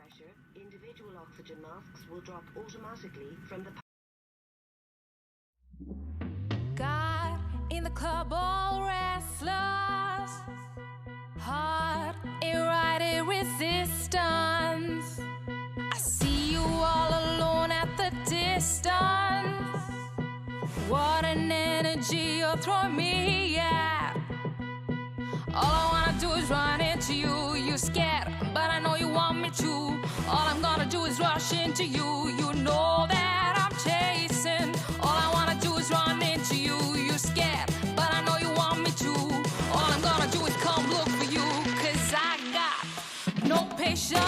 pressure, individual oxygen masks will drop automatically from the... God in the club, all restless, heart erratic resistance. I see you all alone at the distance. What an energy you're throwing me, yeah. All I wanna do is run into you. You're scared, but I know you want me to. All I'm gonna do is rush into you. You know that I'm chasing. All I wanna do is run into you. You're scared, but I know you want me to. All I'm gonna do is come look for you. 'Cause I got no patience.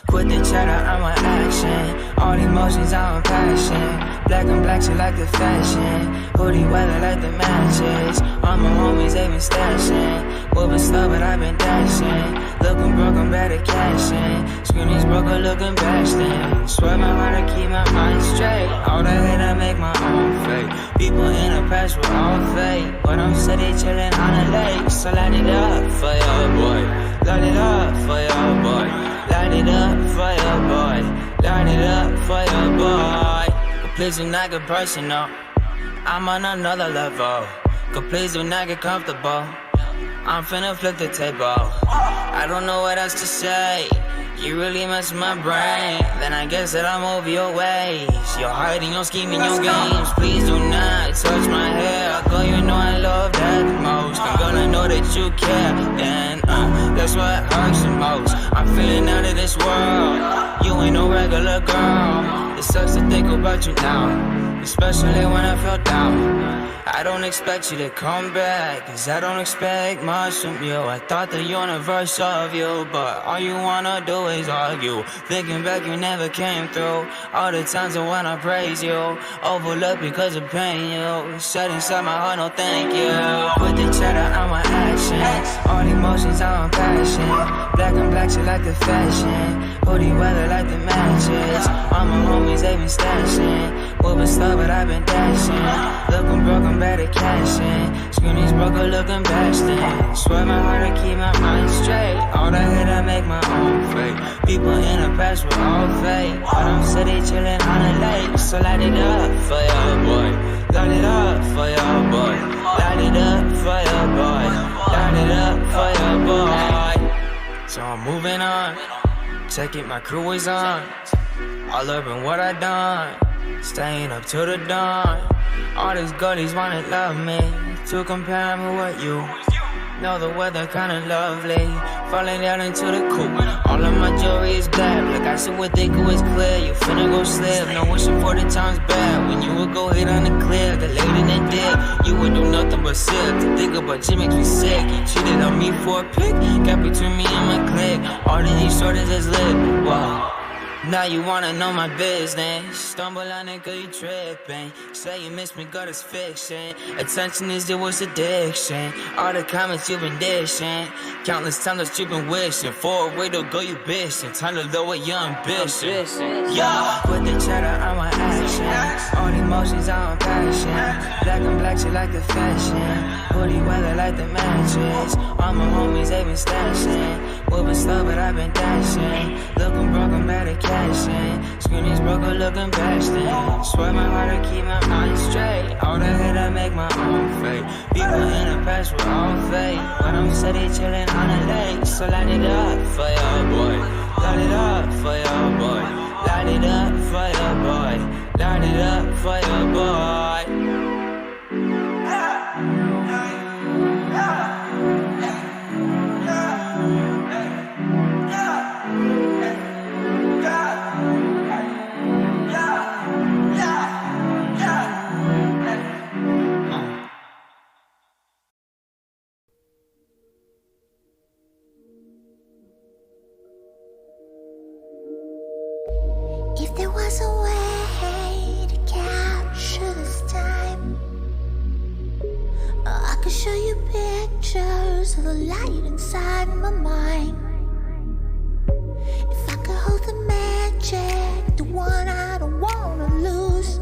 Quit the chatter, I'm on action. All emotions, I'm on passion. Black and black, shit like the fashion. Hoodie weather like the matches. All my homies, they been stashing. Moving slow, but I've been dashing. Looking broke, I'm better cashing. Screenies broke, I'm looking bashing. Swear my heart, I keep my mind straight. All the hate, I make my own fate. People in the past were all fake, but I'm steady chillin' on the lake. So light it up for your boy. Light it up for your boy. Light it up for your boy. Light it up for your boy. But please do not get personal. I'm on another level. But please do not get comfortable. I'm finna flip the table. I don't know what else to say. You really mess my brain. Then I guess that I'll move your ways. Your heart and your scheme and your games. Please do not touch my hair. Girl, you know I love that the most. I'm gonna know that you care. And that's what hurts the most. I'm feeling out of this world. You ain't no regular girl. It sucks to think about you now, especially when I feel down. I don't expect you to come back, 'cause I don't expect much from you. I thought the universe of you, but all you wanna do is argue. Thinking back, you never came through. All the times that when I praise you, overlooked because of pain you said inside my heart, no thank you. With the chatter, I'm on action. All emotions, I'm on passion. Black and black, shit like the fashion. Hoodie weather like the matches. All my homies, they been stashing. Moving slow, but I've been dashing. Looking broke, I'm better cashing. Screenies broke, I'm looking bashing. Swear my heart, I keep my mind straight. All the hate, I make my own fate. People in the past were all fake, but I'm steady chillin' on the lake. So light it up for your boy. Light it up for your boy. Light it up for your boy. Light it up for your boy. So I'm moving on. Check it, my crew is on. All up in what I done. Staying up till the dawn. All these girlies wanna love me, to compare me with you. Know the weather kinda lovely. Falling down into the coop. All of my jewelry is black. Like I said, what they go is clear. You finna go slip. No wishing for the times bad. When you would go hit on the cliff, the lady in the dip, you would do nothing but sip. To think about you makes me sick. You cheated on me for a pick. Got between me and my clique. All of these shorties is lit. Wow. Now you wanna know my business. Stumble on it, girl, you tripping. Say you miss me, girl, it's fiction. Attention is your worst addiction. All the comments you've been dishing. Countless times that you've been wishing. For a way to go, you bitching. Time to lower your ambition. Yeah. Put the cheddar on my action. All emotions on passion. Black and black, shit like the fashion. Hoodie weather like the mattress. All my homies, they been stashing. Moving slow, but I've been dashing. Looking broke, I'm better cashing. Screen is broke, I'm looking bashing. Swear my heart to keep my mind straight. All the hate, I make my own fate. People in the past were all fake. But I'm steady chilling on the lake. So light it up for your boy. Light it up for your boy. Light it up for your boy. Light it up for your boy. If there was a way to capture this time, I could show you pictures of the light inside my mind. If I could hold the magic, the one I don't wanna lose,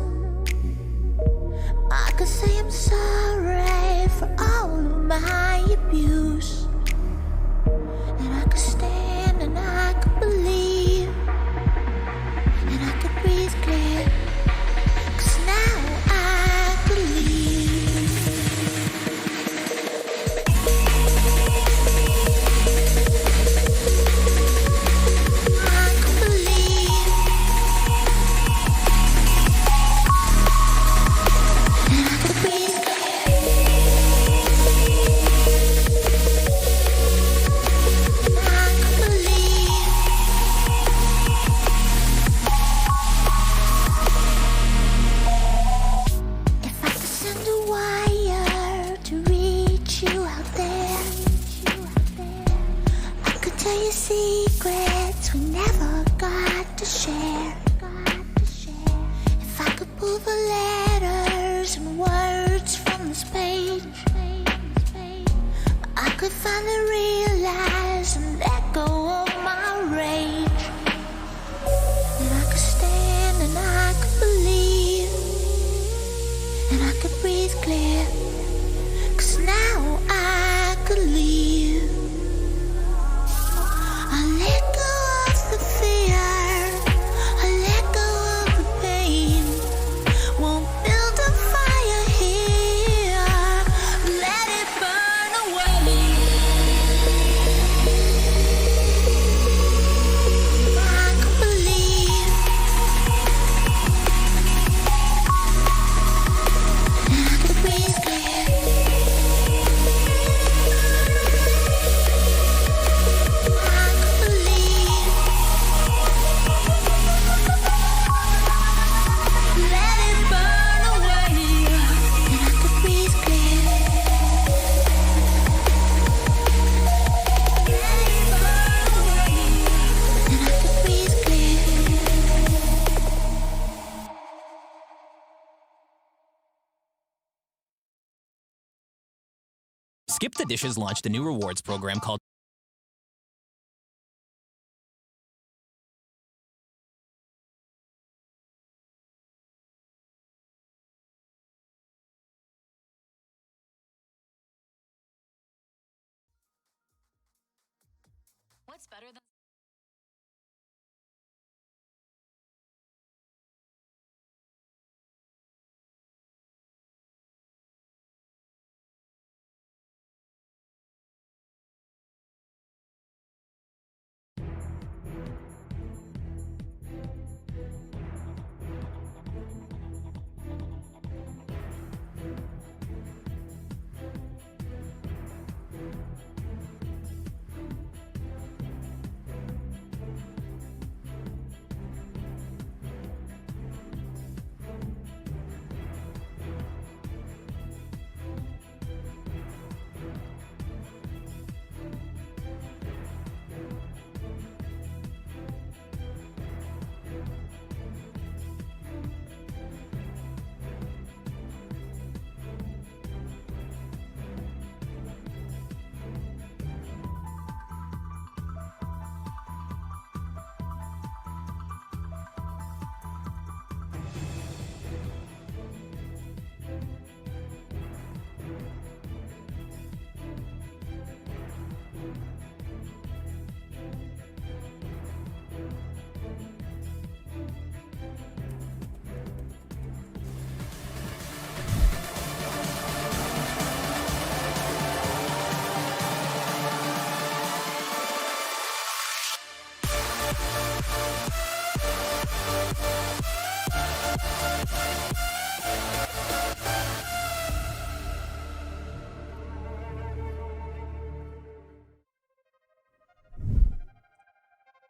I could say I'm sorry for all of my abuse. And I could stand and I could believe, and I could breathe clear, 'cause now I believe. I could believe, and I could breathe clear. I could believe. If I could send a wire to reach you out there, I could tell you secrets we never got to share. If I could pull the letters and words from this page, I could finally realize and let go of my rage. And I could stand and I could believe, and I could breathe clear, 'cause now I could leave. I let go of the fear, I let go of the pain. Won't build a fire here, let it burn away. I could believe, and I could breathe clear. I could believe, let it burn away, and I could breathe clear. Let it burn away, and I could breathe clear. Skip the Dishes launched a new rewards program called What's better than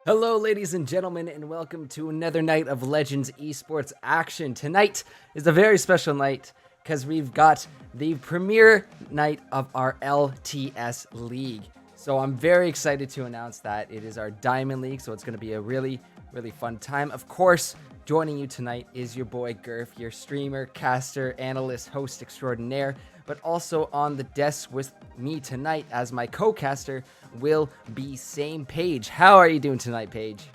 Hello, ladies and gentlemen, and welcome to another night of Legends Esports action. Tonight is a very special night because we've got the premiere night of our LTS League. So I'm very excited to announce that it is our Diamond League, so it's going to be a really, really fun time. Of course, joining you tonight is your boy Gurf, your streamer, caster, analyst, host extraordinaire, but also on the desk with me tonight as my co-caster will be Same Paige. How are you doing tonight, Paige?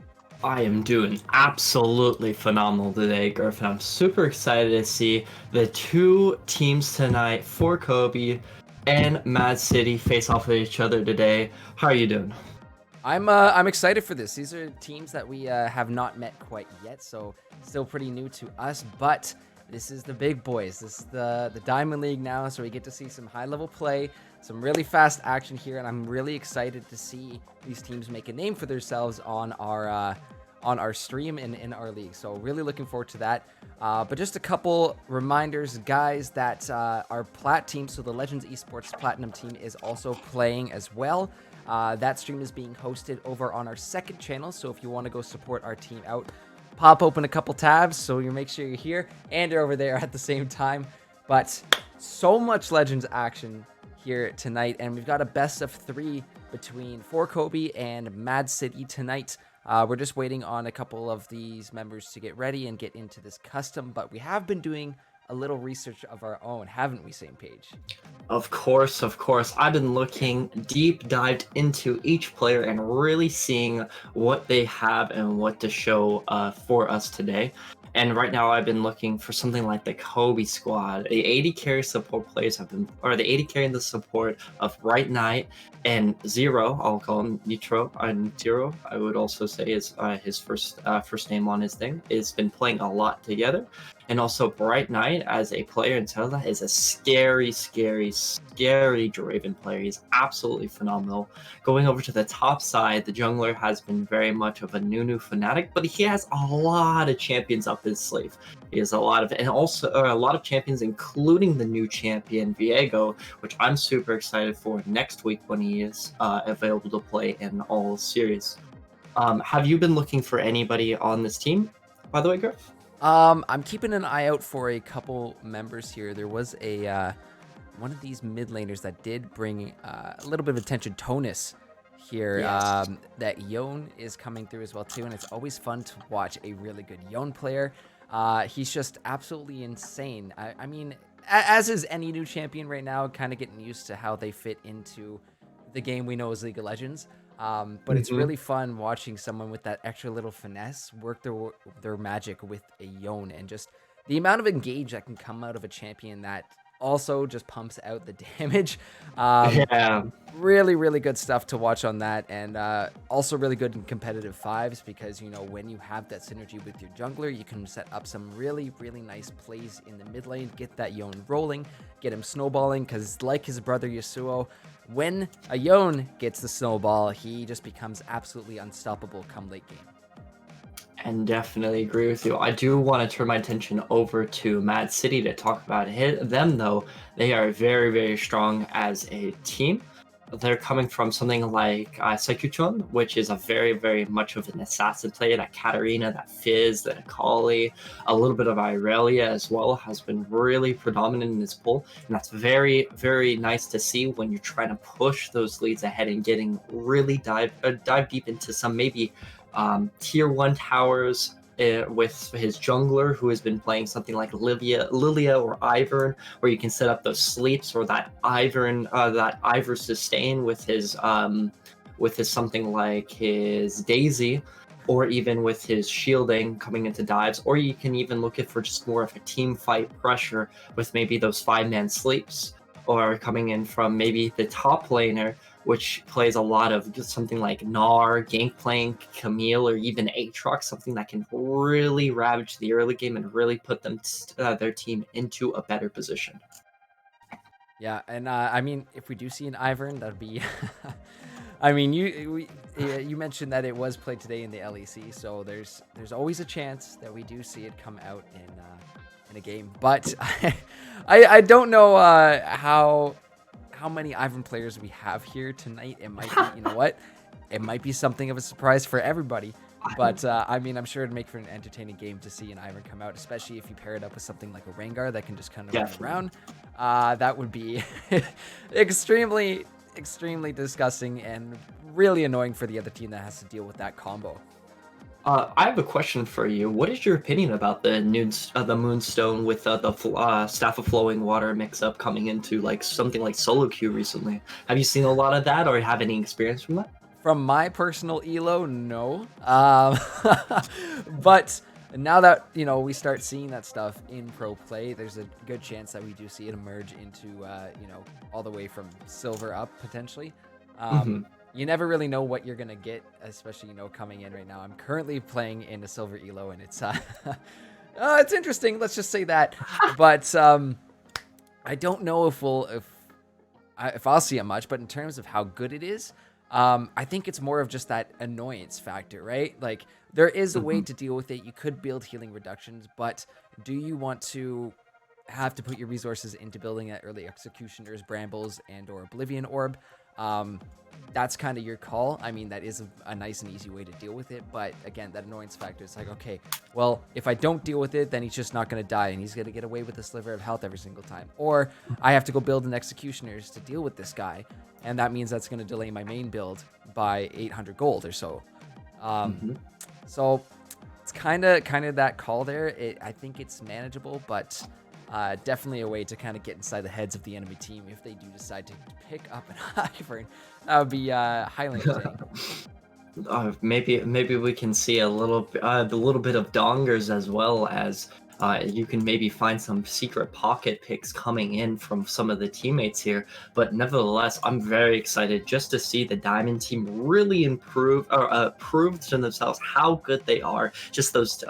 I am doing absolutely phenomenal today, Griff, and I'm super excited to see the two teams tonight, For Kobe and MAAD City, face off with each other today. How are you doing? I'm excited for this. These are teams that we have not met quite yet, so still pretty new to us, but this is the big boys. This is the Diamond League now, so we get to see some high-level play, some really fast action here, and I'm really excited to see these teams make a name for themselves on our stream and in our league. So really looking forward to that. But just a couple reminders, guys, that our Plat team, so the Legends Esports Platinum team, is also playing as well. That stream is being hosted over on our second channel, so if you want to go support our team out, pop open a couple tabs so you make sure you're here and you're over there at the same time. But so much Legends action here tonight, and we've got a best of 3 between For Kobe and MAAD City tonight. We're just waiting on a couple of these members to get ready and get into this custom, but we have been doing a little research of our own, haven't we, Same Page? Of course. I've been looking deep dived into each player and really seeing what they have and what to show for us today. And right now I've been looking for something like the Kobe squad. The AD carry support players have been, or the AD carry and the support of Right Knight and Zero, I'll call him Nitro, and Zero, I would also say is his first name on his thing, has been playing a lot together. And also Bright Knight as a player in Zelda is a scary Draven player. He's absolutely phenomenal. Going over to the top side, the jungler has been very much of a Nunu fanatic, but he has a lot of champions up his sleeve. He has a lot of champions, including the new champion Viego, which I'm super excited for next week when he is available to play in all series. Have you been looking for anybody on this team, by the way, Griff? I'm keeping an eye out for a couple members here. There was a one of these mid laners that did bring a little bit of attention, Tonus here. Yes. That Yone is coming through as well too, and it's always fun to watch a really good Yone player. He's just absolutely insane. I mean, as is any new champion right now, kind of getting used to how they fit into the game we know as League of Legends. But it's really fun watching someone with that extra little finesse work their magic with a Yone, and just the amount of engage that can come out of a champion that also just pumps out the damage. Yeah. Really, really good stuff to watch on that, and also really good in competitive fives because, you know, when you have that synergy with your jungler, you can set up some really, really nice plays in the mid lane, get that Yone rolling, get him snowballing, because like his brother Yasuo, when a Yone gets the snowball, he just becomes absolutely unstoppable come late game. And definitely agree with you. I do want to turn my attention over to MAAD City to talk about them, though. They are very, very strong as a team. They're coming from something like Saikuchon, which is a very, very much of an assassin player. That Katarina, that Fizz, that Akali, a little bit of Irelia as well has been really predominant in this pool. And that's very, very nice to see when you're trying to push those leads ahead and getting really dive deep into some maybe tier 1 towers with his jungler, who has been playing something like Lilia or Ivern, where you can set up those sleeps, or that Ivern sustain with his something like his Daisy, or even with his shielding coming into dives, or you can even look at for just more of a team fight pressure with maybe those 5-man sleeps, or coming in from maybe the top laner, which plays a lot of just something like Gnar, Gangplank, Camille, or even Aatrox, something that can really ravage the early game and really put them their team into a better position. Yeah, and I mean, if we do see an Ivern, that'd be... I mean, you mentioned that it was played today in the LEC, so there's always a chance that we do see it come out in a game. But I don't know how many Ivern players we have here tonight. It might be, you know what? It might be something of a surprise for everybody. But, I mean, I'm sure it'd make for an entertaining game to see an Ivern come out, especially if you pair it up with something like a Rengar that can just kind of run around. That would be extremely, extremely disgusting and really annoying for the other team that has to deal with that combo. I have a question for you. What is your opinion about the Moonstone with the Staff of Flowing Water mix-up coming into like something like solo queue recently? Have you seen a lot of that or have any experience from that? From my personal elo, no. But now that, you know, we start seeing that stuff in pro play, there's a good chance that we do see it emerge into, you know, all the way from silver up potentially. You never really know what you're going to get, especially, you know, coming in right now. I'm currently playing in a silver elo and it's, it's interesting. Let's just say that. But I don't know if I'll see it much, but in terms of how good it is, I think it's more of just that annoyance factor, right? Like, there is a way to deal with it. You could build healing reductions, but do you want to have to put your resources into building that early executioners, brambles, and or oblivion orb? That's kind of your call. I mean, that is a nice and easy way to deal with it, but again, that annoyance factor is like, okay, well, if I don't deal with it, then he's just not going to die and he's going to get away with a sliver of health every single time. Or I have to go build an executioners to deal with this guy, and that means that's going to delay my main build by 800 gold or so. So it's kind of that call there. I think it's manageable, but definitely a way to kind of get inside the heads of the enemy team if they do decide to pick up an Ivern. That would be highly entertaining. Maybe we can see a little bit of dongers as well as you can maybe find some secret pocket picks coming in from some of the teammates here. But nevertheless, I'm very excited just to see the Diamond team really prove to themselves how good they are. Just those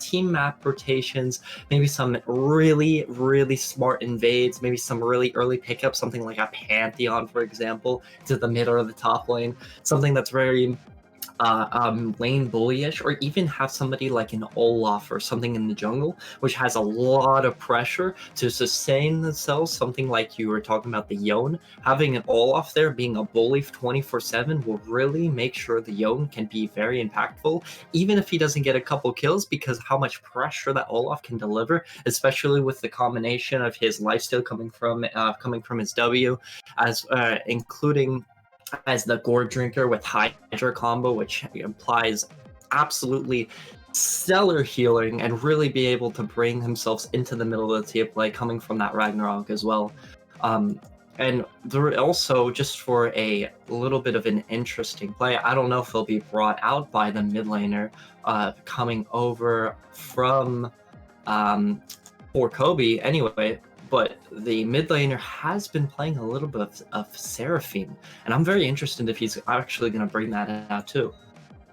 team map rotations, maybe some really, really smart invades, maybe some really early pickups, something like a Pantheon, for example, to the mid or the top lane. Something that's very lane bullyish, or even have somebody like an Olaf or something in the jungle, which has a lot of pressure to sustain themselves. Something like you were talking about the Yone, having an Olaf there being a bully 24/7 will really make sure the Yone can be very impactful, even if he doesn't get a couple kills, because how much pressure that Olaf can deliver, especially with the combination of his lifesteal coming from his W, as including as the Gourd Drinker with Hydra combo, which implies absolutely stellar healing and really be able to bring himself into the middle of the tier play coming from that Ragnarok as well. And there also, just for a little bit of an interesting play, I don't know if they'll be brought out by the mid laner coming over from for Kobe anyway, but the mid laner has been playing a little bit of Seraphine, and I'm very interested if he's actually going to bring that out too.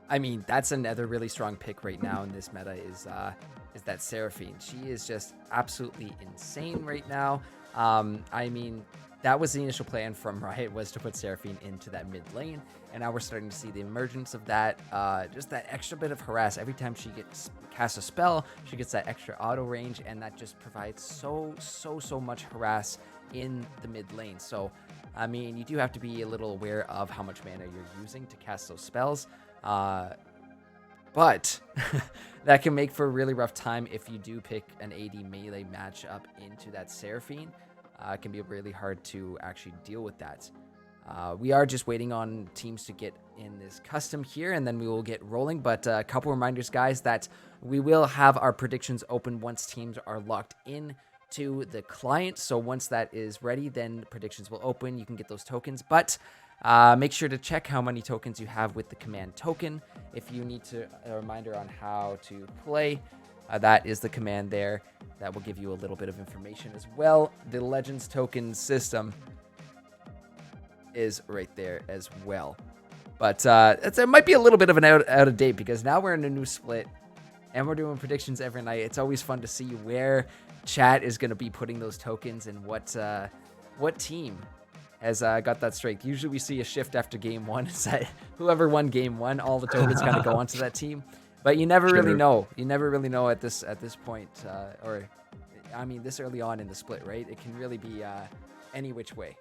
I mean, that's another really strong pick right now in this meta is that Seraphine. She is just absolutely insane right now. I mean, that was the initial plan from Riot, was to put Seraphine into that mid lane, and now we're starting to see the emergence of that, just that extra bit of harass. Every time she casts a spell, she gets that extra auto range, and that just provides so much harass in the mid lane. So, I mean, you do have to be a little aware of how much mana you're using to cast those spells, but that can make for a really rough time if you do pick an AD melee matchup into that Seraphine. It can be really hard to actually deal with that. We are just waiting on teams to get in this custom here, and then we will get rolling. But a couple reminders, guys, that we will have our predictions open once teams are locked in to the client. So once that is ready, then predictions will open. You can get those tokens, but make sure to check how many tokens you have with the command token. If you need a reminder on how to play, that is the command there. That will give you a little bit of information as well. The Legends token system is right there as well. But it might be a little bit of an out of date, because now we're in a new split and we're doing predictions every night. It's always fun to see where chat is going to be putting those tokens and what team has got that strength. Usually we see a shift after game one. It's that whoever won game one, all the tokens kind of go onto that team. But you never really know. You never really know at this point, or I mean, this early on in the split, right? It can really be any which way.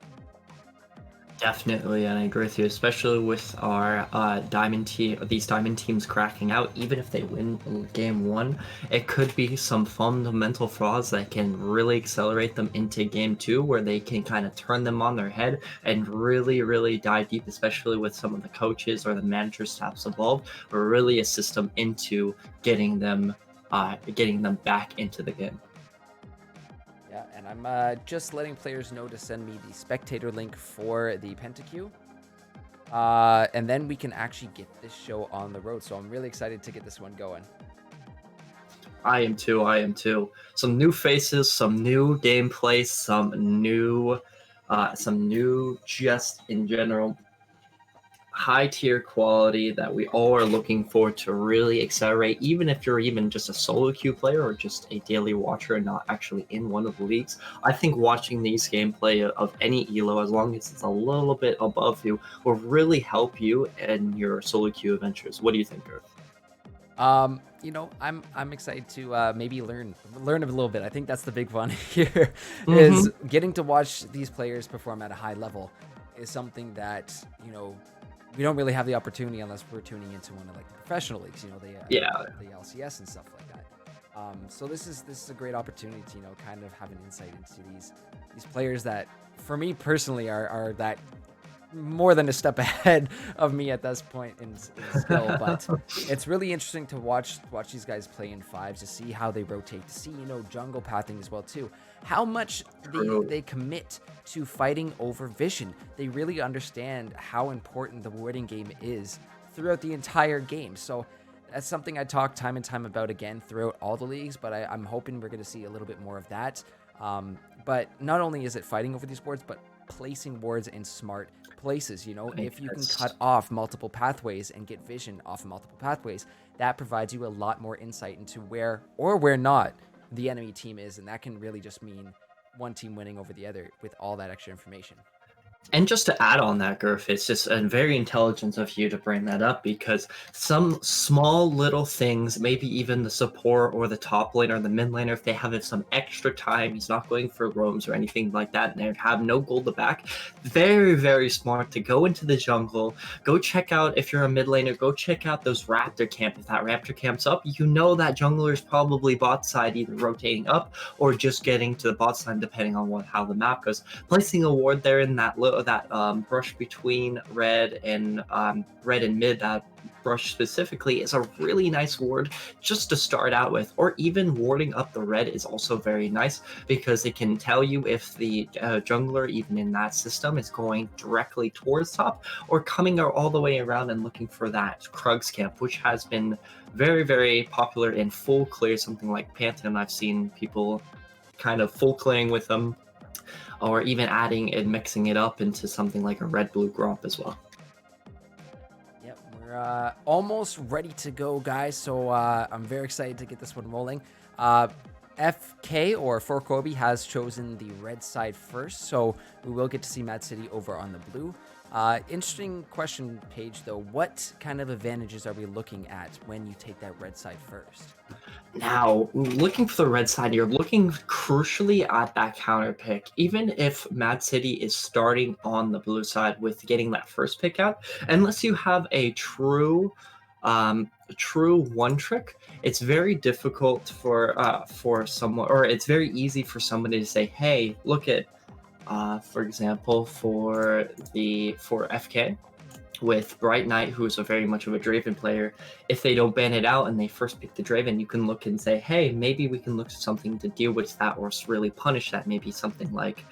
Definitely, and I agree with you, especially with our these diamond teams cracking out. Even if they win game one, it could be some fundamental flaws that can really accelerate them into game two, where they can kind of turn them on their head and really, really dive deep, especially with some of the coaches or the manager staffs involved, or really assist them into getting them back into the game. Yeah, and I'm just letting players know to send me the spectator link for the PentaQ. And then we can actually get this show on the road. So I'm really excited to get this one going. I am too. Some new faces, some new gameplay, some new just in general high tier quality that we all are looking for to really accelerate. Even if you're even just a solo queue player or just a daily watcher and not actually in one of the leagues, I think watching these gameplay of any elo, as long as it's a little bit above you, will really help you in your solo queue adventures. What do you think, Earth? I'm excited to maybe learn a little bit. I think that's the big fun here is getting to watch these players perform at a high level is something that, we don't really have the opportunity unless we're tuning into one of like the professional leagues, the LCS and stuff like that. So this is a great opportunity to, kind of have an insight into these players that for me personally are that more than a step ahead of me at this point in skill, but it's really interesting to watch these guys play in fives, to see how they rotate, to see jungle pathing as well too, how much they commit to fighting over vision. They really understand how important the warding game is throughout the entire game. So that's something I talk time and time about again throughout all the leagues, but I'm hoping we're going to see a little bit more of that. But not only is it fighting over these wards, but placing wards in smart places. If you can cut off multiple pathways and get vision off of multiple pathways, that provides you a lot more insight into where or where not the enemy team is, and that can really just mean one team winning over the other with all that extra information. And just to add on that, Gurf, it's just very intelligent of you to bring that up, because some small little things, maybe even the support or the top lane or the mid laner, if they have some extra time, he's not going for roams or anything like that, and they have no gold to back, very, very smart to go into the jungle, go check out, if you're a mid laner, go check out those Raptor camp. If that Raptor camp's up, that jungler's probably bot side, either rotating up or just getting to the bot side, depending on how the map goes. Placing a ward there in that brush between red and mid, that brush specifically, is a really nice ward just to start out with. Or even warding up the red is also very nice, because it can tell you if the jungler, even in that system, is going directly towards top or coming all the way around and looking for that Krugs camp, which has been very, very popular in full clear. Something like Pantheon, I've seen people kind of full clearing with them, or even adding and mixing it up into something like a red-blue Gromp as well. Yep, we're almost ready to go, guys, so I'm very excited to get this one rolling. FK, or For Kobe, has chosen the red side first, so we will get to see MAAD City over on the blue. Interesting question, Paige, though. What kind of advantages are we looking at when you take that red side first? Now, looking for the red side, you're looking crucially at that counter pick. Even if MAAD City is starting on the blue side with getting that first pick out, unless you have a true one trick, it's very difficult for someone, or it's very easy for somebody to say, hey, look at, for example, for FK, with Bright Knight, who is a very much of a Draven player, if they don't ban it out and they first pick the Draven, you can look and say, hey, maybe we can look at something to deal with that or really punish that. Maybe something like,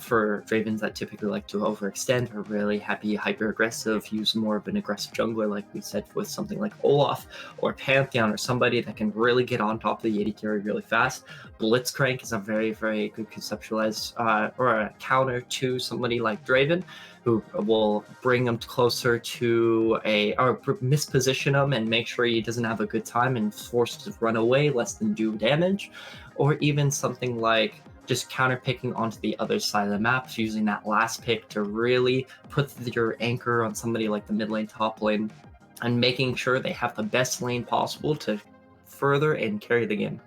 for Dravens that typically like to overextend or really hyper aggressive, use more of an aggressive jungler, like we said, with something like Olaf or Pantheon, or somebody that can really get on top of the AD carry really fast. Blitzcrank is a very, very good conceptualized or a counter to somebody like Draven, who will bring him closer to or misposition him and make sure he doesn't have a good time and forced to run away less than do damage. Or even something like just counter picking onto the other side of the map, using that last pick to really put your anchor on somebody like the mid lane, top lane, and making sure they have the best lane possible to further and carry the game.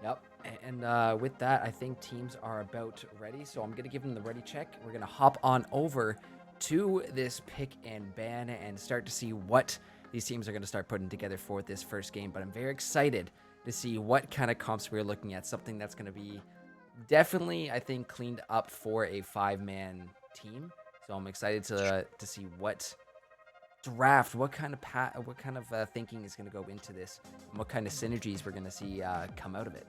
Yep, And with that, I think teams are about ready. So I'm going to give them the ready check. We're going to hop on over to this pick and ban and start to see what these teams are going to start putting together for this first game. But I'm very excited to see what kind of comps we're looking at. Something that's going to be definitely, I think, cleaned up for a 5-man team. So I'm excited to see what draft, what kind of thinking is going to go into this, and what kind of synergies we're going to see come out of it.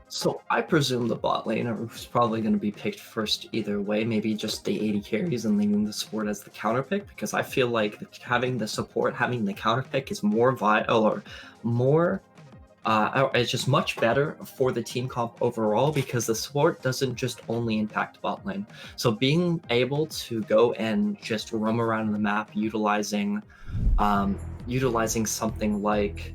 So I presume the bot laner is probably going to be picked first either way, maybe just the AD carries and leaving the support as the counter pick, because I feel like having the support, having the counter pick is more vital or more, it's just much better for the team comp overall, because the support doesn't just only impact bot lane. So being able to go and just roam around the map utilizing something like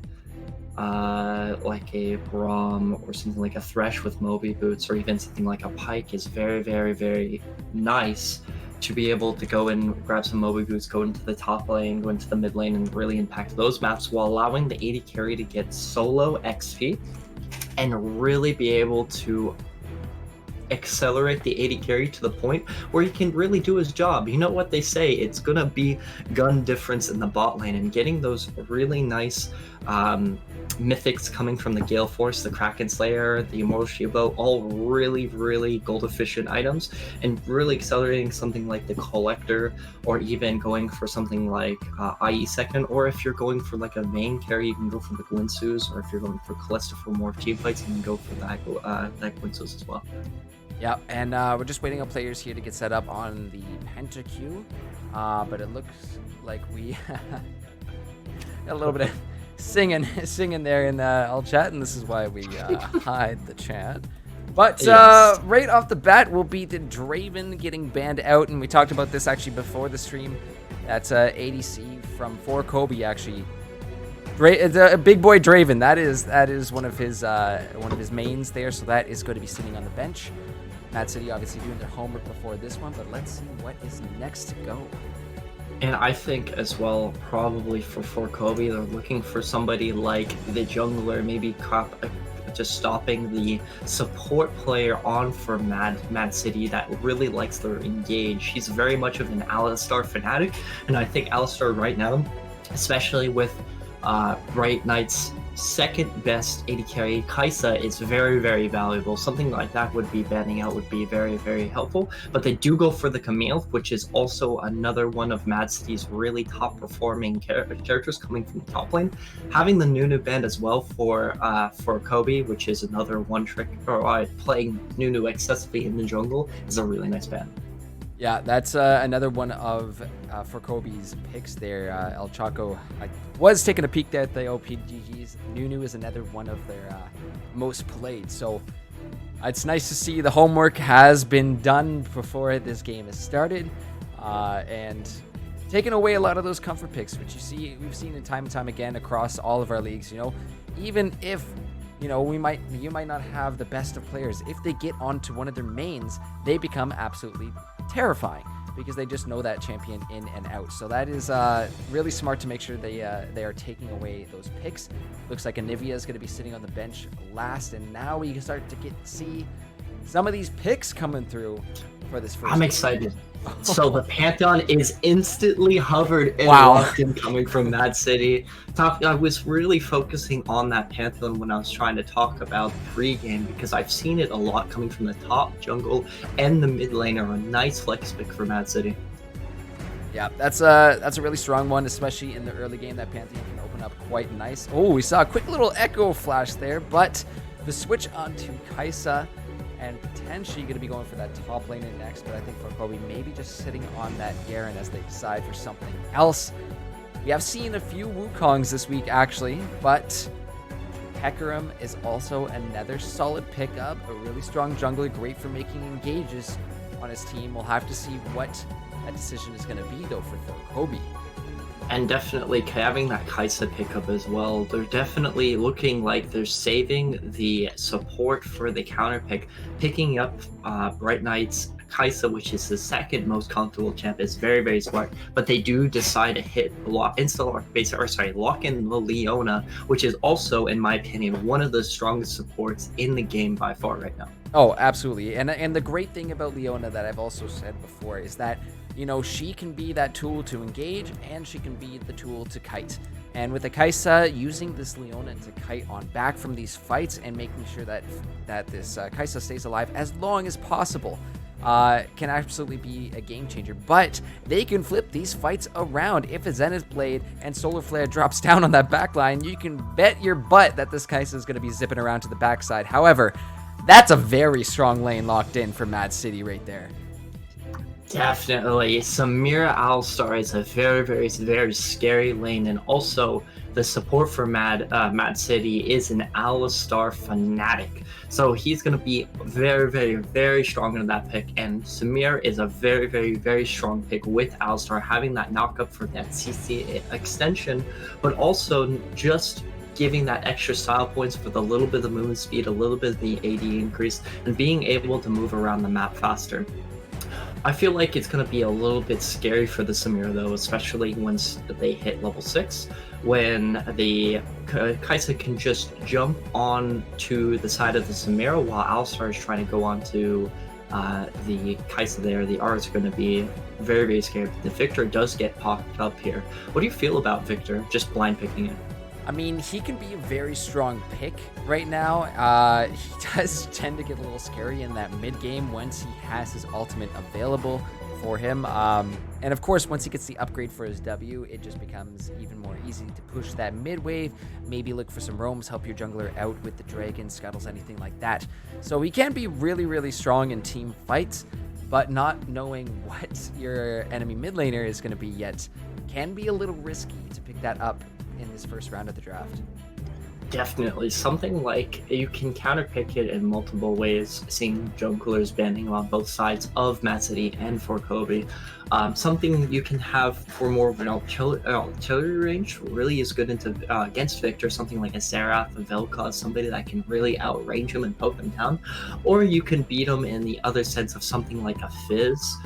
a Braum or something like a Thresh with Moby boots, or even something like a Pike is very, very, very nice to be able to go and grab some Moby boots, go into the top lane, go into the mid lane, and really impact those maps while allowing the AD carry to get solo XP and really be able to accelerate the AD carry to the point where he can really do his job. You know what they say, it's gonna be gun difference in the bot lane, and getting those really nice mythics coming from the Gale Force, the Kraken Slayer, the Immortal Shibo, all really, really gold efficient items, and really accelerating something like the Collector, or even going for something like IE second, or if you're going for like a main carry, you can go for the Gwinsus, or if you're going for Callista for more team fights, you can go for that Gwinsus as well. Yeah, and we're just waiting on players here to get set up on the Penta queue, but it looks like we got a little bit of singing there in all chat, and this is why we hide the chat. But Yes. Right off the bat will be the Draven getting banned out, and we talked about this actually before the stream. That's ADC from 4Kobe actually. It's a big boy Draven. That is one of his mains there, so that is going to be sitting on the bench. MAAD City obviously doing their homework before this one, but let's see what is next to go. And I think as well, probably for Kobe, they're looking for somebody like the jungler, maybe just stopping the support player on for MAAD City that really likes their engage. He's very much of an Alistar fanatic, and I think Alistar right now, especially with Bright Knight's second best AD carry, Kaisa, is very, very valuable. Something like that would be banning out would be very, very helpful. But they do go for the Camille, which is also another one of MAAD City's really top performing characters coming from the top lane. Having the Nunu band as well for Kobe, which is another one trick, or playing Nunu excessively in the jungle, is a really nice band. Yeah, that's another one of for Kobe's picks there. El Chaco, I was taking a peek there at the OPGGs. Nunu is another one of their most played. So it's nice to see the homework has been done before this game has started, and taking away a lot of those comfort picks, which we've seen in time and time again across all of our leagues. You know, even if you might not have the best of players, if they get onto one of their mains, they become absolutely terrifying because they just know that champion in and out. So that is really smart to make sure they are taking away those picks. Looks like Anivia is going to be sitting on the bench last, and now we can start to see some of these picks coming through for this first. I'm excited. So the Pantheon is instantly hovered and Wow. locked in coming from MAAD City. I was really focusing on that Pantheon when I was trying to talk about pre-game, because I've seen it a lot coming from the top jungle and the mid lane are a nice flex pick for MAAD City. Yeah, that's a really strong one, especially in the early game. That Pantheon can open up quite nice. Oh, we saw a quick little echo flash there, but the switch onto Kaisa, and potentially going to be going for that top laner next, but I think for Kobe, maybe just sitting on that Garen as they decide for something else. We have seen a few Wukongs this week, actually, but Hecarim is also another solid pickup, a really strong jungler, great for making engages on his team. We'll have to see what that decision is going to be, though, for Kobe. And definitely having that Kaisa pickup as well, they're definitely looking like they're saving the support for the counter pick, picking up Bright Knight's Kaisa, which is the second most comfortable champ, is very, very smart. But they do decide to hit lock in the Leona, which is also, in my opinion, one of the strongest supports in the game by far right now. Oh, absolutely. And the great thing about Leona that I've also said before is that, you know, she can be that tool to engage and she can be the tool to kite. And with the Kaisa, using this Leona to kite on back from these fights and making sure that this Kaisa stays alive as long as possible can absolutely be a game changer. But they can flip these fights around. If a Zenith Blade and Solar Flare drops down on that back line, you can bet your butt that this Kaisa is going to be zipping around to the backside. However, that's a very strong lane locked in for MAAD City right there. Definitely. Samira Alistar is a very, very, very scary lane, and also the support for MAAD City is an Alistar fanatic. So he's going to be very, very, very strong in that pick, and Samir is a very, very, very strong pick with Alistar, having that knockup for that CC extension, but also just giving that extra style points for the little bit of movement speed, a little bit of the AD increase, and being able to move around the map faster. I feel like it's going to be a little bit scary for the Samira though, especially once they hit level 6, when the Kaisa can just jump on to the side of the Samira while Alistar is trying to go on to the Kaisa there. The R is going to be very, very scary. The Victor does get popped up here. What do you feel about Victor just blind picking it? I mean, he can be a very strong pick right now. He does tend to get a little scary in that mid game once he has his ultimate available for him. And of course, once he gets the upgrade for his W, it just becomes even more easy to push that mid wave, maybe look for some roams, help your jungler out with the dragon, scuttles, anything like that. So he can be really, really strong in team fights, but not knowing what your enemy mid laner is going to be yet can be a little risky to pick that up in this first round of the draft. Definitely. Something like you can counterpick it in multiple ways, seeing junglers banding on both sides of MAAD City and for Kobe. Something you can have for more of an artillery range really is good into against Victor, something like a Seraph, a Vel'Koz, somebody that can really outrange him and poke him down. Or you can beat him in the other sense of something like a Fizz,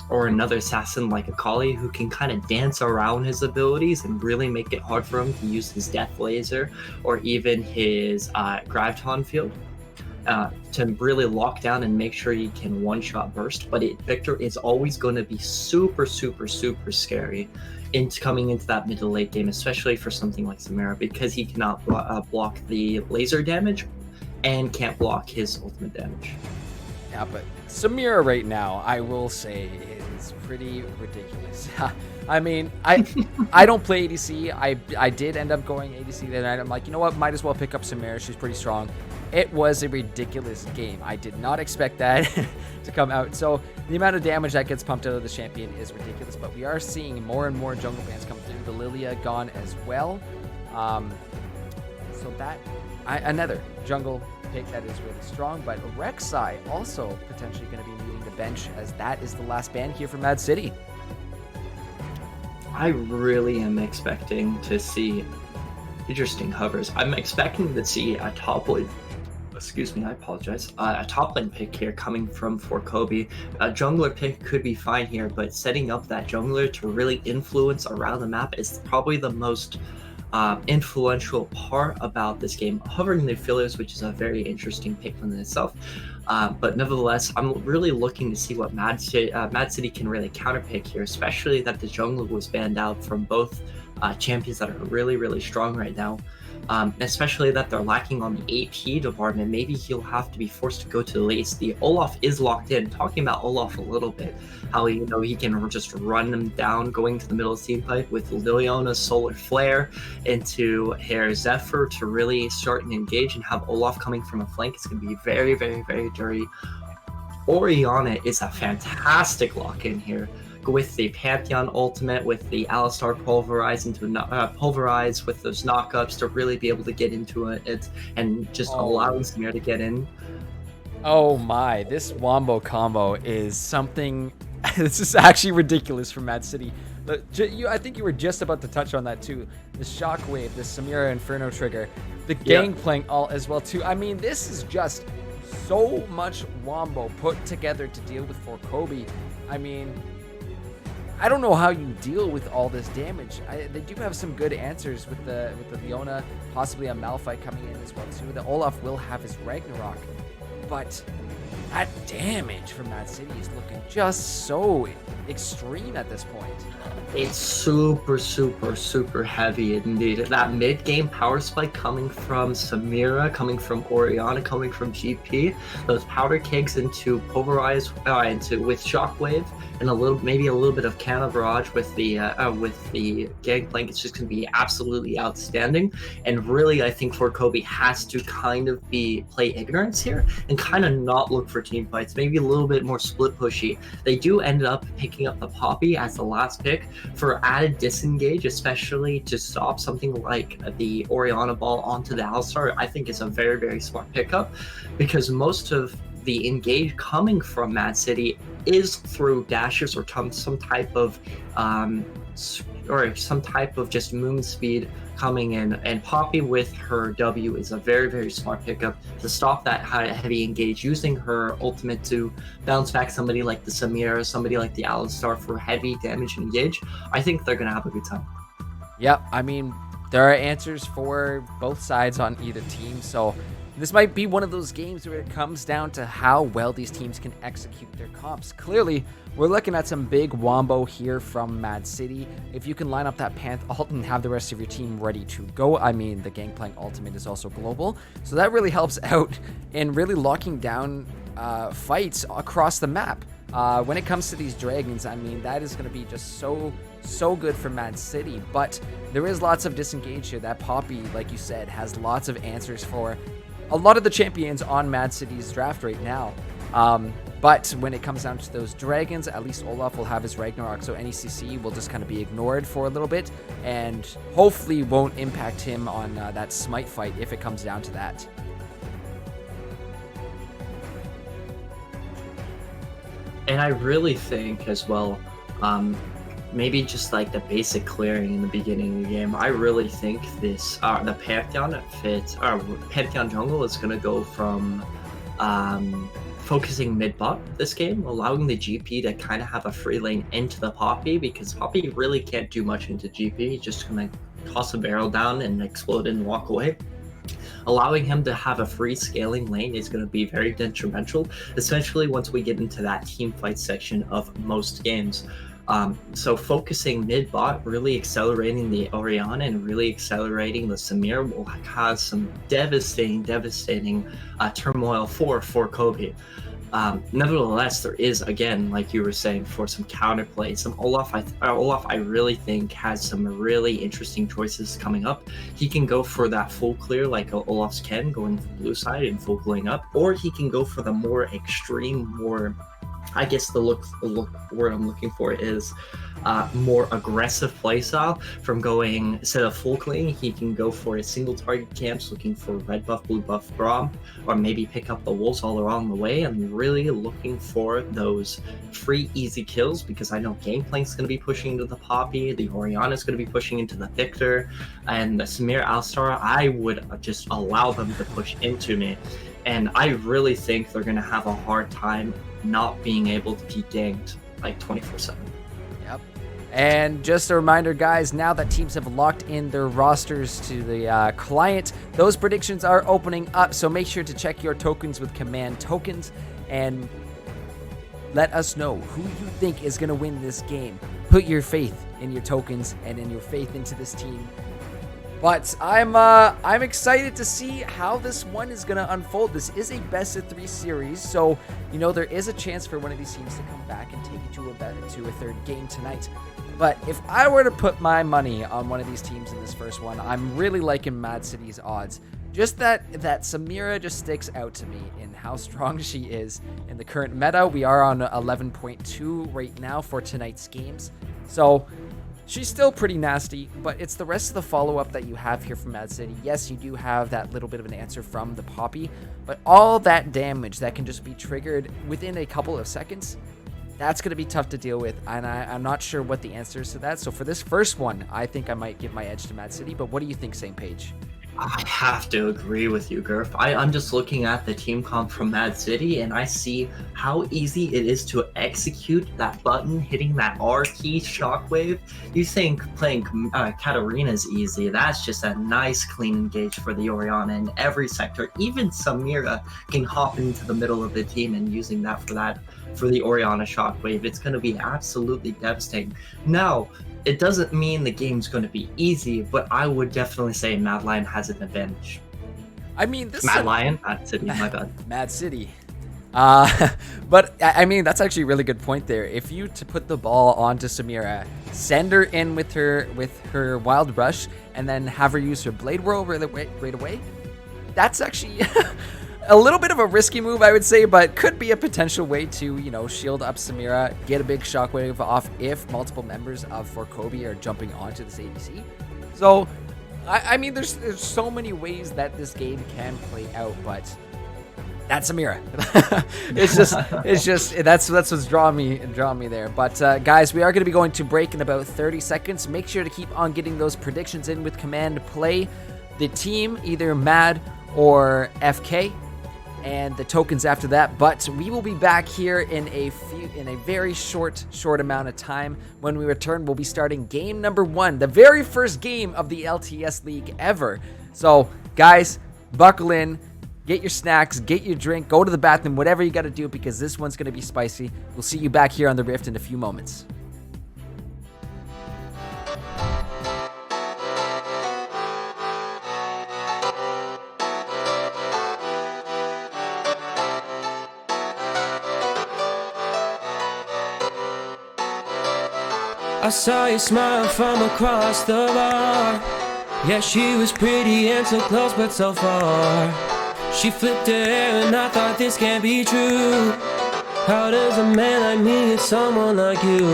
or another assassin like a Kali, who can kind of dance around his abilities and really make it hard for him to use his Death Laser or even his Graviton Field to really lock down and make sure he can one-shot burst. But Victor is always going to be super, super, super scary coming into that mid to late game, especially for something like Samira, because he cannot block the laser damage and can't block his ultimate damage. Yeah, but Samira right now, I will say, is pretty ridiculous. I mean, I don't play ADC. I did end up going ADC that night. I'm like, you know what? Might as well pick up Samira. She's pretty strong. It was a ridiculous game. I did not expect that to come out. So the amount of damage that gets pumped out of the champion is ridiculous. But we are seeing more and more jungle bans come through. The Lilia gone as well. So that another jungle pick that is really strong, but Rek'Sai also potentially going to be leading the bench, as that is the last ban here for MAAD City. I really am expecting to see interesting hovers. I'm expecting to see a top lane, excuse me, I apologize, a top lane pick here coming from for Kobe. A jungler pick could be fine here, but setting up that jungler to really influence around the map is probably the most influential part about this game. Hovering the fillers, which is a very interesting pick in itself, but nevertheless, I'm really looking to see what MAAD City can really counterpick here, especially that the jungler was banned out from both champions that are really, really strong right now. Especially that they're lacking on the AP department. Maybe he'll have to be forced to go to the lates. The Olaf is locked in. Talking about Olaf a little bit, how he can just run them down, going to the middle of the team fight with Liliana's Solar Flare into Hair Zephyr to really start and engage and have Olaf coming from a flank. It's going to be very, very, very dirty. Orianna is a fantastic lock-in here, with the Pantheon ultimate, with the Alistar pulverize with those knockups to really be able to get into it and just allowing Samir to get in. Oh my, this Wombo combo is something. This is actually ridiculous for MAAD City. I think you were just about to touch on that too. The Shockwave, the Samira Inferno trigger, the Gangplank ult as well too. I mean, this is just so much wombo put together to deal with for Kobe. I mean, I don't know how you deal with all this damage. They do have some good answers with the Leona, possibly a Malphite coming in as well too. The Olaf will have his Ragnarok, but that damage from MAAD City is looking just so extreme at this point. It's super, super, super heavy indeed. That mid-game power spike coming from Samira, coming from Orianna, coming from GP, those powder kegs into Pulverize, with Shockwave, and maybe a little bit of Canna Barrage with the Gangplank. It's just going to be absolutely outstanding. And really, I think for Kobe has to kind of play ignorance here and kind of not look for team fights. Maybe a little bit more split pushy. They do end up picking up the Poppy as the last pick for added disengage, especially to stop something like the Orianna ball onto the Alistar. I think is a very, very smart pickup, because most of the engage coming from MAAD City is through dashes or some type of just moon speed coming in, and Poppy with her W is a very, very smart pickup to stop that heavy engage, using her ultimate to bounce back somebody like the Samira, somebody like the Alistar for heavy damage and engage. I think they're gonna have a good time. Yep, I mean, there are answers for both sides on either team, so this might be one of those games where it comes down to how well these teams can execute their comps. Clearly, we're looking at some big wombo here from MAAD City. If you can line up that Panth ult and have the rest of your team ready to go, I mean, the Gangplank ultimate is also global, so that really helps out in really locking down fights across the map. When it comes to these dragons, I mean, that is going to be just so good for MAAD City, but there is lots of disengage here. That Poppy, like you said, has lots of answers for a lot of the champions on MAAD City's draft right now. But when it comes down to those dragons, at least Olaf will have his Ragnarok, so any CC will just kind of be ignored for a little bit, and hopefully won't impact him on that smite fight if it comes down to that. And I really think as well, maybe just like the basic clearing in the beginning of the game, I really think this the Pantheon Pantheon jungle is going to go from focusing mid-bot this game, allowing the GP to kind of have a free lane into the Poppy, because Poppy really can't do much into GP. He's just going to toss a barrel down and explode and walk away. Allowing him to have a free scaling lane is going to be very detrimental, especially once we get into that team fight section of most games. So focusing mid-bot, really accelerating the Orianna and really accelerating the Samir will cause some devastating turmoil for Kobe. Nevertheless, there is, again, like you were saying, for some counterplay, some Olaf. I really think has some really interesting choices coming up. He can go for that full clear like Olaf's can, going from blue side and full clearing up, or he can go for the more extreme, more, I guess the word I'm looking for is more aggressive playstyle. From going, instead of full clean, he can go for a single target camps, looking for red buff, blue buff Braum, or maybe pick up the wolves all along the way, and really looking for those free easy kills, because I know Gameplank's going to be pushing into the Poppy, the Orianna's going to be pushing into the Victor, and the Samir Alistar, I would just allow them to push into me. And I really think they're going to have a hard time not being able to be ganked like 24/7. Yep. And just a reminder, guys, now that teams have locked in their rosters to the client, those predictions are opening up, so make sure to check your tokens with command tokens and let us know who you think is going to win this game. Put your faith in your tokens and in your faith into this team. But I'm excited to see how this one is going to unfold. This is a best-of-3 series, so, you know, there is a chance for one of these teams to come back and take it to a third game tonight. But if I were to put my money on one of these teams in this first one, I'm really liking MAAD City's odds. Just that Samira just sticks out to me in how strong she is in the current meta. We are on 11.2 right now for tonight's games, so she's still pretty nasty, but it's the rest of the follow-up that you have here from MAAD City. Yes, you do have that little bit of an answer from the Poppy, but all that damage that can just be triggered within a couple of seconds, that's going to be tough to deal with, and I'm not sure what the answer is to that. So for this first one, I think I might give my edge to MAAD City, but what do you think, St. Page? I have to agree with you, Gurf. I'm just looking at the team comp from Mad City, and I see how easy it is to execute that button, hitting that R key shockwave. You think playing Katarina is easy. That's just a nice clean engage for the Orianna in every sector. Even Samira can hop into the middle of the team and using that for the Orianna shockwave. It's going to be absolutely devastating. Now, it doesn't mean the game's going to be easy, but I would definitely say Mad Lion has an advantage. I mean, this Mad City, my bad. Mad City. But I mean, that's actually a really good point there. If you to put the ball onto Samira, send her in with her Wild Rush, and then have her use her Blade Whirl right away, that's actually a little bit of a risky move, I would say, but could be a potential way to, shield up Samira, get a big shockwave off if multiple members of For Kobe are jumping onto this ADC. So, I mean, there's so many ways that this game can play out, but that's Samira. it's just that's what's drawing me there. But guys, we are going to be going to break in about 30 seconds. Make sure to keep on getting those predictions in with command play. The team, either MAAD or FK, and the tokens after that. But we will be back here in a very short amount of time. When we return, we'll be starting game number 1, the very first game of the LTS League ever. So guys, buckle in, get your snacks, get your drink, go to the bathroom, whatever you got to do, because this one's going to be spicy. We'll see you back here on the Rift in a few moments. I saw you smile from across the bar. Yeah, she was pretty and so close but so far. She flipped her hair and I thought this can't be true. How does a man like me get someone like you?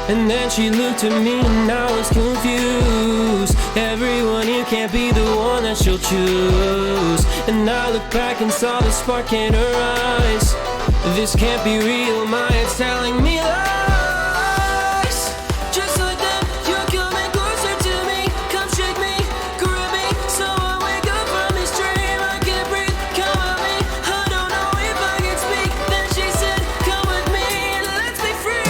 And then she looked at me and I was confused. Everyone here can't be the one that she'll choose. And I looked back and saw the spark in her eyes. This can't be real, my head's telling me lies. Just like that, you're coming closer to me. Come shake me, grab me, so I wake up from this dream. I can't breathe, come at me. I don't know if I can speak. Then she said, come with me and let's be free.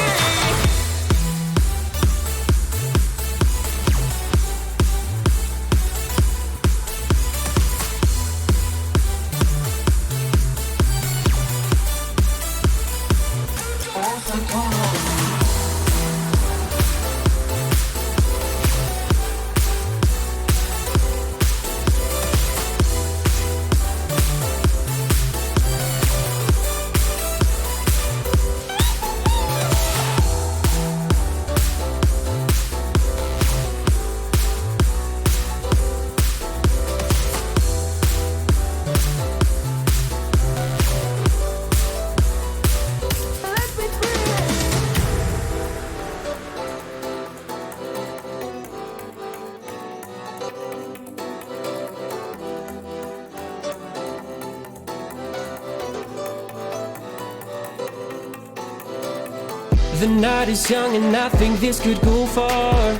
The night is young and I think this could go far.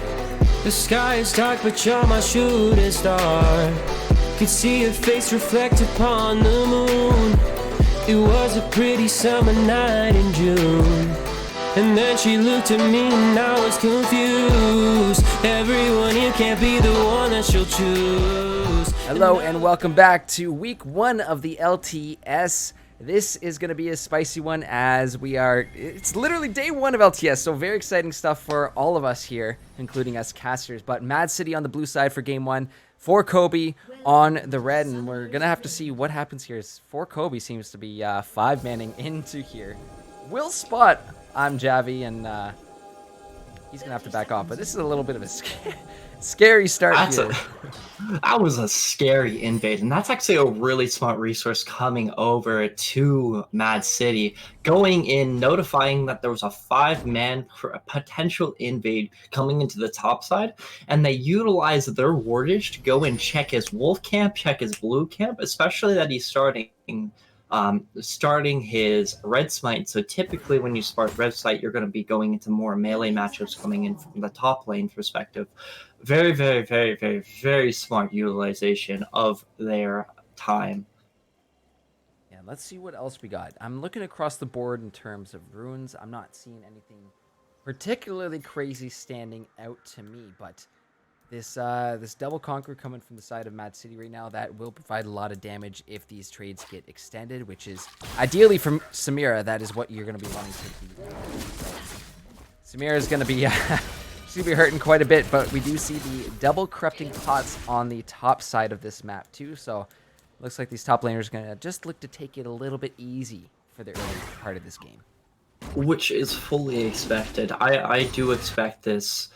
The sky is dark but you're my shooting star. Could see your face reflect upon the moon. It was a pretty summer night in June. And then she looked at me and I was confused. Everyone here can't be the one that she'll choose. Hello and welcome back to week 1 of the LTS. This is going to be a spicy one as it's literally day 1 of LTS, so very exciting stuff for all of us here, including us casters. But Mad City on the blue side for game 1, For Kobe on the red, and we're going to have to see what happens here. For Kobe seems to be 5-manning into here. Will spot I'm Javi, and he's going to have to back off, but this is a little bit of a scary start here. That was a scary invade, and that's actually a really smart resource coming over to Mad City, going in, notifying that there was a 5-man potential invade coming into the top side, and they utilized their wardage to go and check his wolf camp, check his blue camp, especially that he's starting his red smite. So typically when you start red smite, you're going to be going into more melee matchups coming in from the top lane perspective. Very, very, very, very, very smart utilization of their time. Yeah, let's see what else we got. I'm looking across the board in terms of runes. I'm not seeing anything particularly crazy standing out to me, but this double conquer coming from the side of MAAD City right now, that will provide a lot of damage if these trades get extended, which is ideally from Samira. That is what you're going to be wanting to do. Samira is going to be she's going to be hurting quite a bit, but we do see the double corrupting pots on the top side of this map too, so looks like these top laners are going to just look to take it a little bit easy for the early part of this game. Which is fully expected. I do expect this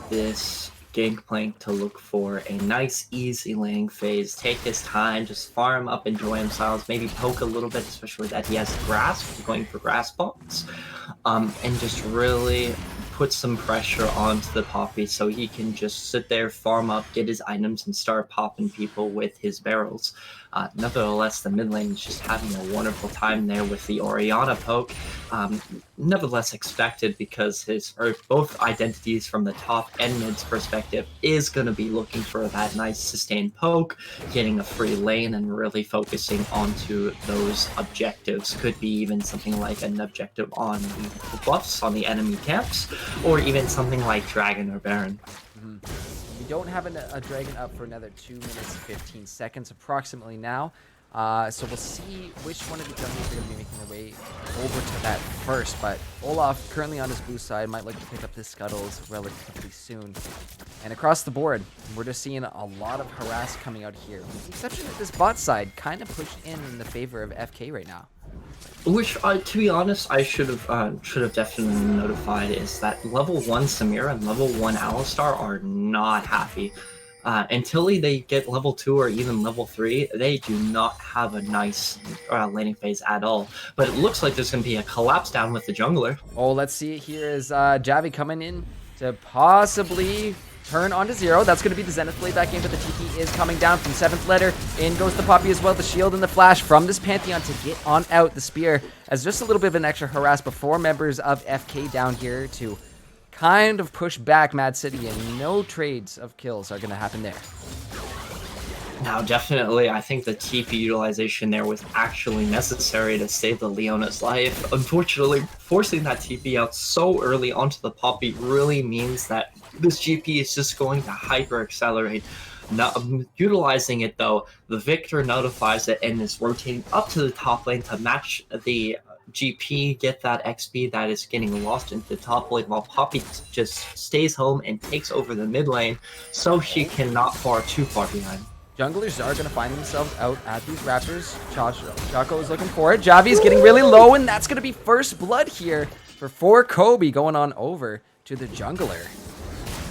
this Gangplank to look for a nice, easy laning phase. Take his time, just farm up, enjoy himself, maybe poke a little bit, especially that he has grasp, going for grasp bombs, and just really put some pressure onto the Poppy so he can just sit there, farm up, get his items, and start popping people with his barrels. Nevertheless, the mid lane is just having a wonderful time there with the Orianna poke. Nevertheless expected, because both identities from the top and mid's perspective is going to be looking for that nice sustained poke, getting a free lane, and really focusing onto those objectives. Could be even something like an objective on the buffs on the enemy camps, or even something like Dragon or Baron. We don't have a dragon up for another 2 minutes and 15 seconds approximately now. So we'll see which one of the junglers are going to be making their way over to that first. But Olaf, currently on his blue side, might like to pick up the scuttles relatively soon. And across the board, we're just seeing a lot of harass coming out here, with the exception that this bot side kind of pushed in the favor of FK right now. Which, to be honest, I should have definitely notified, is that level 1 Samira and level 1 Alistar are not happy. Until they get level 2 or even level 3, they do not have a nice laning phase at all. But it looks like there's going to be a collapse down with the jungler. Oh, let's see. Here is Javi coming in to possibly turn onto 0. That's going to be the Zenith Blade back in, but the TP is coming down from 7th letter. In goes the Poppy as well. The shield and the flash from this Pantheon to get on out. The spear as just a little bit of an extra harass before members of FK down here to kind of push back MAAD City, and no trades of kills are going to happen there. Now, definitely, I think the TP utilization there was actually necessary to save the Leona's life. Unfortunately, forcing that TP out so early onto the Poppy really means that this GP is just going to hyper-accelerate. Now, utilizing it, though, the Victor notifies it and is rotating up to the top lane to match the GP, get that XP that is getting lost into the top lane, while Poppy just stays home and takes over the mid lane so she cannot fall too far behind. Junglers are going to find themselves out at these Raptors. Chaco is looking for it. Javi is getting really low, and that's going to be first blood here for Kobe going on over to the jungler.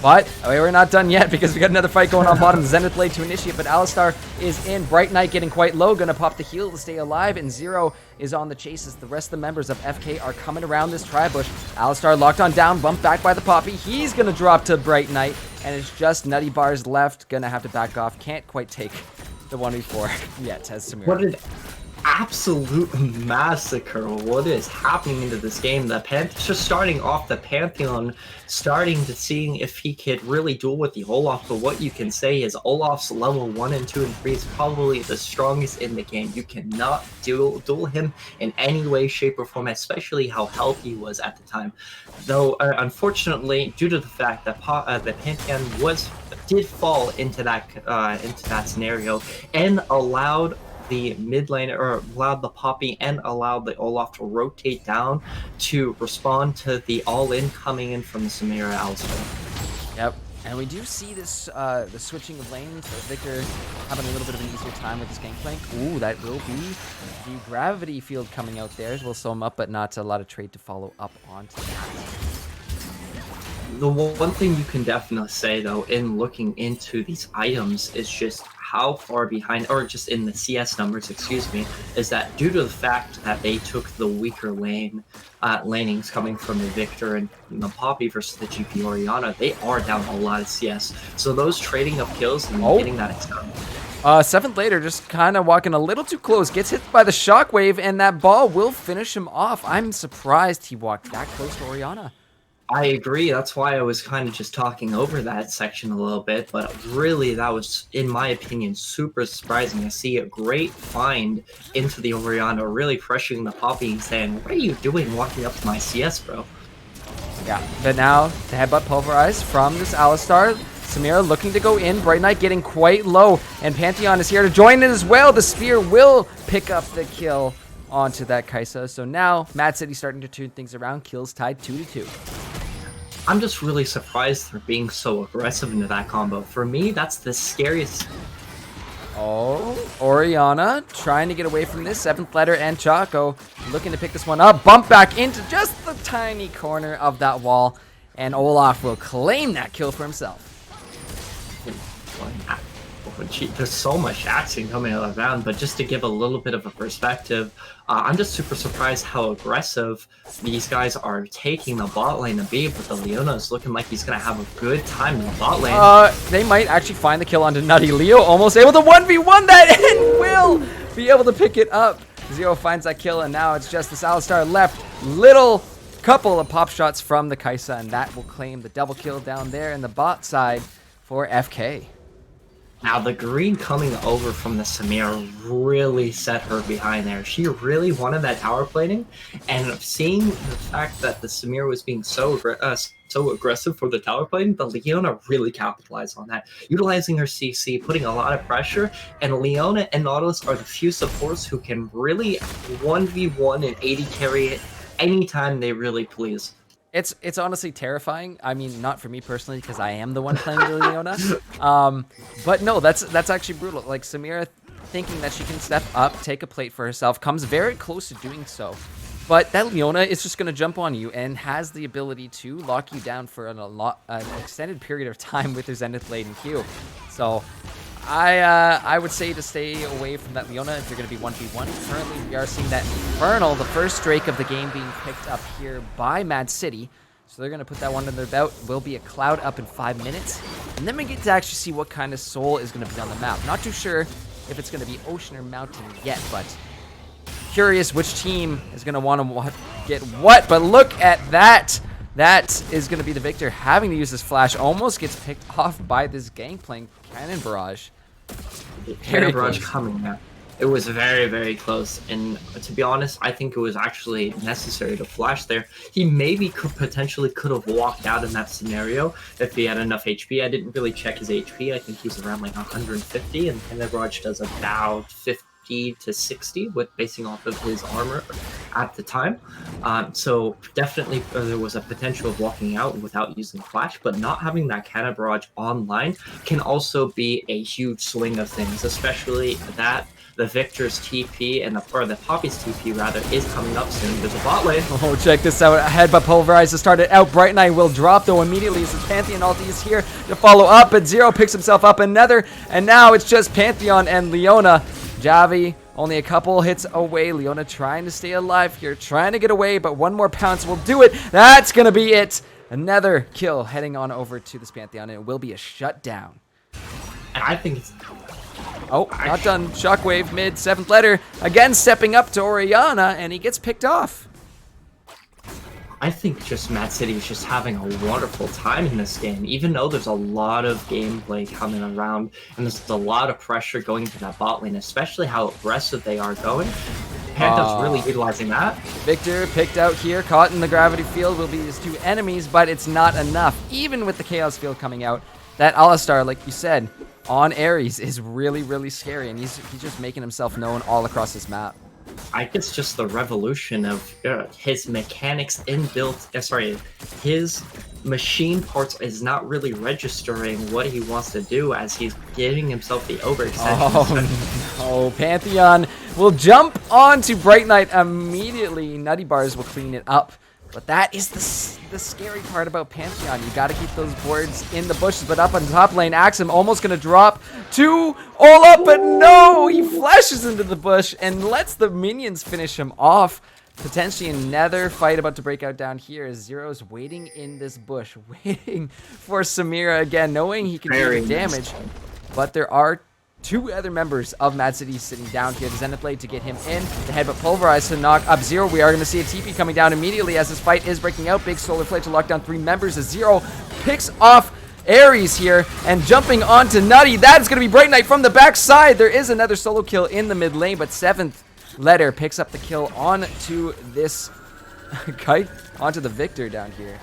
But we're not done yet, because we got another fight going on bottom. Zenith Blade to initiate, but Alistar is in. Bright Knight getting quite low, gonna pop the heal to stay alive, and Zero is on the chase as the rest of the members of FK are coming around this tri-bush. Alistar locked on down, bumped back by the Poppy. He's gonna drop to Bright Knight, and it's just Nutty Bars left. Gonna have to back off. Can't quite take the 1v4 yet as Samira. What an absolute massacre. What is happening into this game? The just starting off the Pantheon, starting to seeing if he could really duel with the Olaf, but what you can say is Olaf's level 1 and 2 and 3 is probably the strongest in the game. You cannot duel him in any way, shape, or form, especially how healthy he was at the time. Though, unfortunately, due to the fact that the Pantheon did fall into that scenario and allowed the mid lane, or allowed the Poppy and allowed the Olaf to rotate down to respond to the all-in coming in from the Samira Alistar. Yep, and we do see this the switching of lanes. Victor having a little bit of an easier time with his Gangplank. Ooh, that will be the gravity field coming out there. We'll sew him up, but not a lot of trade to follow up onto that. The one thing you can definitely say, though, in looking into these items is just how far behind, or just in the CS numbers, excuse me, is that due to the fact that they took the weaker lanings coming from the Victor and the Poppy versus the GP Orianna, they are down a lot of CS. So those trading of kills and getting that extended. 7th later, just kind of walking a little too close, gets hit by the shockwave, and that ball will finish him off. I'm surprised he walked that close to Orianna. I agree. That's why I was kind of just talking over that section a little bit. But really, that was, in my opinion, super surprising to see a great find into the Oriana, really pressuring the Poppy and saying, "What are you doing walking up to my CS, bro?" Yeah, but now the headbutt pulverized from this Alistar. Samira looking to go in. Bright Knight getting quite low, and Pantheon is here to join in as well. The spear will pick up the kill onto that Kaisa. So now Mad City starting to turn things around. Kills tied 2-2. I'm just really surprised they're being so aggressive into that combo. For me, that's the scariest. Oh, Oriana trying to get away from this. 7th letter and Choco looking to pick this one up. Bump back into just the tiny corner of that wall. And Olaf will claim that kill for himself. There's so much action coming out of the round, but just to give a little bit of a perspective, I'm just super surprised how aggressive these guys are taking the bot lane to be, but the Leona is looking like he's going to have a good time in the bot lane. They might actually find the kill onto Nutty. Leo almost able to 1v1 that and will be able to pick it up. Zero finds that kill, and now it's just this Alistar left. Little couple of pop shots from the Kaisa, and that will claim the double kill down there in the bot side for FK. Now, the green coming over from the Samira really set her behind there. She really wanted that tower plating, and seeing the fact that the Samira was being so aggressive for the tower plating, the Leona really capitalized on that, utilizing her CC, putting a lot of pressure, and Leona and Nautilus are the few supports who can really 1v1 and 80 carry it anytime they really please. It's honestly terrifying. I mean, not for me personally, because I am the one playing the Leona. But no, that's actually brutal. Like, Samira thinking that she can step up, take a plate for herself, comes very close to doing so. But that Leona is just going to jump on you and has the ability to lock you down for an extended period of time with her Zenith Blade and Q. So I would say to stay away from that Leona if you're going to be 1v1. Currently, we are seeing that Infernal, the first Drake of the game, being picked up here by Mad City. So they're going to put that one in their belt. Will be a Cloud up in 5 minutes. And then we get to actually see what kind of soul is going to be on the map. Not too sure if it's going to be Ocean or Mountain yet, but curious which team is going to want to get what. But look at that. That is going to be the victor, having to use this flash. Almost gets picked off by this Gangplank Cannon Barrage. Cannon Barrage coming now. It was very, very close. And to be honest, I think it was actually necessary to flash there. He maybe potentially could have walked out in that scenario if he had enough HP. I didn't really check his HP. I think he's around like 150, and Cannon Barrage does about 50 to 60 with basing off of his armor at the time. So definitely there was a potential of walking out without using flash, but not having that Cannon Barrage online can also be a huge swing of things, especially that the Victor's TP and the Poppy's TP rather is coming up soon. There's a bot lane. Oh, check this out. Headbutt pulverize to start it out. Bright Knight will drop though immediately as his Pantheon ulti is here to follow up, but Zero picks himself up another, and now it's just Pantheon and Leona. Javi only a couple hits away. Leona trying to stay alive here, trying to get away, but one more pounce will do it. That's going to be it. Another kill heading on over to this Pantheon, and it will be a shutdown. And I think it's... Oh, not done. Shockwave mid, 7th letter. Again, stepping up to Oriana, and he gets picked off. I think just Mad City is just having a wonderful time in this game, even though there's a lot of gameplay coming around and there's a lot of pressure going to that bot lane, especially how aggressive they are going. Pantheon's really utilizing that. Victor picked out here, caught in the gravity field, will be his two enemies, but it's not enough. Even with the Chaos field coming out, that Alistar, like you said, on Ares is really, really scary, and he's just making himself known all across this map. I think it's just the revolution of his mechanics inbuilt. His machine parts is not really registering what he wants to do as he's giving himself the overextension. Oh, no. Pantheon will jump onto Bright Knight immediately. Nutty Bars will clean it up. But that is the scary part about Pantheon. You got to keep those boards in the bushes. But up on top lane, Axum almost going to drop two all up. But no, he flashes into the bush and lets the minions finish him off. Potentially another fight about to break out down here as Zero's waiting in this bush, waiting for Samira again, knowing he can do the damage. But there are two other members of MAAD City sitting down here. The Zenith Blade to get him in. The headbutt pulverized to knock up Zero. We are going to see a TP coming down immediately as this fight is breaking out. Big solar flare to lock down 3 members as Zero picks off Ares here and jumping onto Nutty. That is going to be Bright Knight from the backside. There is another solo kill in the mid lane, but 7th Letter picks up the kill onto this kite, onto the Victor down here.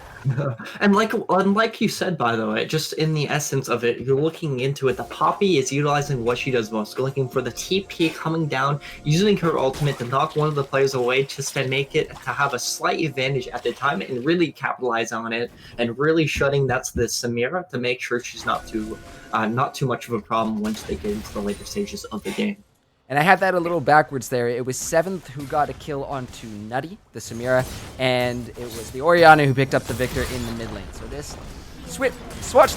And like you said, by the way, just in the essence of it, you're looking into it. The Poppy is utilizing what she does most, looking for the TP coming down, using her ultimate to knock one of the players away, just to make it to have a slight advantage at the time and really capitalize on it, and really shutting that's the Samira to make sure she's not too much of a problem once they get into the later stages of the game. And I had that a little backwards there. It was 7th who got a kill onto Nutty, the Samira, and it was the Orianna who picked up the Victor in the mid lane. So this swap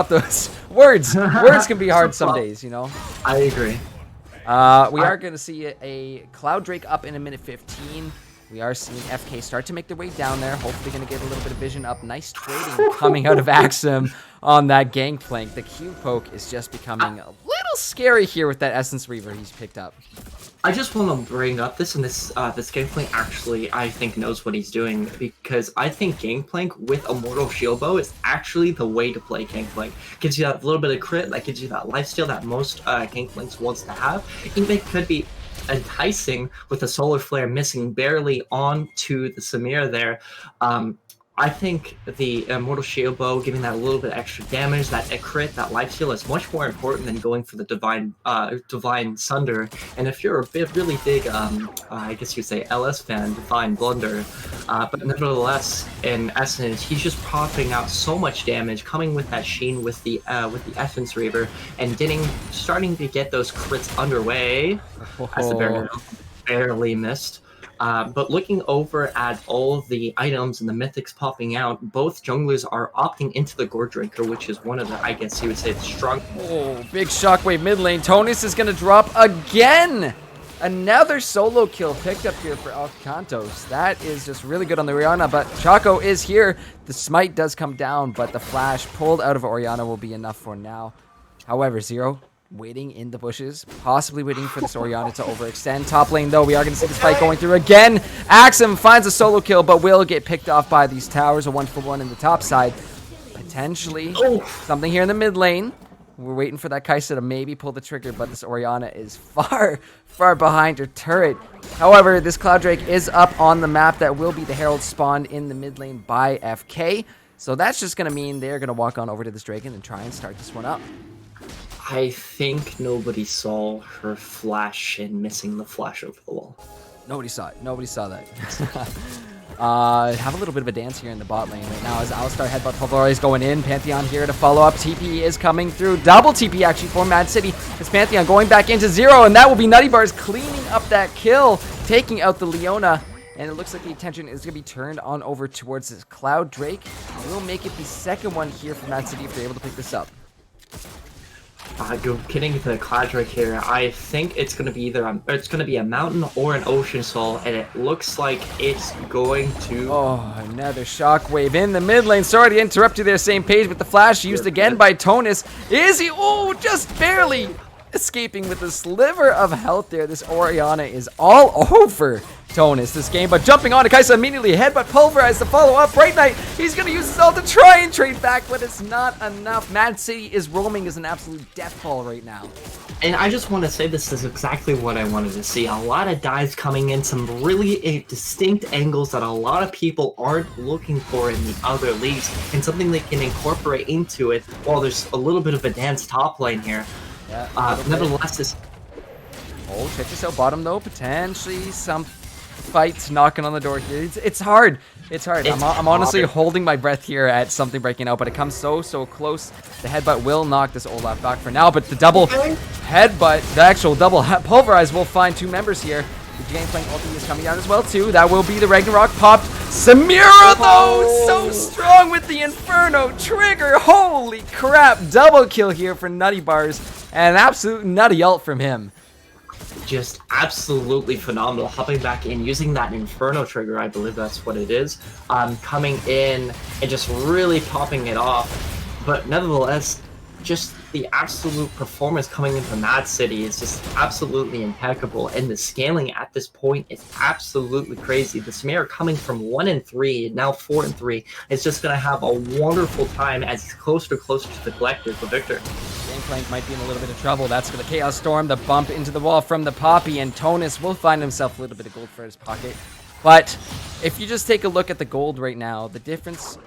those words. Words can be hard some days, you know. I agree. We are going to see a Cloud Drake up in a minute 15. We are seeing FK start to make their way down there. Hopefully going to get a little bit of vision up. Nice trading coming out of Axum on that gangplank. The Q poke is just becoming a little scary here with that Essence Reaver he's picked up. I just want to bring up this, and this Gangplank actually, I think, knows what he's doing, because I think Gangplank with Immortal Shield Bow is actually the way to play Gangplank. Gives you that little bit of crit, that gives you that lifesteal that most Gangplanks wants to have. Even could be enticing with the Solar Flare missing barely onto the Samir there. I think the Immortal Shield Bow giving that a little bit extra damage, that crit, that lifesteal is much more important than going for the Divine Sunder. And if you're a really big, I guess you'd say LS fan, Divine Blunder, but nevertheless, in essence, he's just popping out so much damage, coming with that Sheen with the Essence Reaver, and starting to get those crits underway. As the barely missed. But looking over at all the items and the mythics popping out, both junglers are opting into the Gore Drinker, which is one of the, I guess you would say, the strong... Oh, big shockwave mid lane. Tonus is going to drop again! Another solo kill picked up here for Alcantos. That is just really good on the Orianna, but Chaco is here. The smite does come down, but the flash pulled out of Orianna will be enough for now. However, Zero waiting in the bushes, possibly waiting for this Orianna to overextend. Top lane, though, we are going to see this fight going through again. Axum finds a solo kill, but will get picked off by these towers. A 1-for-1 in the top side. Potentially something here in the mid lane. We're waiting for that Kaisa to maybe pull the trigger, but this Orianna is far, far behind her turret. However, this Cloud Drake is up on the map. That will be the Herald spawned in the mid lane by FK. So that's just going to mean they're going to walk on over to this Dragon and try and start this one up. I think nobody saw her flash and missing the flash over the wall. Nobody saw it. Nobody saw that. Have a little bit of a dance here in the bot lane right now as Alistar headbutt Pulverize going in. Pantheon here to follow up. TP is coming through. Double TP actually for MAAD City. It's Pantheon going back into Zero, and that will be Nutty Bars cleaning up that kill, taking out the Leona. And it looks like the attention is going to be turned on over towards this Cloud Drake. We'll make it the second one here for MAAD City if they're able to pick this up. Getting to the Cloud Drake here, I think it's going to be either a mountain or an ocean soul, and it looks like it's going to... Oh, another shockwave in the mid lane. Sorry to interrupt you there, same page, but the flash used again by Tonus. Is he? Oh, just barely escaping with a sliver of health there. This Orianna is all over Tonus this game, but jumping on to Kaisa immediately. Headbutt Pulverize to follow up. Bright Knight, he's going to use his ult to try and trade back, but it's not enough. MAAD City is roaming as an absolute death ball right now. And I just want to say this is exactly what I wanted to see. A lot of dives coming in, some really distinct angles that a lot of people aren't looking for in the other leagues, and something they can incorporate into it while there's a little bit of a dance top lane here. Yeah, nevertheless, this... Oh, check this out. Bottom, though. Potentially some fights knocking on the door here. It's hard. It's hard. I'm honestly holding my breath here at something breaking out, but it comes so close. The headbutt will knock this Olaf back for now, but the double headbutt, the actual double Pulverize will find two members here. The Gangplank ulti is coming down as well, too. That will be the Ragnarok popped. Samira, though, so strong with the Inferno trigger. Holy crap. Double kill here for Nutty Bars. And an absolute nutty ult from him. Just absolutely phenomenal. Hopping back in, using that Inferno trigger, I believe that's what it is. Coming in and just really popping it off. But nevertheless, just the absolute performance coming into Mad City is just absolutely impeccable, and the scaling at this point is absolutely crazy. The Samir coming from 1-3, now 4-3, is just going to have a wonderful time as he's closer to the collective, the victor. Gangplank might be in a little bit of trouble. That's for the Chaos Storm, the bump into the wall from the Poppy, and Tonus will find himself a little bit of gold for his pocket. But if you just take a look at the gold right now, the difference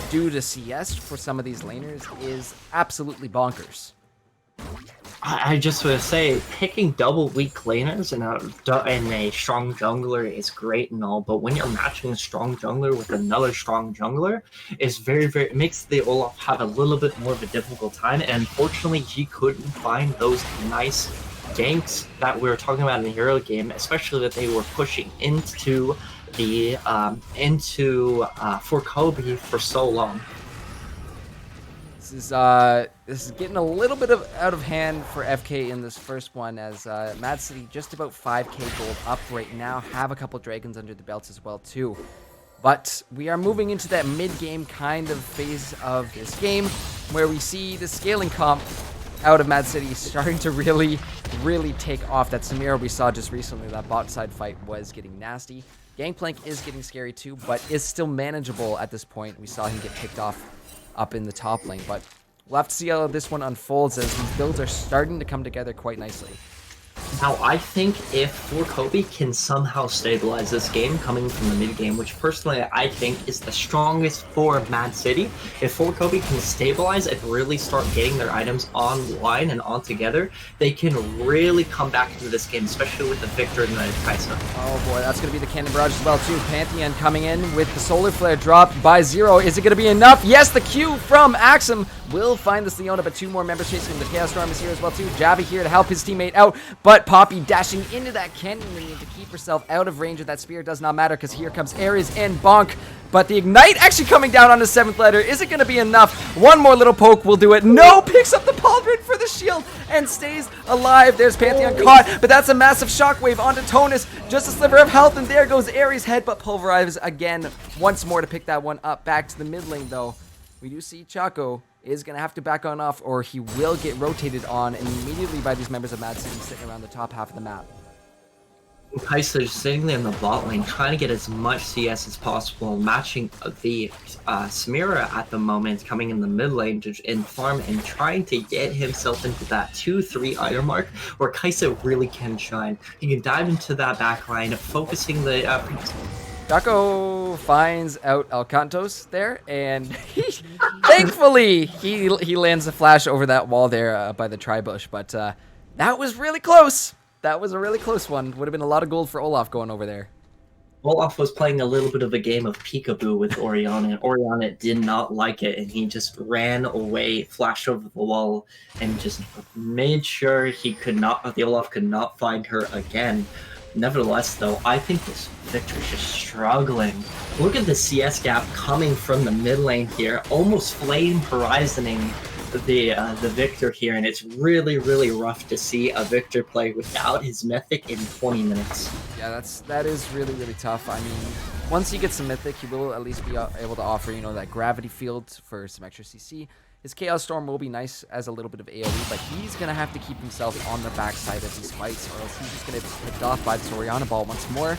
due to CS for some of these laners is absolutely bonkers. I just want to say, picking double weak laners and a strong jungler is great and all, but when you're matching a strong jungler with another strong jungler, it's it makes the Olaf have a little bit more of a difficult time, and unfortunately he couldn't find those nice ganks that we were talking about in the early game, especially that they were pushing into the for Kobe for so long. This is getting a little bit out of hand for FK in this first one, as Mad City just about 5k gold up right now, have a couple dragons under the belts as well too. But we are moving into that mid-game kind of phase of this game, where we see the scaling comp out of Mad City starting to really take off. That Samira we saw just recently, that bot side fight was getting nasty. Gangplank is getting scary too, but is still manageable at this point. We saw him get picked off up in the top lane, but we'll have to see how this one unfolds, as these builds are starting to come together quite nicely. Now, I think if For Kobe can somehow stabilize this game coming from the mid game, which personally I think is the strongest for Mad City, if For Kobe can stabilize and really start getting their items online and on together, they can really come back into this game, especially with the Victor and the Kaisa. Oh boy, that's going to be the Cannon Barrage as well too. Pantheon coming in with the Solar Flare dropped by 0. Is it going to be enough? Yes, the Q from Axum will find this Leona, but 2 more members chasing him. The Chaos Storm is here as well too. Javi here to help his teammate out, but Poppy dashing into that cannon lane to keep herself out of range of that spear. Does not matter, because here comes Ares and Bonk, but the Ignite actually coming down on the 7th letter. Is it going to be enough? One more little poke will do it. No, picks up the Pauldron for the shield and stays alive. There's Pantheon caught, but that's a massive shockwave onto Tonus. Just a sliver of health, and there goes Ares' head, but pulverizes again once more to pick that one up. Back to the mid lane though. We do see Chaco is going to have to back on off, or he will get rotated on immediately by these members of Mad City sitting around the top half of the map. Kaisa is sitting there in the bot lane trying to get as much CS as possible, matching the Samira at the moment, coming in the mid lane in farm and trying to get himself into that 2-3 item mark where Kaisa really can shine. He can dive into that back line, focusing the Chaco finds out Alcantos there, and thankfully he lands a flash over that wall there by the tri-bush, but that was really close. That was a really close one. Would have been a lot of gold for Olaf going over there. Olaf was playing a little bit of a game of peekaboo with Oriana, and Oriana did not like it, and he just ran away, flashed over the wall, and just made sure the Olaf could not find her again. Nevertheless, though, I think this Victor's just struggling. Look at the CS gap coming from the mid lane here, almost flame horizoning the Victor here, and it's really rough to see a Victor play without his Mythic in 20 minutes. Yeah, that is really tough. I mean, once he gets some Mythic, he will at least be able to offer, you know, that gravity field for some extra CC. His Chaos Storm will be nice as a little bit of AoE, but he's going to have to keep himself on the backside of these fights, or else he's just going to be picked off by the Oriana ball once more.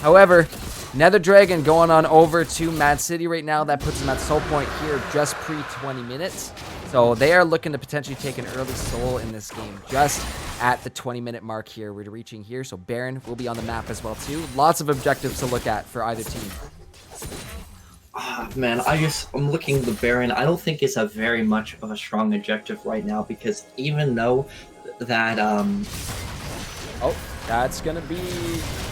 However, Nether Dragon going on over to Mad City right now. That puts him at soul point here just pre-20 minutes. So they are looking to potentially take an early soul in this game just at the 20-minute mark here. We're reaching here, so Baron will be on the map as well too. Lots of objectives to look at for either team. Man, I'm looking at the Baron. I don't think it's a very much of a strong objective right now, because even though that oh, that's gonna be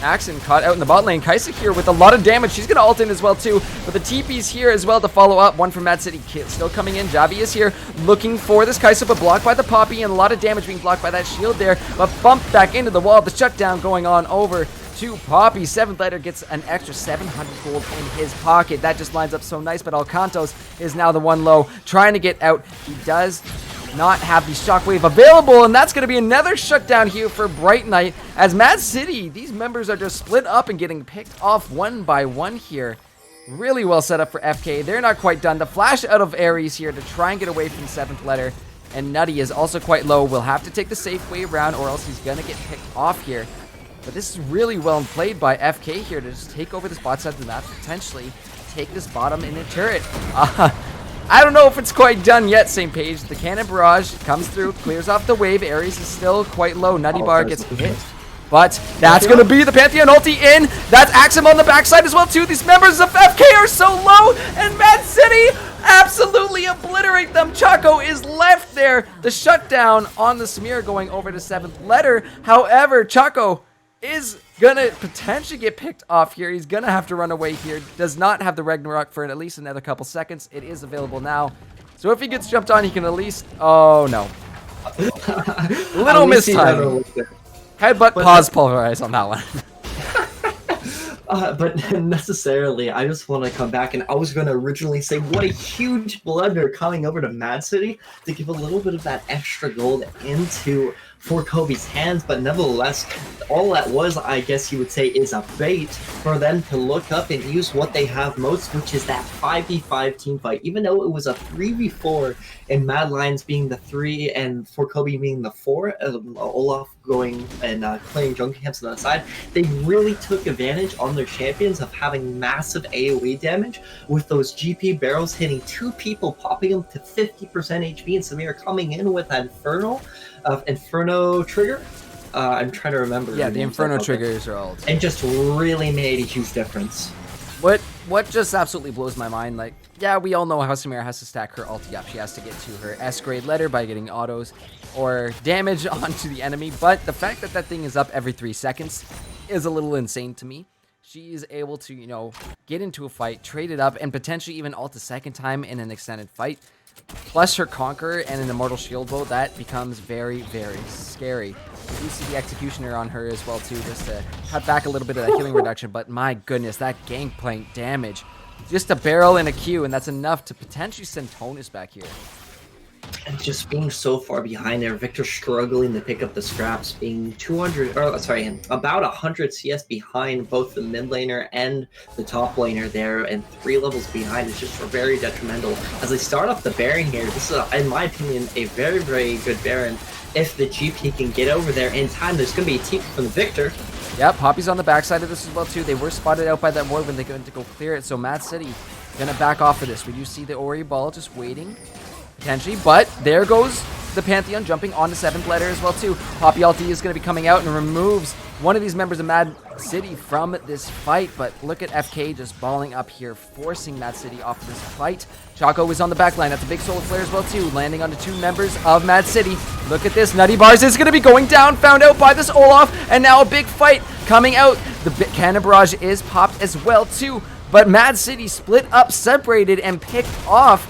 Axon caught out in the bot lane. Kaisa here with a lot of damage. She's gonna ult in as well too, but the TP's here as well to follow up. One from Mad City still coming in. Javi is here looking for this Kaisa, but blocked by the Poppy, and a lot of damage being blocked by that shield there, but bumped back into the wall. The shutdown going on over to Poppy. 7th letter gets an extra 700 gold in his pocket. That just lines up so nice, but Alcantos is now the one low, trying to get out. He does not have the shockwave available, and that's going to be another shutdown here for Bright Knight, as Mad City, these members are just split up and getting picked off one by one here. Really well set up for FK. They're not quite done. The flash out of Ares here to try and get away from 7th letter. And Nutty is also quite low. We'll have to take the safe way around or else he's going to get picked off here. But this is really well played by FK here to just take over this bot side of the map, potentially take this bottom in a turret. I don't know if it's quite done yet, St. Page. The cannon barrage comes through, clears off the wave. Aries is still quite low. Nutty Bar gets hit. But that's going to be the Pantheon ulti in. That's Axum on the backside as well, too. These members of FK are so low, and MAAD City absolutely obliterate them. Choco is left there. The shutdown on the Samir going over to 7th letter. However, Choco is going to potentially get picked off here. He's going to have to run away here. Does not have the Ragnarok for at least another couple seconds. It is available now. So if he gets jumped on, he can at least... Oh, no. Little mistime. Headbutt, pause, pulverize on that one. But necessarily, I just want to come back, and I was going to originally say what a huge blunder coming over to MAAD City to give a little bit of that extra gold into for Kobe's hands, but nevertheless, all that was, I guess you would say, is a bait for them to look up and use what they have most, which is that 5v5 team fight. Even though it was a 3v4, and Mad Lions being the 3 and for Kobe being the 4, Olaf going and clearing jungle camps on the side, they really took advantage on their champions of having massive AoE damage with those GP barrels hitting 2 people, popping them to 50% HP, and Samir coming in with that Inferno trigger. I'm trying to remember. Yeah, the Inferno triggers are all. And just really made a huge difference. What just absolutely blows my mind, like, yeah, we all know how Samira has to stack her ulti up. She has to get to her S-grade letter by getting autos or damage onto the enemy, but the fact that that thing is up every 3 seconds is a little insane to me. She is able to, you know, get into a fight, trade it up, and potentially even ult a second time in an extended fight. Plus her Conqueror and an Immortal Shield bow, that becomes very, very scary. You see the Executioner on her as well too, just to cut back a little bit of that healing reduction, but my goodness, that Gangplank damage. Just a barrel and a Q, and that's enough to potentially send Tonus back here. And just being so far behind there, Victor struggling to pick up the scraps, being about 100 CS behind both the mid laner and the top laner there, and 3 levels behind is just very detrimental. As they start off the Baron here, this is, in my opinion, a very, very good Baron. If the GP can get over there in time, there's going to be a TP from the Victor. Yep, Poppy's on the backside of this as well too. They were spotted out by that ward when they went to go clear it, so MAAD City gonna back off of this. We do see the Ori ball just waiting, potentially, but there goes the Pantheon jumping onto 7th letter as well too. Poppy ulti is gonna be coming out and removes one of these members of MAAD City from this fight, but look at FK just balling up here, forcing MAAD City off this fight. Choco is on the back line. That's a big solar flare as well too, landing onto 2 members of MAAD City. Look at this, Nutty Bars is going to be going down, found out by this Olaf, and now a big fight coming out. The cannon barrage is popped as well too, but MAAD City split up, separated, and picked off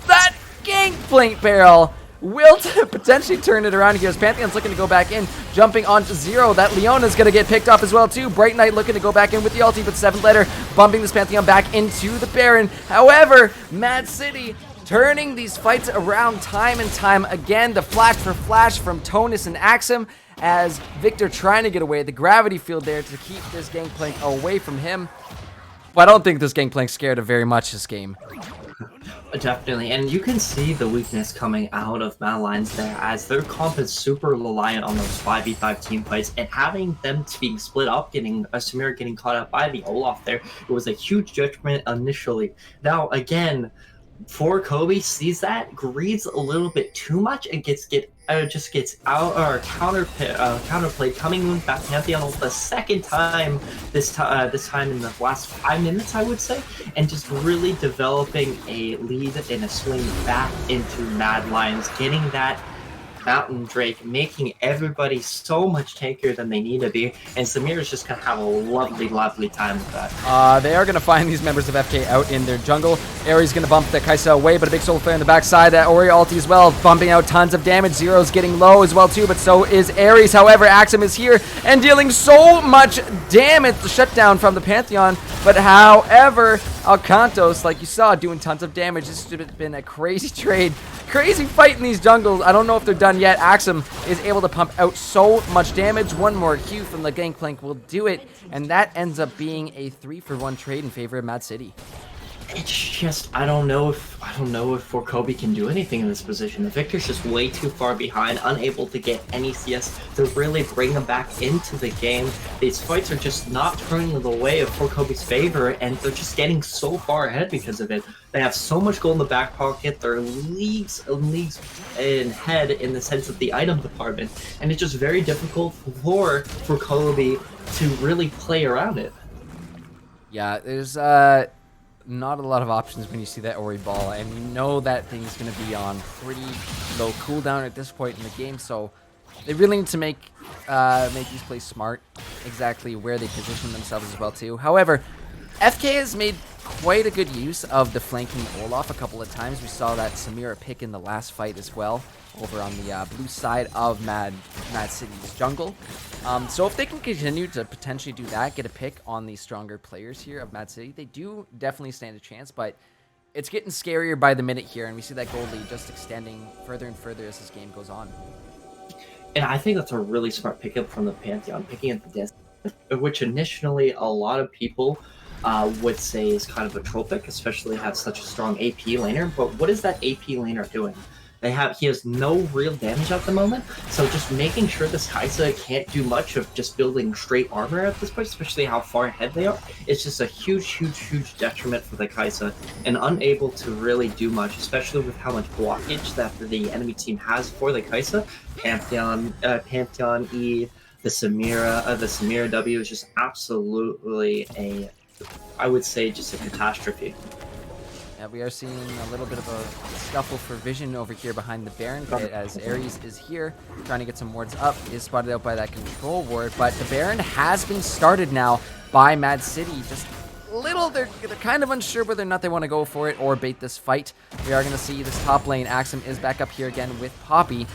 that Gangplank barrel. Will potentially turn it around here as Pantheon's looking to go back in, jumping onto 0. That Leona's going to get picked off as well too. Bright Knight looking to go back in with the ulti, but 7th letter bumping this Pantheon back into the Baron. However, MAAD City turning these fights around time and time again. The flash for flash from Tonus and Axum as Victor trying to get away. The gravity field there to keep this Gangplank away from him. But I don't think this Gangplank's scared of very much this game. Definitely, and you can see the weakness coming out of Mad Lions there, as their comp is super reliant on those 5v5 team fights, and having them being split up, getting Samir getting caught up by the Olaf there, it was a huge judgment initially. Now again, for Kobe sees that, greeds a little bit too much, and just gets out or counterplayed, coming with that Pantheon the second time this time in the last 5 minutes, I would say, and just really developing a lead and a swing back into Mad Lions, getting that Mountain Drake, making everybody so much tankier than they need to be, and Samir is just gonna have a lovely, lovely time with that. They are gonna find these members of FK out in their jungle. Aries gonna bump the Kaisa away, but a big soul flare on the backside. That Ori ulti as well, bumping out tons of damage. Zero's getting low as well too, but so is Aries. However, Axum is here and dealing so much damage. The shutdown from the Pantheon, but however, Alcantos, like you saw, doing tons of damage. This has been a crazy trade. Crazy fight in these jungles. I don't know if they're done yet. Axum is able to pump out so much damage. One more Q from the Gangplank will do it, and that ends up being a 3-for-1 trade in favor of MAAD City. It's just I don't know if For Kobe can do anything in this position. The Victor's just way too far behind, unable to get any CS to really bring them back into the game. These fights are just not turning the way of For Kobe's favor, and they're just getting so far ahead because of it. They have so much gold in the back pocket. They're leagues and leagues ahead in the sense of the item department, and it's just very difficult for Kobe to really play around it. Yeah, there's not a lot of options when you see that Ori ball, and you know that thing's going to be on pretty low cooldown at this point in the game, so they really need to make these plays smart, exactly where they position themselves as well too. However, FK has made quite a good use of the flanking Olaf a couple of times. We saw that Samira pick in the last fight as well, over on the blue side of MAAD City's jungle. So if they can continue to potentially do that, get a pick on the stronger players here of MAAD City, they do definitely stand a chance, but it's getting scarier by the minute here, and we see that gold lead just extending further and further as this game goes on. And I think that's a really smart pickup from the Pantheon, picking up the distance, which initially a lot of people would say is kind of a troll pick, especially have such a strong AP laner. But what is that AP laner doing? He has no real damage at the moment, so just making sure this Kai'Sa can't do much of just building straight armor at this point, especially how far ahead they are. It's just a huge detriment for the Kai'Sa, and unable to really do much, especially with how much blockage that the enemy team has for the Kai'Sa. Pantheon E, the Samira W is just absolutely I would say just a catastrophe. Yeah, we are seeing a little bit of a scuffle for vision over here behind the Baron pit, as Ares is here trying to get some wards up, is spotted out by that control ward, but the Baron has been started now by MAAD City. Just they're kind of unsure whether or not they want to go for it or bait this fight. We are going to see this top lane. Axum is back up here again with Poppy,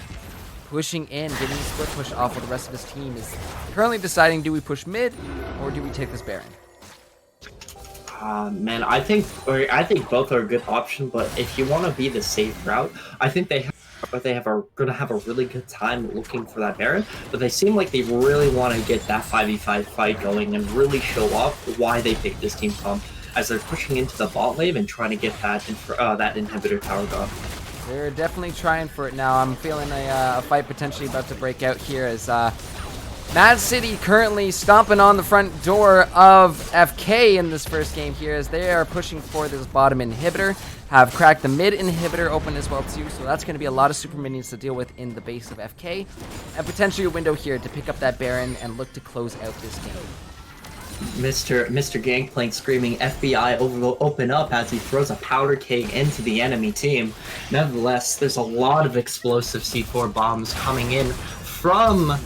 pushing in, getting a split push off while the rest of his team is currently deciding, do we push mid or do we take this Baron? Man, I think both are a good option, but if you want to be the safe route, I think gonna have a really good time looking for that Baron. But they seem like they really want to get that 5v5 fight going and really show off why they picked this team from, as they're pushing into the bot lane and trying to get that inhibitor tower gone. They're definitely trying for it now. I'm feeling a fight potentially about to break out here as MAAD City currently stomping on the front door of FK in this first game here, as they are pushing for this bottom inhibitor. Have cracked the mid inhibitor open as well too, so that's going to be a lot of super minions to deal with in the base of FK, and potentially a window here to pick up that Baron and look to close out this game. Mr. Gangplank screaming FBI open up as he throws a powder keg into the enemy team. Nevertheless, there's a lot of explosive C4 bombs coming in from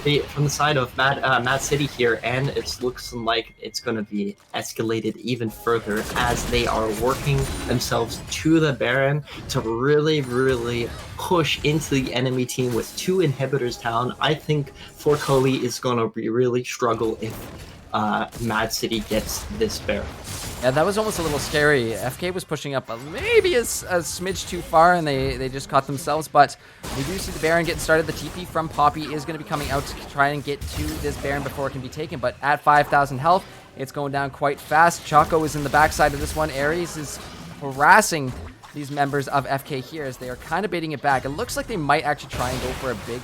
the side of MAAD City here, and it looks like it's going to be escalated even further as they are working themselves to the Baron to really push into the enemy team with 2 inhibitors down. I think For Kobe is going to really struggle if MAAD City gets this Baron. Yeah, that was almost a little scary. FK was pushing up maybe a smidge too far, and they just caught themselves. But we do see the Baron getting started. The TP from Poppy is going to be coming out to try and get to this Baron before it can be taken. But at 5,000 health, it's going down quite fast. Choco is in the backside of this one. Ares is harassing these members of FK here as they are kind of baiting it back. It looks like they might actually try and go for a big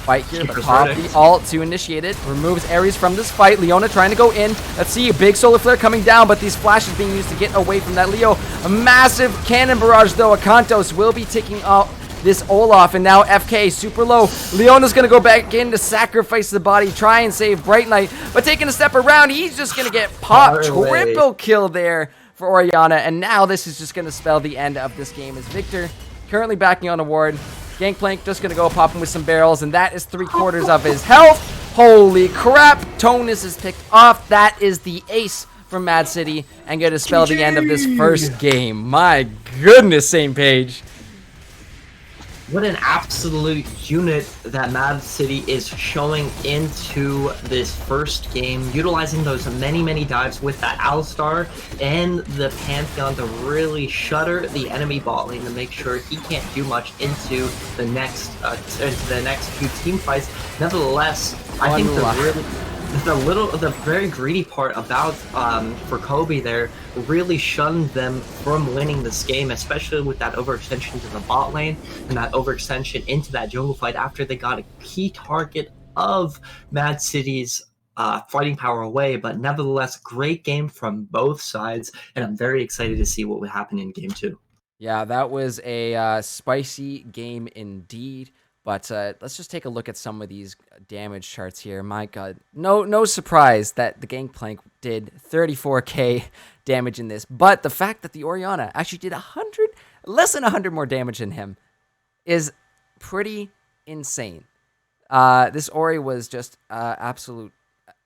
fight here, but Poppy ult to initiate it removes Ares from this fight. Leona trying to go in. Let's see, a big solar flare coming down, but these flashes being used to get away from that Leo. A massive cannon barrage though. Akantos will be taking out this Olaf, and now FK super low. Leona's gonna go back in to sacrifice the body, try and save Bright Knight, but taking a step around, he's just gonna get popped. Triple kill there for Orianna, and now this is just gonna spell the end of this game as Victor currently backing on a ward. Gangplank just going to go pop him with some barrels, and that is 3/4 of his health. Holy crap. Tonus is picked off. That is the ace from MAAD City, and going to spell the end of this first game. My goodness, same page. What an absolute unit that MAAD City is showing into this first game, utilizing those many dives with that Alistar and the Pantheon to really shutter the enemy bot lane to make sure he can't do much into the next few team fights. Nevertheless, I think the very greedy part about for Kobe there really shunned them from winning this game, especially with that overextension to the bot lane and that overextension into that jungle fight after they got a key target of Mad City's fighting power away. But nevertheless, great game from both sides, and I'm very excited to see what would happen in game 2. Yeah, that was a spicy game indeed. But let's just take a look at some of these damage charts here. My God, no surprise that the Gangplank did 34k damage in this. But the fact that the Orianna actually did less than 100 more damage than him is pretty insane. This Ori was just absolute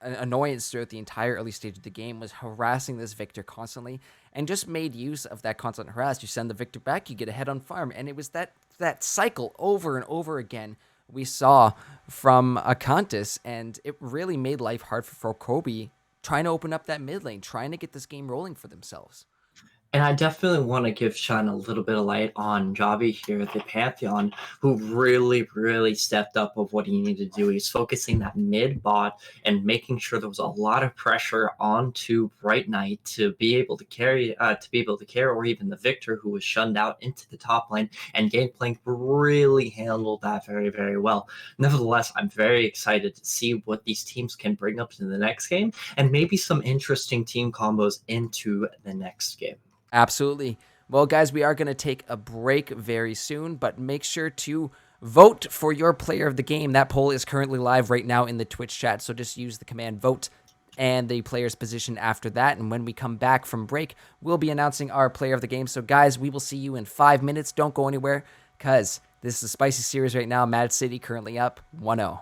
annoyance throughout the entire early stage of the game, was harassing this Victor constantly, and just made use of that constant harass. You send the Victor back, you get ahead on farm, and it was that cycle over and over again we saw from Akantis, and it really made life hard for Kobe trying to open up that mid lane, trying to get this game rolling for themselves. And I definitely want to shine a little bit of light on Javi here at the Pantheon, who really stepped up of what he needed to do. He's focusing that mid bot and making sure there was a lot of pressure onto Bright Knight to be able to carry, or even the Victor, who was shunned out into the top lane. And Gangplank really handled that very well. Nevertheless, I'm very excited to see what these teams can bring up to the next game, and maybe some interesting team combos into the next game. Absolutely. Well, guys, we are going to take a break very soon, but make sure to vote for your player of the game. That poll is currently live right now in the Twitch chat, so just use the command vote and the player's position after that. And when we come back from break, we'll be announcing our player of the game. So, guys, we will see you in 5 minutes. Don't go anywhere, because this is a spicy series right now. Mad City currently up 1-0.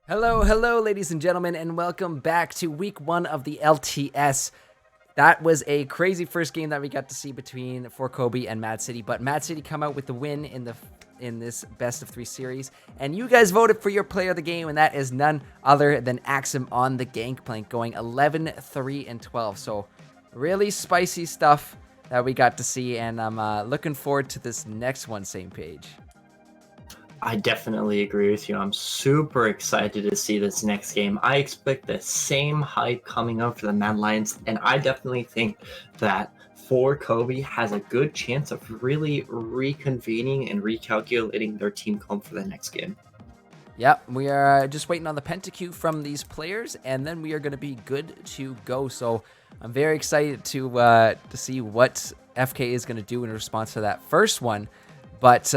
Hello, ladies and gentlemen, and welcome back to week 1 of the LTS. That was a crazy first game that we got to see between For Kobe and MAAD City, but MAAD City come out with the win in this best of 3 series, and you guys voted for your player of the game, and that is none other than Axum on the Gangplank, going 11, 3, and 12. So really spicy stuff that we got to see, and I'm looking forward to this next one, same page. I definitely agree with you. I'm super excited to see this next game. I expect the same hype coming up for the Mad Lions, and I definitely think that For Kobe has a good chance of really reconvening and recalculating their team comp for the next game. Yep, we are just waiting on the pentacue from these players, and then we are going to be good to go. So I'm very excited to see what FK is going to do in response to that first one. But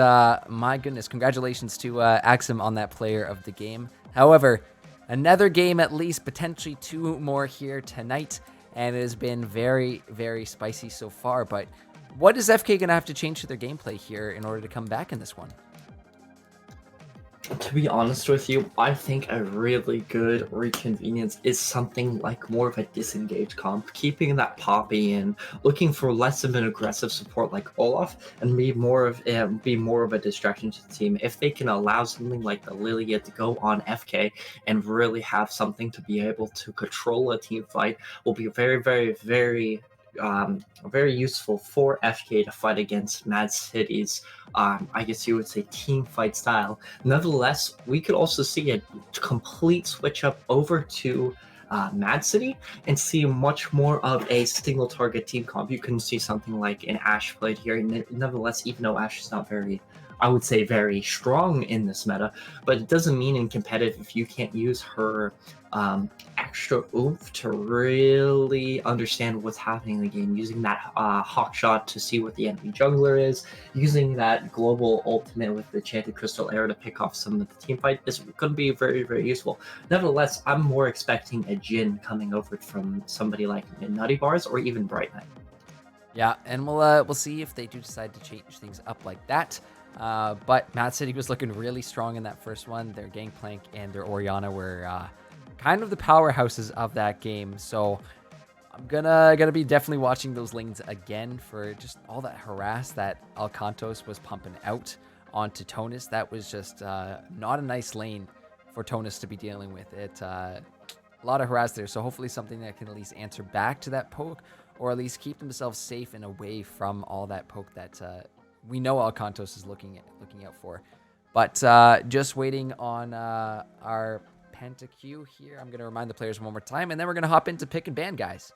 my goodness, congratulations to Axum on that player of the game. However, another game at least, potentially 2 more here tonight, and it has been very, very spicy so far. But what is FK going to have to change to their gameplay here in order to come back in this one? To be honest with you, I think a really good reconvenience is something like more of a disengaged comp, keeping that Poppy in, looking for less of an aggressive support like Olaf, and be more of a distraction to the team. If they can allow something like the Lilia to go on FK and really have something to be able to control a team fight, will be very, very, very very useful for FK to fight against MAAD City's, I guess you would say, team fight style. Nevertheless, we could also see a complete switch up over to MAAD City and see much more of a single target team comp. You can see something like an Ashe played here. Nevertheless, even though Ashe is not very, I would say, very strong in this meta, but it doesn't mean in competitive if you can't use her extra oomph to really understand what's happening in the game, using that hawk shot to see what the enemy jungler is, using that global ultimate with the enchanted crystal arrow to pick off some of the team fight is going to be very, very useful. Nevertheless, I'm more expecting a Jhin coming over from somebody like Nutty Bars or even Bright Knight. Yeah, and we'll see if they do decide to change things up like that. But MAAD City was looking really strong in that first one. Their Gangplank and their Orianna were kind of the powerhouses of that game. So I'm gonna be definitely watching those lanes again for just all that harass that Alcantos was pumping out onto Tonus. That was just not a nice lane for Tonus to be dealing with. A lot of harass there. So hopefully something that can at least answer back to that poke, or at least keep themselves safe and away from all that poke that we know Alcantos is looking out for. But just waiting on our pentacue here. I'm going to remind the players one more time, and then we're going to hop into pick and ban, guys.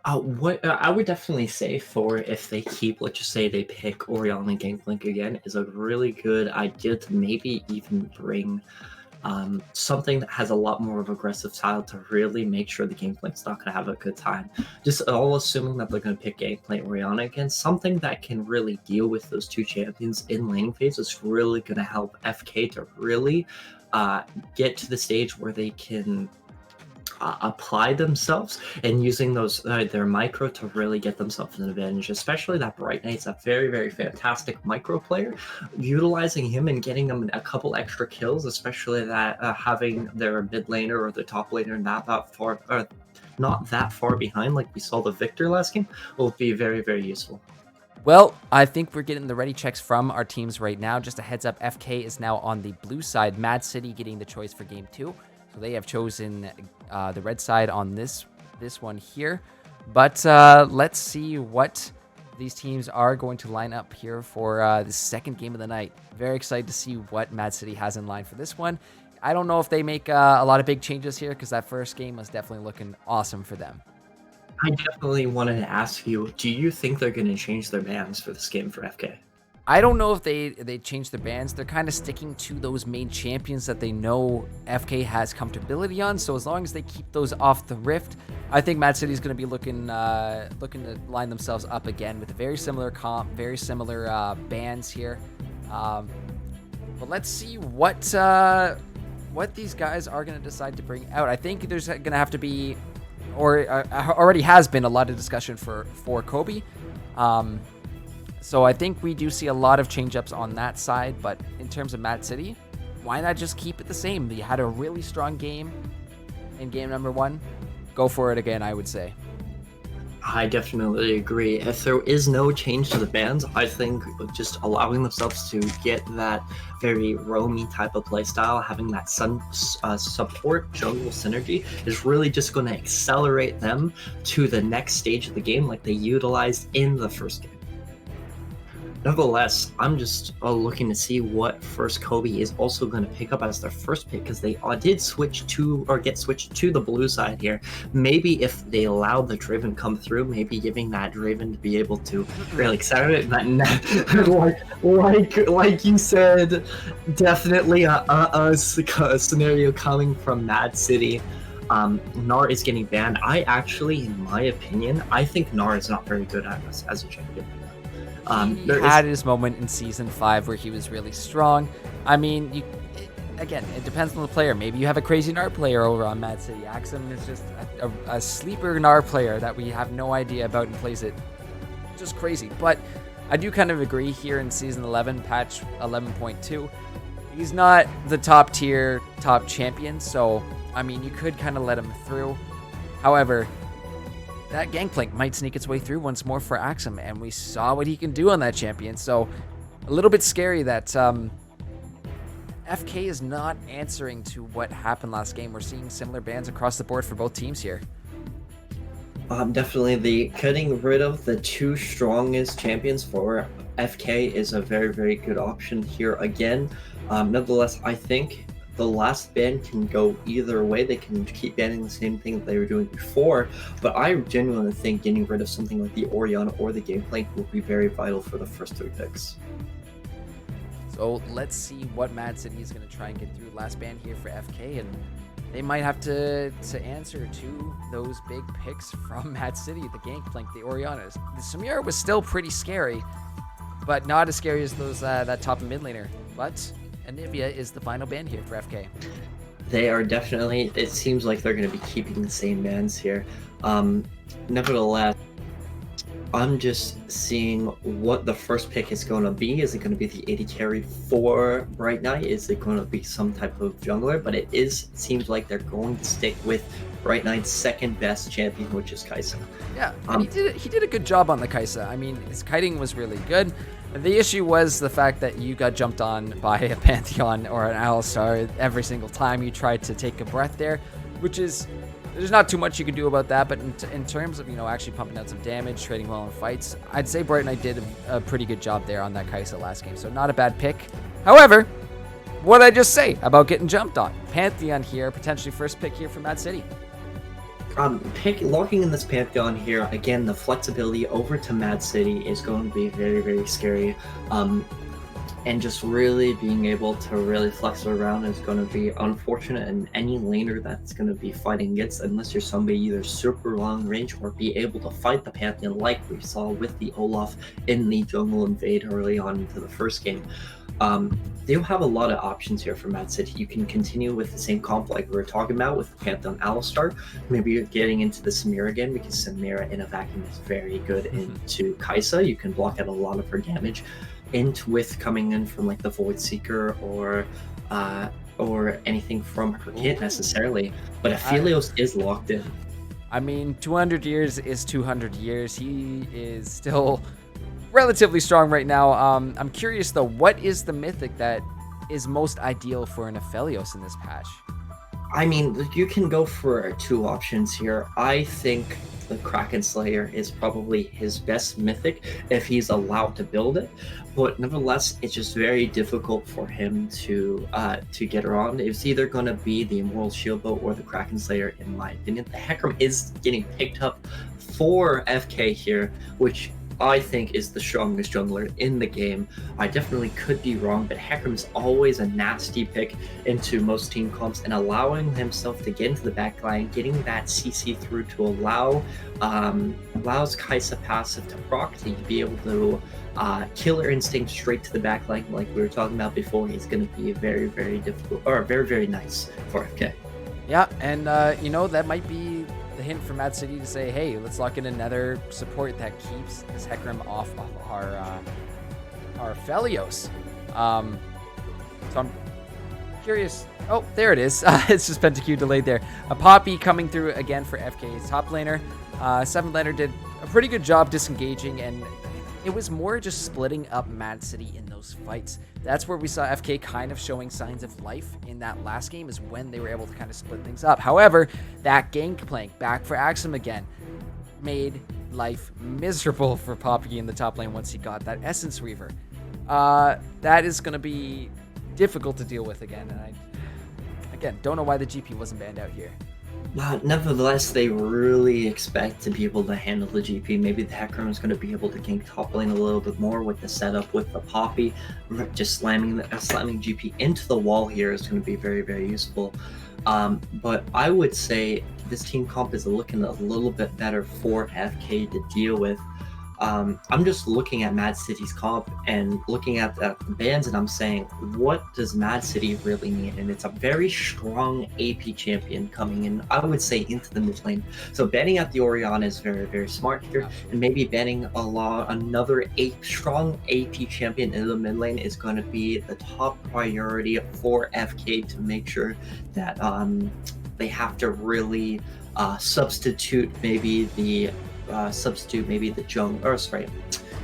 What I would definitely say for if they keep, let's just say they pick Orianna and Gangplank again, is a really good idea to maybe even bring something that has a lot more of aggressive style to really make sure the Gangplank's not going to have a good time. Just all assuming that they're going to pick Gangplank Orianna again, something that can really deal with those 2 champions in laning phase is really going to help FK to really get to the stage where they can apply themselves and using those their micro to really get themselves an advantage. Especially that Bright Knight's a very, very fantastic micro player. Utilizing him and getting them a couple extra kills, especially that having their mid laner or the top laner not that far behind like we saw the Victor last game, will be very, very useful. Well, I think we're getting the ready checks from our teams right now. Just a heads up, FK is now on the blue side. MAAD City getting the choice for game 2. So they have chosen the red side on this one here. But let's see what these teams are going to line up here for the second game of the night. Very excited to see what MAAD City has in line for this one. I don't know if they make a lot of big changes here, because that first game was definitely looking awesome for them. I definitely wanted to ask you, do you think they're going to change their bans for this game for FK? I don't know if they change their bans. They're kind of sticking to those main champions that they know FK has comfortability on. So as long as they keep those off the Rift, I think MAAD City is going to be looking to line themselves up again with a very similar comp, very similar bans here. But let's see what these guys are going to decide to bring out. I think there's going to have to be, or already has been, a lot of discussion for Kobe. So I think we do see a lot of change-ups on that side, but in terms of MAAD City, why not just keep it the same? You had a really strong game in game number 1. Go for it again, I would say. I definitely agree. If there is no change to the bans, I think just allowing themselves to get that very roamy type of playstyle, having that support jungle synergy, is really just going to accelerate them to the next stage of the game like they utilized in the first game. Nevertheless, I'm just looking to see what first Kobe is also going to pick up as their first pick, because they did switch to, or get switched to, the blue side here. Maybe if they allow the Draven come through, maybe giving that Draven to be able to really accelerate that. like you said, definitely a scenario coming from Mad City. Gnar is getting banned. I actually, in my opinion, I think Gnar is not very good at us as a champion. He had his moment in Season 5 where he was really strong. I mean, again, it depends on the player. Maybe you have a crazy Gnar player over on Mad City. Axum is just a sleeper Gnar player that we have no idea about and plays it just crazy. But I do kind of agree here in Season 11, patch 11.2. He's not the top tier, top champion. So, I mean, you could kind of let him through. However, that Gangplank might sneak its way through once more for Axum, and we saw what he can do on that champion. So, a little bit scary that FK is not answering to what happened last game. We're seeing similar bans across the board for both teams here. Definitely, the cutting rid of the 2 strongest champions for FK is a very, very good option here again. Nevertheless, I think the last ban can go either way. They can keep banning the same thing that they were doing before, but I genuinely think getting rid of something like the Orion or the Gangplank will be very vital for the first 3 picks. So let's see what Mad City is going to try and get through. Last ban here for FK, and they might have to answer to those big picks from Mad City, the Gangplank, the Orianas. The Samira was still pretty scary, but not as scary as those that top and mid laner. But Anivia is the final ban here for FK. They are definitely, it seems like they're going to be keeping the same bans here. Nevertheless, I'm just seeing what the first pick is going to be. Is it going to be the AD carry for Bright Knight? Is it going to be some type of jungler? But it seems like they're going to stick with Bright Knight's second best champion, which is Kai'Sa. Yeah, he did a good job on the Kai'Sa. I mean, his kiting was really good. The issue was the fact that you got jumped on by a Pantheon or an Alistar every single time you tried to take a breath there, which is, there's not too much you can do about that, but in terms of, actually pumping out some damage, trading well in fights, I'd say Bright Knight did a pretty good job there on that Kai'Sa last game, so not a bad pick. However, what did I just say about getting jumped on? Pantheon here, potentially first pick here for Mad City. Locking in this Pantheon here, again, the flexibility over to Mad City is going to be very, very scary. And just really being able to really flex it around is going to be unfortunate, and any laner that's going to be fighting against, unless you're somebody either super long range or be able to fight the Pantheon like we saw with the Olaf in the jungle invade early on into the first game. They'll have a lot of options here for Mad City. You can continue with the same comp like we were talking about with Pantheon Alistar. Maybe you're getting into the Samira again, because Samira in a vacuum is very good into Kai'Sa. You can block out a lot of her damage. With coming in from like the Void Seeker or anything from her kit necessarily. But Aphelios is locked in. I mean, 200 years is 200 years. He is still relatively strong right now. I'm curious though, what is the mythic that is most ideal for an Aphelios in this patch? I mean, you can go for 2 options here. I think the Kraken Slayer is probably his best mythic if he's allowed to build it, but nevertheless, it's just very difficult for him to get around. It's either going to be the Immortal Shieldbow or the Kraken Slayer, in my opinion. The Hecarim is getting picked up for FK here, which I think is the strongest jungler in the game. I definitely could be wrong, but Hecarim is always a nasty pick into most team comps, and allowing himself to get into the backline, getting that CC through to allows Kai'Sa passive to proc to be able to Killer Instinct straight to the backline like we were talking about before. He's going to be very, very difficult, or very, very nice for FK. Yeah, and that might be the hint from Mad City to say, hey, let's lock in another support that keeps this Hecarim off of our Aphelios. So I'm curious. Oh, there it is. It's just PentaQ delayed there. A Poppy coming through again for FK's top laner. 7th laner did a pretty good job disengaging, and it was more just splitting up Mad City in those fights. That's where we saw FK kind of showing signs of life in that last game, is when they were able to kind of split things up. However, that Gangplank back for Axum again made life miserable for Poppy in the top lane once he got that Essence Reaver. That is going to be difficult to deal with again, and I don't know why the GP wasn't banned out here. Nevertheless, they really expect to be able to handle the GP. Maybe the Hecarim is going to be able to gank top lane a little bit more with the setup with the Poppy. Just slamming GP into the wall here is going to be very, very useful. But I would say this team comp is looking a little bit better for FK to deal with. I'm just looking at Mad City's comp and looking at the bans, and I'm saying, what does Mad City really need? And it's a very strong AP champion coming in, I would say, into the mid lane. So banning out the Orianna is very, very smart here, and maybe banning another strong AP champion in the mid lane is going to be the top priority for FK to make sure that they have to really substitute maybe the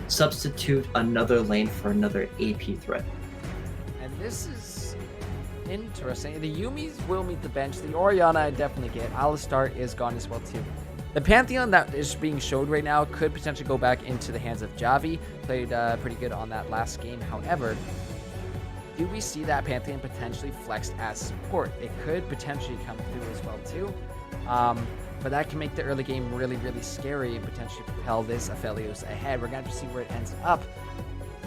substitute another lane for another AP threat. And this is interesting. The Yumis will meet the bench. The Orianna I definitely get. Alistar is gone as well too. The Pantheon that is being showed right now could potentially go back into the hands of Javi. Played pretty good on that last game. However, do we see that Pantheon potentially flexed as support? It could potentially come through as well too. But that can make the early game really, really scary and potentially propel this Aphelios ahead. We're going to have to see where it ends up.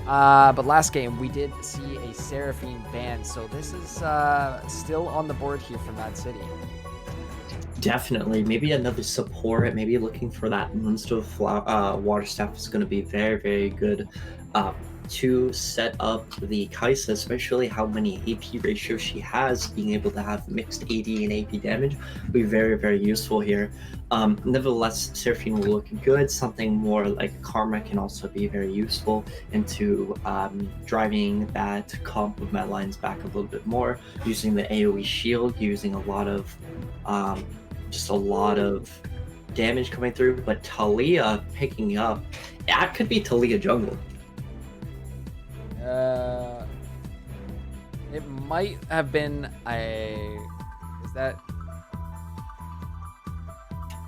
But last game, we did see a Seraphine ban, so this is still on the board here for Mad City. Definitely. Maybe another support, maybe looking for that Moonstone Water Staff is going to be very, very good to set up the Kai'Sa, especially how many AP ratios she has. Being able to have mixed AD and AP damage will be very, very useful here. Nevertheless, Seraphine will look good. Something more like Karma can also be very useful into driving that comp of Mad Lions back a little bit more, using the AoE shield, using a lot of damage coming through. But Talia picking up, that could be Talia jungle. It might have been is that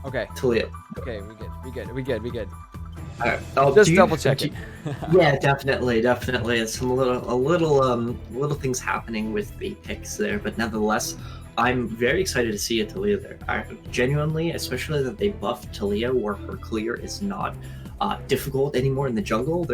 okay? Talia. Okay, we good. All right, just double checking. Yeah, definitely. It's some little things happening with the picks there, but nevertheless, I'm very excited to see a Talia there. Genuinely, especially that they buffed Talia where her clear is not difficult anymore in the jungle.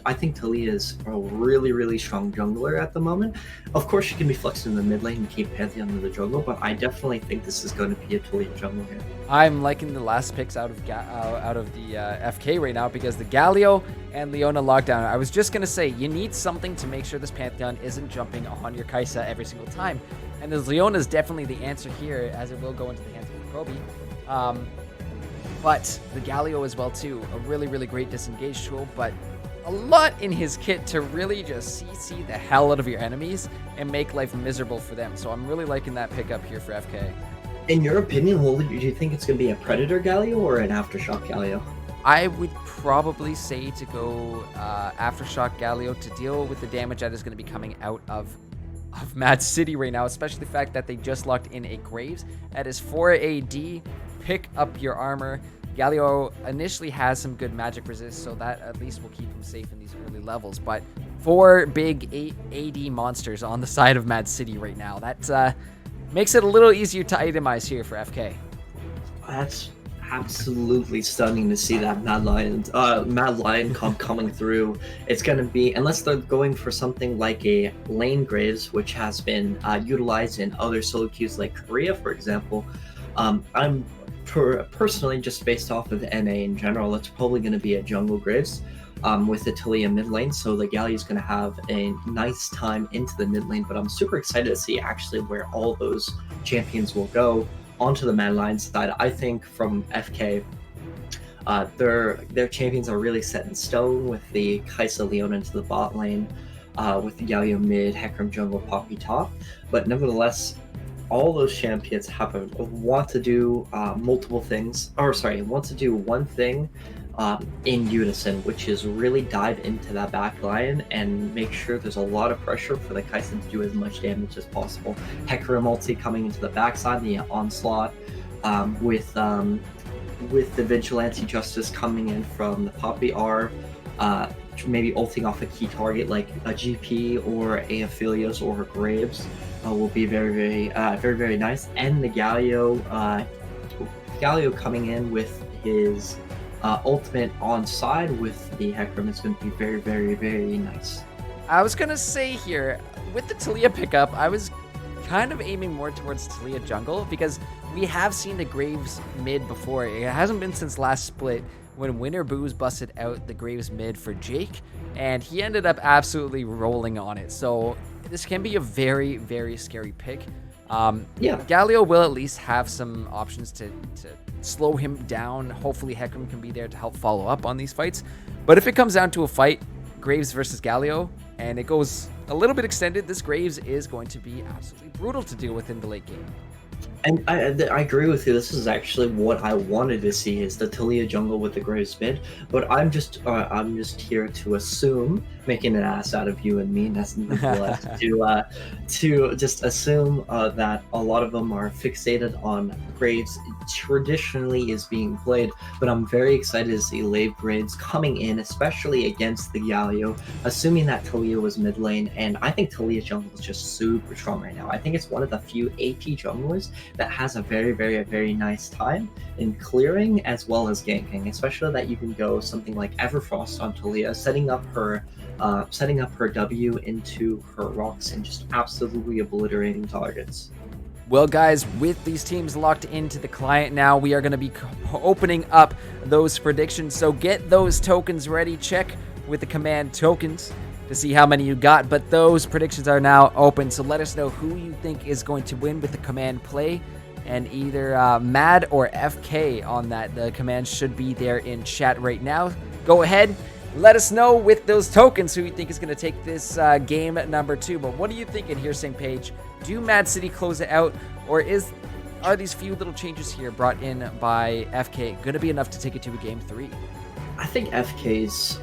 I think Talia is a really, really strong jungler at the moment. Of course, she can be flexed in the mid lane and keep Pantheon in the jungle, but I definitely think this is going to be a Talia jungle here. I'm liking the last picks out of the FK right now, because the Galio and Leona lockdown. I was just going to say, you need something to make sure this Pantheon isn't jumping on your Kai'Sa every single time. And the Leona is definitely the answer here, as it will go into the hands of Kobe. But the Galio as well too, a really, really great disengage tool, but a lot in his kit to really just CC the hell out of your enemies and make life miserable for them. So I'm really liking that pickup here for FK. In your opinion, do you think it's going to be a Predator Galio or an Aftershock Galio? I would probably say to go Aftershock Galio to deal with the damage that is going to be coming out of Mad City right now, especially the fact that they just locked in a Graves. That is 4 AD. Pick up your armor. Galio initially has some good magic resist, so that at least will keep him safe in these early levels. But 4 big AD monsters on the side of Mad City right now. That makes it a little easier to itemize here for FK. That's absolutely stunning to see that Mad Lion comp coming through. It's going to be, unless they're going for something like a Lane Graves, which has been utilized in other solo queues like Korea, for example. I'm personally, just based off of NA in general, it's probably going to be a jungle Graves with the Talia mid lane, so the Galio is going to have a nice time into the mid lane, but I'm super excited to see actually where all those champions will go onto the Mad Lions side. I think from FK, their champions are really set in stone with the Kai'Sa Leona into the bot lane. with Galio mid, Hecarim jungle, Poppy top. But nevertheless, all those champions want to do multiple things, want to do one thing in unison, which is really dive into that back line and make sure there's a lot of pressure for the Kaisen to do as much damage as possible. Hecarim ulti coming into the backside, the onslaught, with the Vigilante Justice coming in from the Poppy R, maybe ulting off a key target like a GP or a Aphelios or a Graves will be very nice. And the Galio coming in with his ultimate on side with the Hecarim is going to be very nice. I was gonna say here, with the Talia pickup, I was kind of aiming more towards Talia jungle because we have seen the Graves mid before. It hasn't been since last split when Winter Booze busted out the Graves mid for Jake, and he ended up absolutely rolling on it. So this can be a very scary pick. Galio will at least have some options to slow him down. Hopefully Hecarim can be there to help follow up on these fights. But if it comes down to a fight, Graves versus Galio, and it goes a little bit extended, this Graves is going to be absolutely brutal to deal with in the late game. And I agree with you. This is actually what I wanted to see, is the Talia jungle with the Graves mid. But I'm just here to assume, making an ass out of you and me, nonetheless, to just assume that a lot of them are fixated on Graves. Traditionally is being played, but I'm very excited to see Lave Graves coming in, especially against the Galio, assuming that Talia was mid lane. And I think Talia jungle is just super strong right now. I think it's one of the few AP junglers that has a very nice time in clearing as well as ganking, especially that you can go something like Everfrost on Talia, setting up her W into her rocks and just absolutely obliterating targets. Well, guys, with these teams locked into the client now, we are going to be opening up those predictions. So get those tokens ready. Check with the command tokens to see how many you got. But those predictions are now open. So let us know who you think is going to win with the command play. And either MAAD or FK on that. The command should be there in chat right now. Go ahead. Let us know with those tokens who you think is going to take this game number 2. But what are you thinking here, St. Page? Do MAAD City close it out, or are these few little changes here brought in by FK going to be enough to take it to a game 3? I think FK's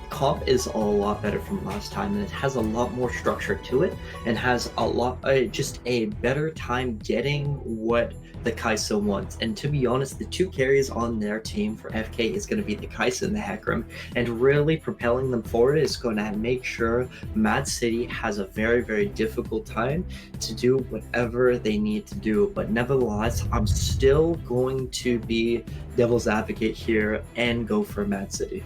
comp is a lot better from last time, and it has a lot more structure to it, and has a lot just a better time getting what the Kai'Sa wants. And to be honest, the 2 carries on their team for FK is going to be the Kai'Sa and the Hecarim, and really propelling them forward is going to make sure MAAD City has a very difficult time to do whatever they need to do. But nevertheless, I'm still going to be devil's advocate here and go for MAAD City.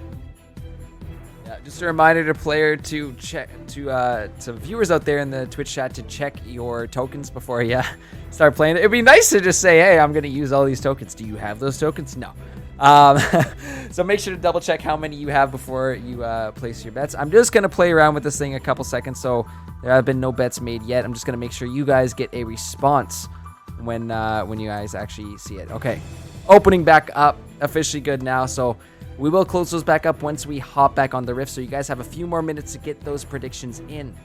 Just a reminder to player to check to viewers out there in the Twitch chat to check your tokens before you start playing. It'd be nice to just say, hey, I'm going to use all these tokens. Do you have those tokens? No. So make sure to double check how many you have before you place your bets. I'm just going to play around with this thing a couple seconds. So there have been no bets made yet. I'm just going to make sure you guys get a response when you guys actually see it. Okay. Opening back up. Officially good now. So we will close those back up once we hop back on the Rift, so you guys have a few more minutes to get those predictions in.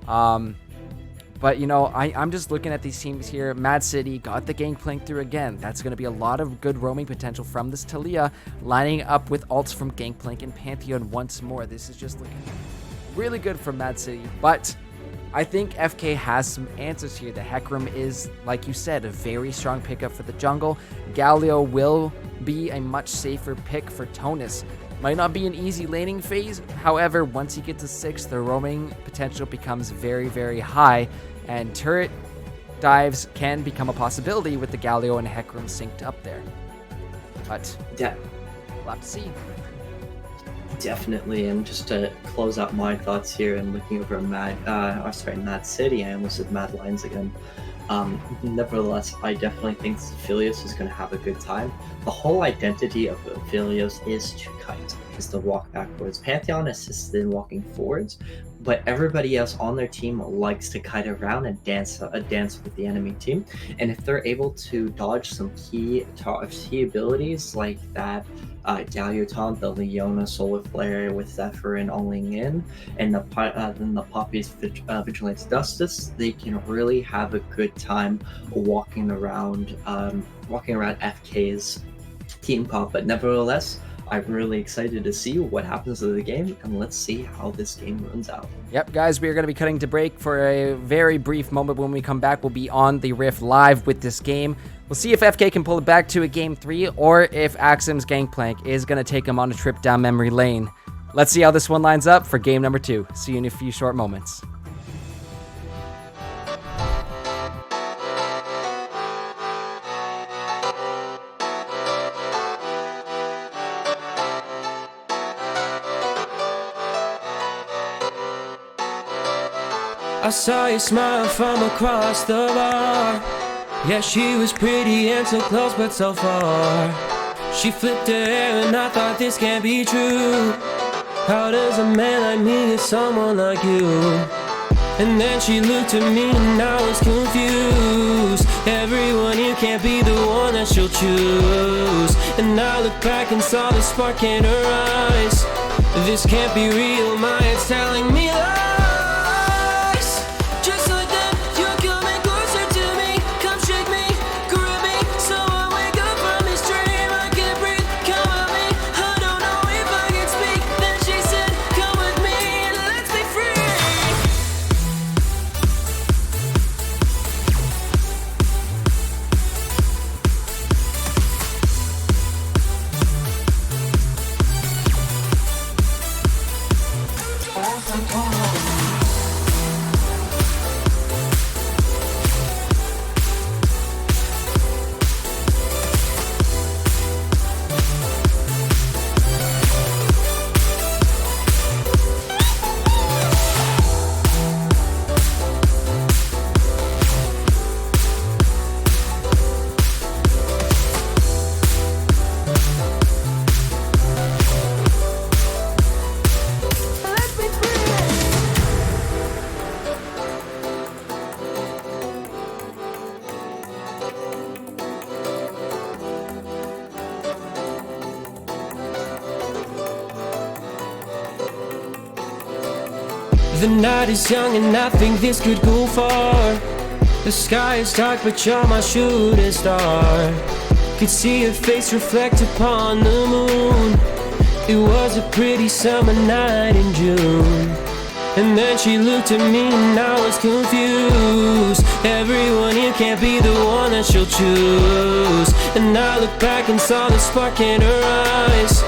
But, you know, I'm just looking at these teams here. MAAD City got the Gangplank through again. That's going to be a lot of good roaming potential from this Talia, lining up with ults from Gangplank and Pantheon once more. This is just looking really good for MAAD City, but I think FK has some answers here. The Hecarim is, like you said, a very strong pickup for the jungle. Galio will be a much safer pick for Tonus. Might not be an easy laning phase. However, once you get to 6, the roaming potential becomes very high, and turret dives can become a possibility with the Galio and Hecarim synced up there. But yeah, we'll have to see. Definitely, and just to close out my thoughts here and looking over MAAD City, I almost said MAAD Lions again. Nevertheless, I definitely think Aphelios is going to have a good time. The whole identity of Aphelios is to kite, is to walk backwards. Pantheon assists in walking forwards, but everybody else on their team likes to kite around and dance with the enemy team. And if they're able to dodge some key abilities like that Galio taunt, the Leona Solar Flare with Zephyrin alling in, and then the Poppy's Vigilance Justice, they can really have a good time walking around FK's team comp. But nevertheless, I'm really excited to see what happens to the game, and let's see how this game runs out. Yep, guys, we are going to be cutting to break for a very brief moment. When we come back, we'll be on the Rift live with this game. We'll see if FK can pull it back to a Game 3, or if Axum's Gangplank is going to take him on a trip down memory lane. Let's see how this one lines up for game number 2. See you in a few short moments. I saw you smile from across the bar. Yeah, she was pretty and so close but so far. She flipped her hair and I thought this can't be true. How does a man like me get someone like you? And then she looked at me and I was confused. Everyone here can't be the one that she'll choose. And I looked back and saw the spark in her eyes. This can't be real, my head's telling me lies. The night is young and I think this could go far. The sky is dark but you're my shooting star. Could see your face reflect upon the moon. It was a pretty summer night in June. And then she looked at me and I was confused. Everyone here can't be the one that she'll choose. And I looked back and saw the spark in her eyes.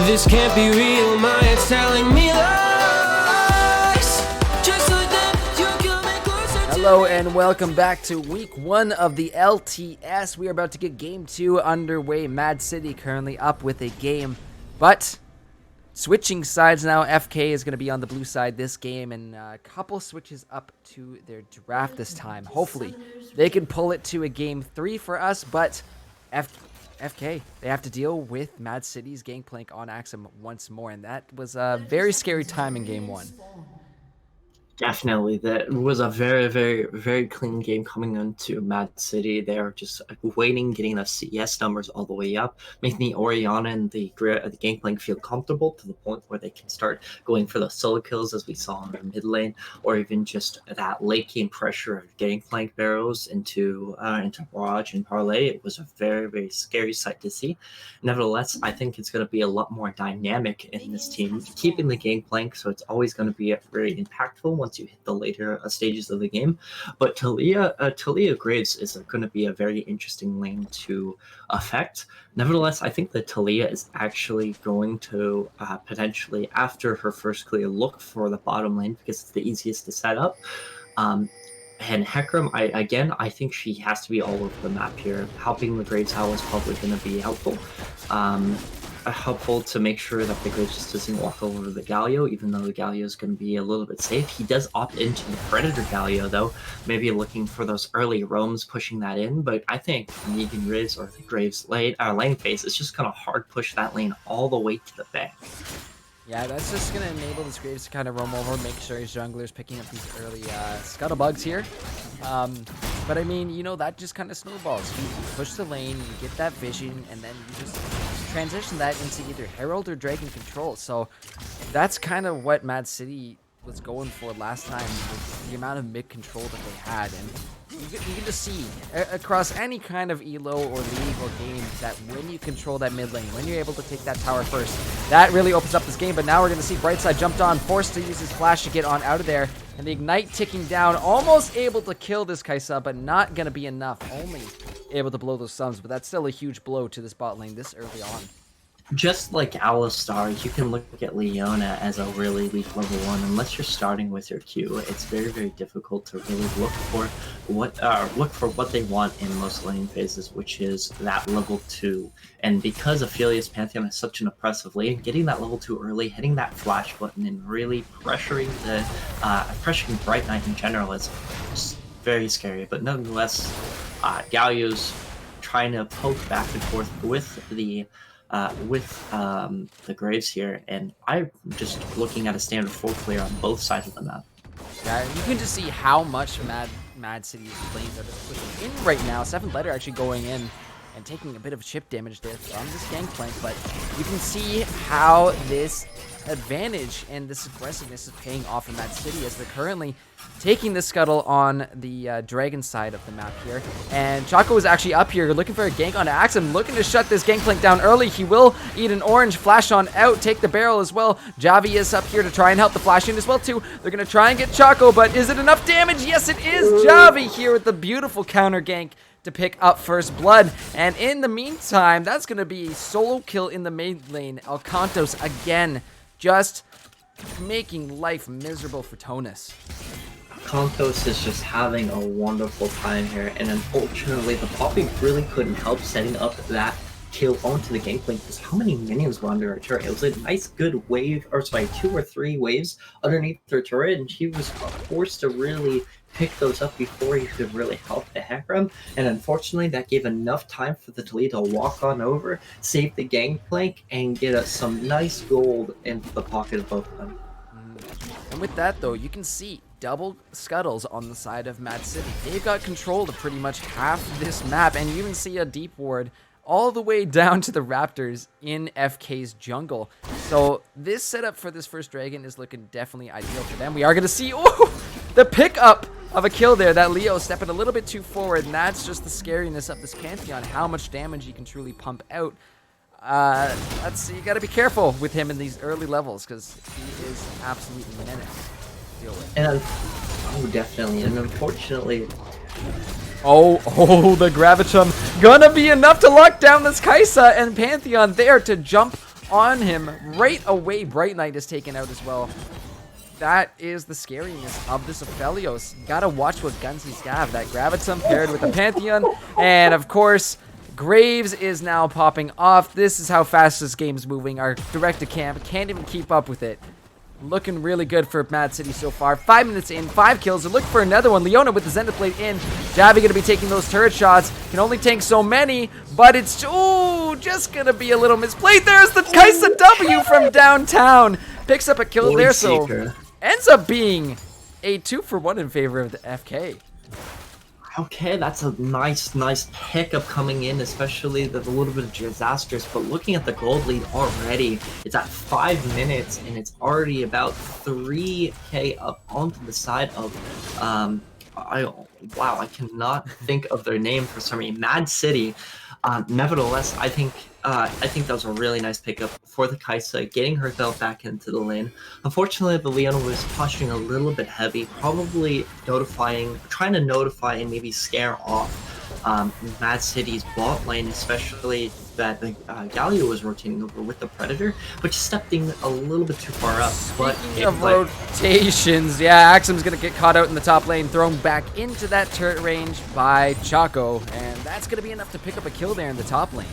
This can't be real, my head's telling me lies. Hello and welcome back to week 1 of the LTS. We are about to get game 2 underway. MAAD City currently up with a game, but switching sides now. FK is going to be on the blue side this game, and a couple switches up to their draft this time. Hopefully they can pull it to a game 3 for us, but FK, they have to deal with MAAD City's Gangplank on Axum once more, and that was a very scary time in game 1. Definitely, that was a very, very, very clean game coming into MAAD City. They're just waiting, getting the CS numbers all the way up, making the Orianna and the Gangplank feel comfortable to the point where they can start going for the solo kills, as we saw in the mid lane, or even just that late game pressure of Gangplank barrels into Barrage and Parlay. It was a very, very scary sight to see. Nevertheless, I think it's going to be a lot more dynamic in this team, keeping the Gangplank, so it's always going to be very impactful once you hit the later stages of the game. But Talia Graves is going to be a very interesting lane to affect. Nevertheless, I think that Talia is actually going to potentially, after her first clear, look for the bottom lane because it's the easiest to set up. And Hecarim, I think she has to be all over the map here. Helping the Graves out is probably going to be helpful. Helpful to make sure that the Graves just doesn't walk over the Galio, even though the Galio is going to be a little bit safe. He does opt into the Predator Galio, though, maybe looking for those early roams, pushing that in. But I think Negan Graves or the Graves lane phase is just going to hard push that lane all the way to the bank. Yeah, that's just going to enable this Graves to kind of roam over, make sure his jungler's picking up these early scuttlebugs here. But I mean, you know, that just kind of snowballs. You push the lane, you get that vision, and then you just transition that into either Herald or Dragon Control. So that's kind of what MAAD City was going for last time with the amount of mid control that they had. And you can just see across any kind of elo or league or game that when you control that mid lane, when you're able to take that tower first, that really opens up this game. But now we're going to see Brightside jumped on, forced to use his flash to get on out of there. And the Ignite ticking down, almost able to kill this Kai'Sa, but not going to be enough. Only able to blow those sums, but that's still a huge blow to this bot lane this early on. Just like Alistar, you can look at Leona as a really weak level 1. Unless you're starting with your Q, it's very, very difficult to really look for what they want in most lane phases, which is that level 2. And because Aphelios Pantheon is such an oppressive lane, getting that level 2 early, hitting that flash button, and really pressuring Bright Knight in general is just very scary. But nonetheless, Galio's trying to poke back and forth with the Graves here, and I'm just looking at a standard 4 clear on both sides of the map. Yeah, you can just see how much MAAD City's lanes are just pushing in right now. 7th Letter actually going in and taking a bit of chip damage there from this Gangplank, but you can see how this advantage and this aggressiveness is paying off for MAAD City as they're currently taking the scuttle on the Dragon side of the map here. And Chaco is actually up here looking for a gank on Axum, looking to shut this Gangplank down early. He will eat an orange, flash on out, take the barrel as well. Javi is up here to try and help the flash in as well too. They're going to try and get Chaco, but is it enough damage? Yes, it is. Javi here with the beautiful counter gank to pick up first blood. And in the meantime, that's going to be a solo kill in the mid lane. Alcantos again, just making life miserable for Tonus. Contos is just having a wonderful time here, and unfortunately the Poppy really couldn't help setting up that kill onto the Gangplank because how many minions were under her turret? It was a nice good wave, or sorry, 2 or 3 waves underneath her turret, and she was forced to really pick those up before you could really help the Hecarim, and unfortunately that gave enough time for the Toledo to walk on over, save the Gangplank, and get us some nice gold into the pocket of both of them. And with that though, you can see double scuttles on the side of MAAD City. They've got control of pretty much half this map, and you even see a deep ward all the way down to the Raptors in FK's jungle. So this setup for this first Dragon is looking definitely ideal for them. We are going to see the pickup of a kill there. That Leo stepping a little bit too forward, and that's just the scariness of this Pantheon, how much damage he can truly pump out. You got to be careful with him in these early levels because he is absolutely menace to deal with. And definitely, and unfortunately, the Gravitum gonna be enough to lock down this Kai'Sa, and Pantheon there to jump on him right away. Bright Knight is taken out as well. That is the scariness of this Aphelios. Gotta watch what guns he's got. That Gravitum paired with the Pantheon, and of course Graves is now popping off. This is how fast this game's moving. Our direct to camp can't even keep up with it. Looking really good for MAAD City so far. 5 minutes in, 5 kills. They're looking for another one. Leona with the Zenith Blade in. Javi going to be taking those turret shots. Can only tank so many, but it's just going to be a little misplayed. There's the Kai'Sa W from downtown. Picks up a kill there, so ends up being a 2-for-1 in favor of the FK. Okay, that's a nice pickup coming in, especially the little bit of disastrous. But looking at the gold lead already, it's at 5 minutes, and it's already about 3k up onto the side of, I cannot think of their name for some reason. MAAD City. Nevertheless, I think that was a really nice pickup for the Kai'Sa, getting herself back into the lane. Unfortunately, the Leona was pushing a little bit heavy, probably trying to notify and maybe scare off MAAD City's bot lane, especially that Galio was rotating over with the Predator, but just stepping a little bit too far up. Speaking of rotations, yeah, Axum's going to get caught out in the top lane, thrown back into that turret range by Chaco, and that's going to be enough to pick up a kill there in the top lane.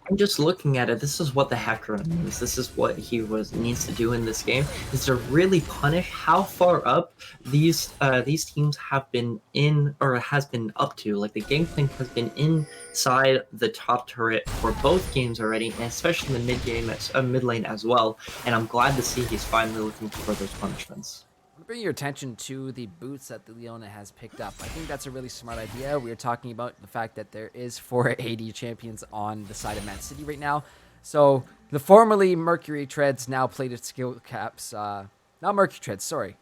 I'm just looking at it. This is what the Hecarim means. This is what he needs to do in this game, is to really punish how far up these teams have been in, or has been up to. Like, the Gangplank has been inside the top turret for both games already, and especially in the mid lane as well. And I'm glad to see he's finally looking for those punishments. Bring your attention to the boots that the Leona has picked up. I think that's a really smart idea. We were talking about the fact that there is 4 AD champions on the side of MAAD City right now. So the formerly Mercury Treads, now plated skill caps. Not Mercury Treads, sorry.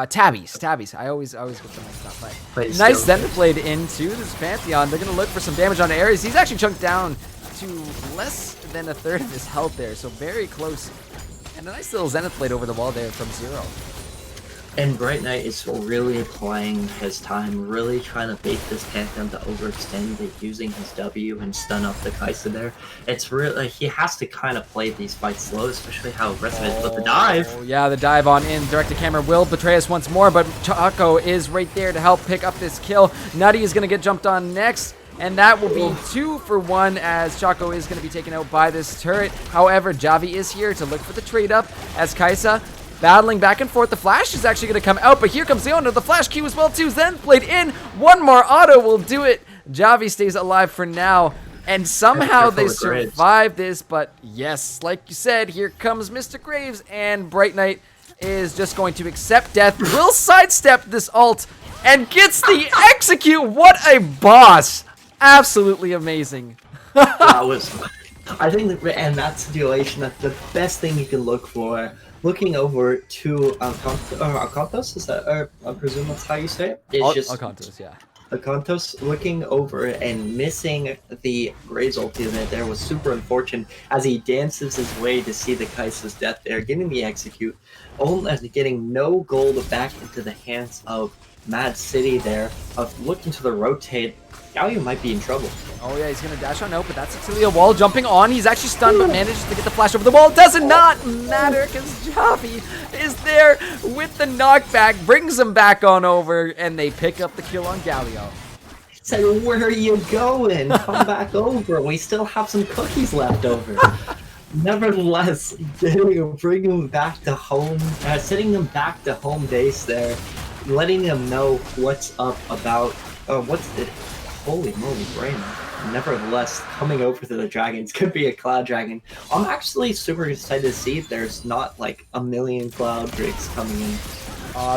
Tabbies. I always get them mixed up. But nice Xenoblade into this Pantheon. They're going to look for some damage on Ares. He's actually chunked down to less than a third of his health there, so very close. And a nice little Zenith Blade over the wall there from Zero. And Bright Knight is really playing his time, really trying to bait this Pantheon to overextend it, using his W and stun up the Kaisa there. It's really, he has to kind of play these fights slow, especially how aggressive it is. But the dive! Yeah, the dive on in. Direct to camera will betray us once more, but Chaco is right there to help pick up this kill. Nutty is going to get jumped on next. And that will be 2 for 1 as Chaco is going to be taken out by this turret. However, Javi is here to look for the trade up as Kaisa battling back and forth. The flash is actually going to come out, but here comes Leona. The flash Q as well too. Zen played in. One more auto will do it. Javi stays alive for now. And somehow they survive this, but yes, like you said, here comes Mr. Graves, and Bright Knight is just going to accept death. Will sidestep this ult and gets the execute. What a boss! Absolutely amazing. That was, I think, in that situation, that's the best thing you can look for. Looking over to Akantos, is that, I presume that's how you say it? It's just Akantos, yeah. Akantos looking over and missing the Graves ultimate there was super unfortunate as he dances his way to see the Kaisa's death there, getting the execute, only getting no gold back into the hands of MAAD City there, of looking to the rotate. Galio might be in trouble. Oh yeah, he's gonna dash on out, but that's Atilia wall jumping on. He's actually stunned, but manages to get the flash over the wall. Does not matter because Javi is there with the knockback, brings him back on over, and they pick up the kill on Galio. He said, "Where are you going? Come back over. We still have some cookies left over." Nevertheless, bringing him back to home, sending them back to home base there, letting them know what's up about what's it. Holy moly, brain. Nevertheless, coming over to the dragons could be a cloud dragon. I'm actually super excited to see if there's not like a million cloud drakes coming in.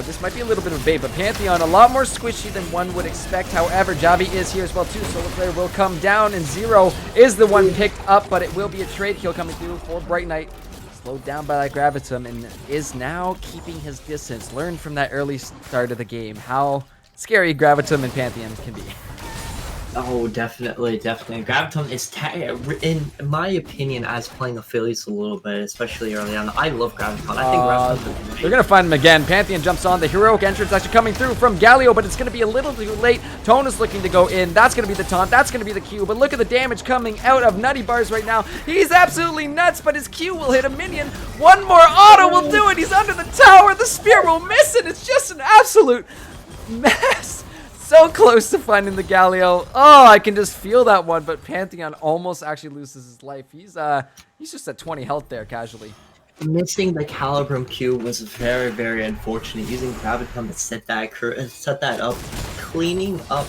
This might be a little bit of a bait, but Pantheon a lot more squishy than one would expect. However, Javi is here as well too. Solar Flare will come down, and Zero is the one picked up, but it will be a trade kill coming through for Bright Knight. Slowed down by that Gravitum and is now keeping his distance. Learned from that early start of the game how scary Gravitum and Pantheon can be. Oh, definitely. Graviton is, in my opinion, as playing affiliates a little bit, especially early on. I love Graviton. I think Graviton is they're going to find him again. Pantheon jumps on. The heroic entrance actually coming through from Galio, but it's going to be a little too late. Tone is looking to go in. That's going to be the taunt. That's going to be the Q. But look at the damage coming out of Nutty Bars right now. He's absolutely nuts, but his Q will hit a minion. One more auto will do it. He's under the tower. The spear will miss it. It's just an absolute mess. So close to finding the Galio. Oh, I can just feel that one, but Pantheon almost actually loses his life. He's just at 20 health there, casually. Missing the Calibrum Q was very, very unfortunate. Using Graviton to set that up, cleaning up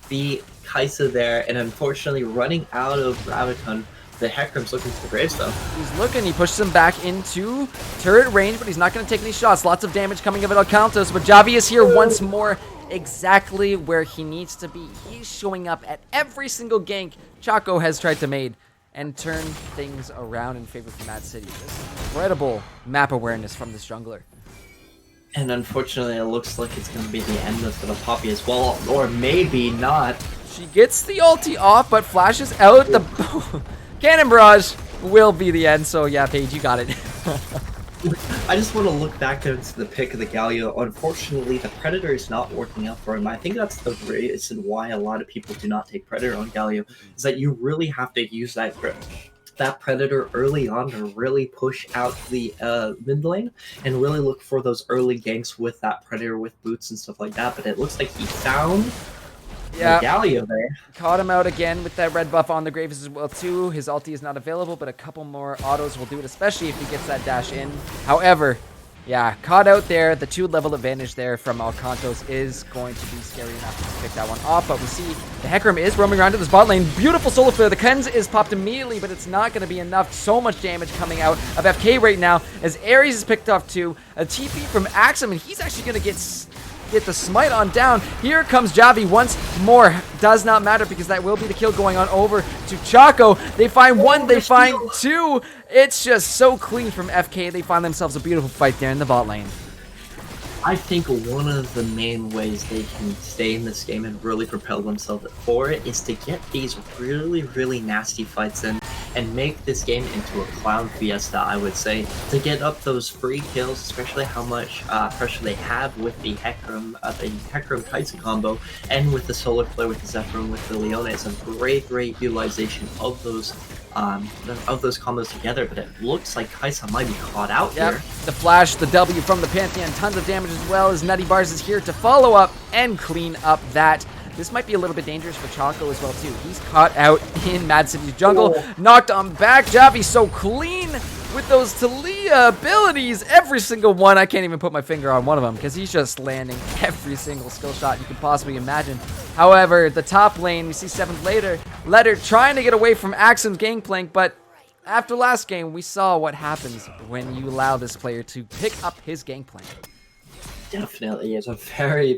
the Kaisa there, and unfortunately running out of Graviton. The Hecarim's looking for the Graves, though. He's looking. He pushes him back into turret range, but he's not going to take any shots. Lots of damage coming of it on Countess, but Javi is here once more, exactly where he needs to be. He's showing up at every single gank Chaco has tried to make and turn things around in favor of MAAD City. Just incredible map awareness from this jungler. And unfortunately, it looks like it's going to be the end of the Poppy as well, or maybe not. She gets the ulti off, but flashes out. The Cannon Barrage will be the end, so yeah, Paige, you got it. I just want to look back into the pick of the Galio. Unfortunately, the Predator is not working out for him. I think that's the reason why a lot of people do not take Predator on Galio, is that you really have to use that Predator early on to really push out the mid lane and really look for those early ganks with that Predator with boots and stuff like that. But it looks like he found the Galio there. Caught him out again with that red buff on the Graves as well too. His ulti is not available, but a couple more autos will do it, especially if he gets that dash in. However, yeah, caught out there. The 2-level advantage there from Alcantos is going to be scary enough to pick that one off. But we see the Hecarim is roaming around to this bot lane. Beautiful solo flare. The cleanse is popped immediately, but it's not going to be enough. So much damage coming out of FK right now as Ares is picked off too. A TP from Axum, and he's actually going to get get the smite on down. Here comes Javi once more. Does not matter because that will be the kill going on over to Choco. They find one, they find two. It's just so clean from FK. They find themselves a beautiful fight there in the bot lane. I think one of the main ways they can stay in this game and really propel themselves forward is to get these really, really nasty fights in and make this game into a clown fiesta, I would say, to get up those free kills, especially how much pressure they have with the Hecarim Kai'Sa combo, and with the solar flare with the Zephyr with the Leona. It's a great utilization of those combos together, but it looks like Kai'Sa might be caught out here. The flash, the W from the Pantheon, tons of damage as well as Nutty Bars is here to follow up and clean up that. This might be a little bit dangerous for Choco as well too. He's caught out in Mad City's jungle, knocked on back. Javi so clean with those Talia abilities, every single one. I can't even put my finger on one of them because he's just landing every single skill shot you can possibly imagine. However, the top lane, we see 7th Letter trying to get away from Axum's gangplank, but after last game, we saw what happens when you allow this player to pick up his gangplank. Definitely, it's a very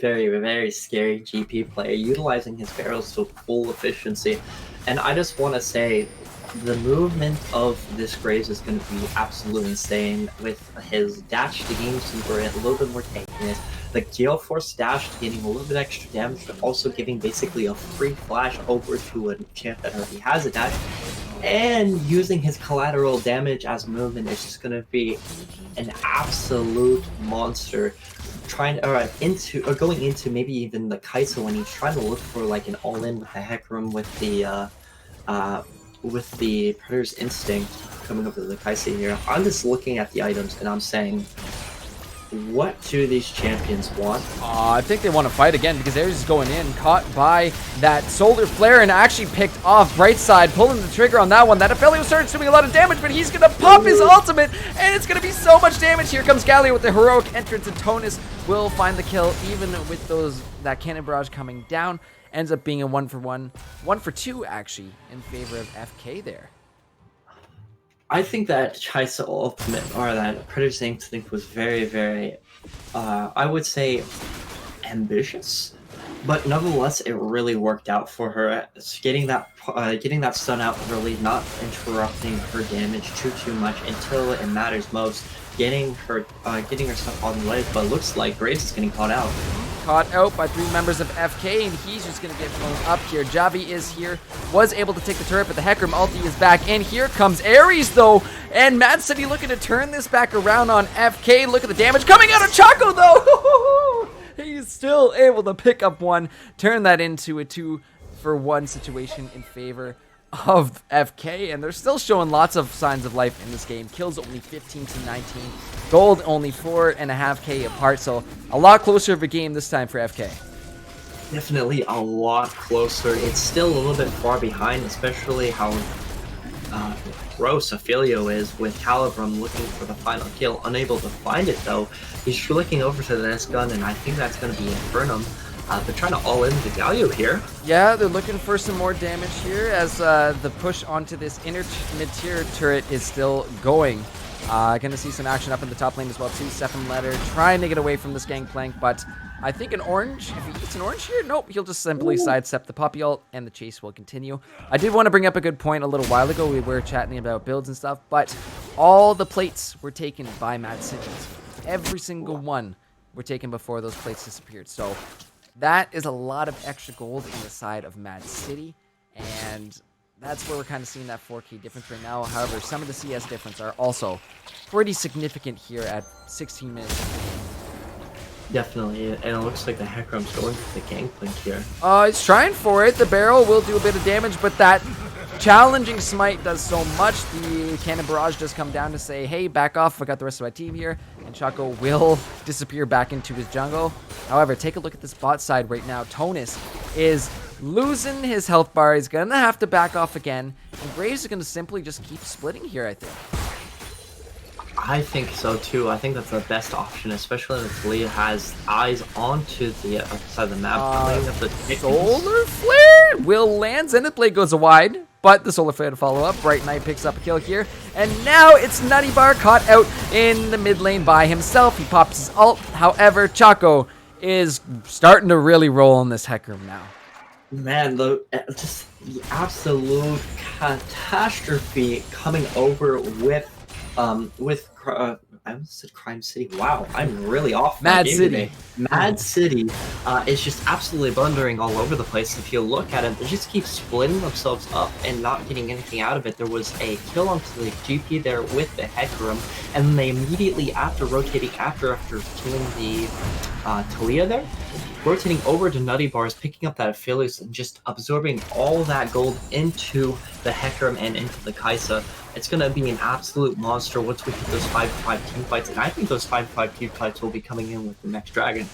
scary GP player, utilizing his barrels to full efficiency. And I just want to say, the movement of this Graves is going to be absolutely insane, with his dash to gain super, a little bit more tankiness, the Gale Force dash getting a little bit extra damage, but also giving basically a free flash over to a champ that already has a dash, and using his collateral damage as movement is just going to be an absolute monster. Going into maybe even the Kai'Sa when he's trying to look for like an all-in with the Hecarim with the Predator's Instinct coming up with the Kai'Sa here. I'm just looking at the items and I'm saying, what do these champions want? I think they want to fight again because Ares is going in, caught by that solar flare and actually picked off right side, pulling the trigger on that one. That Aphelios started doing a lot of damage, but he's going to pop his ultimate and it's going to be so much damage. Here comes Galio with the heroic entrance, and Tonus will find the kill even with that cannon barrage coming down. Ends up being a 1-for-2 actually in favor of FK there. I think that Kai'Sa ultimate, or that Predator's Instinct, was very, I would say, ambitious, but nonetheless, it really worked out for her. Getting that stun out early, not interrupting her damage too much until it matters most. Getting her stuff on the ledge, but it looks like Graves is getting caught out. Caught out by 3 members of FK, and he's just going to get blown up here. Javi is here, was able to take the turret, but the Hecarim ulti is back in. Here comes Ares, though, and Mad City looking to turn this back around on FK. Look at the damage coming out of Choco, though! He's still able to pick up one, turn that into a 2-for-1 situation in favor of FK, and they're still showing lots of signs of life in this game. Kills only 15-19, gold only 4.5k apart, so a lot closer of a game this time for FK. Definitely a lot closer. It's still a little bit far behind, especially how gross Aphelios is with Calibrum looking for the final kill, unable to find it though. He's looking over to the next gun, and I think that's going to be Infernum. They're trying to all in the Galio here. Yeah, they're looking for some more damage here as the push onto this inner mid-tier turret is still going. Gonna see some action up in the top lane as well too. 7th Letter trying to get away from this gangplank, but I think an orange, if he gets an orange here, nope, he'll just simply sidestep the Poppy ult and the chase will continue. I did want to bring up a good point a little while ago. We were chatting about builds and stuff, but all the plates were taken by Mad City. Every single one were taken before those plates disappeared. So that is a lot of extra gold in the side of Mad City, and that's where we're kind of seeing that 4k difference right now. However, some of the CS difference are also pretty significant here at 16 minutes. Definitely, and it looks like the Hecarim's going for the gangplank here. It's trying for it. The barrel will do a bit of damage, but that challenging smite does so much. The cannon barrage does come down to say, hey, back off, I got the rest of my team here, and Choco will disappear back into his jungle. However, take a look at this bot side right now. Tonus is losing his health bar. He's gonna have to back off again, and Graves is gonna simply just keep splitting here, I think. I think so too. I think that's the best option, especially if Talia has eyes onto the other side of the map. Solar Flare will lands, and the blade goes wide, but the Solar Flare to follow up. Bright Knight picks up a kill here, and now it's Nutty Bar caught out in the mid lane by himself. He pops his ult. However, Choco is starting to really roll in this Hecarim now. Man, just the absolute catastrophe coming over with I almost said Crime City. Wow, I'm really off. MAAD game City. Today. MAAD City is just absolutely blundering all over the place. If you look at it, they just keep splitting themselves up and not getting anything out of it. There was a kill onto the GP there with the Hecarim, and then they immediately rotating after killing the Talia there, rotating over to Nutty Bars, picking up that Aphelios and just absorbing all that gold into the Hecarim and into the Kaisa. It's going to be an absolute monster once we get those 5-5 team fights, and I think those 5-5 team fights will be coming in with the next Dragon.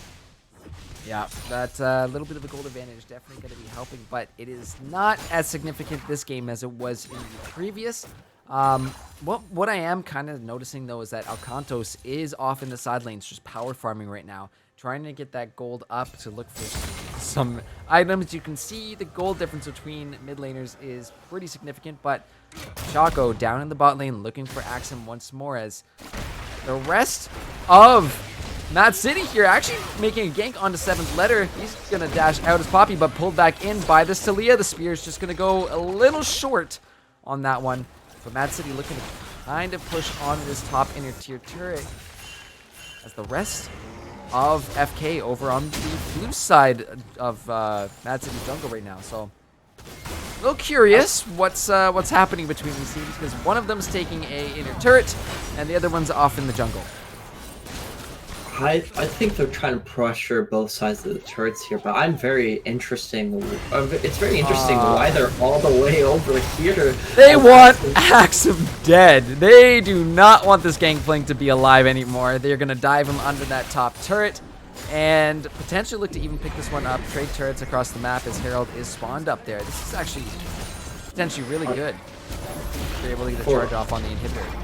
Yeah, that little bit of a gold advantage definitely going to be helping, but it is not as significant this game as it was in the previous. What I am kind of noticing, though, is that Alcantos is off in the side lanes just power farming right now, trying to get that gold up to look for some items. You can see the gold difference between mid laners is pretty significant, but Choco down in the bot lane looking for Axum once more, as the rest of MAAD City here actually making a gank onto 7th letter. He's going to dash out as Poppy, but pulled back in by the Talia. The spear is just going to go a little short on that one. But MAAD City looking to kind of push on this top inner tier turret, as the rest of FK over on the blue side of MAAD City jungle right now. So a little curious what's happening between these teams, because one of them's taking a inner turret and the other one's off in the jungle. I think they're trying to pressure both sides of the turrets here, but I'm very interesting. It's very interesting why they're all the way over here. They want Axum dead. They do not want this Gangplank to be alive anymore. They're going to dive him under that top turret and potentially look to even pick this one up. Trade turrets across the map as Herald is spawned up there. This is actually potentially really good. They're able to get a charge off on the inhibitor.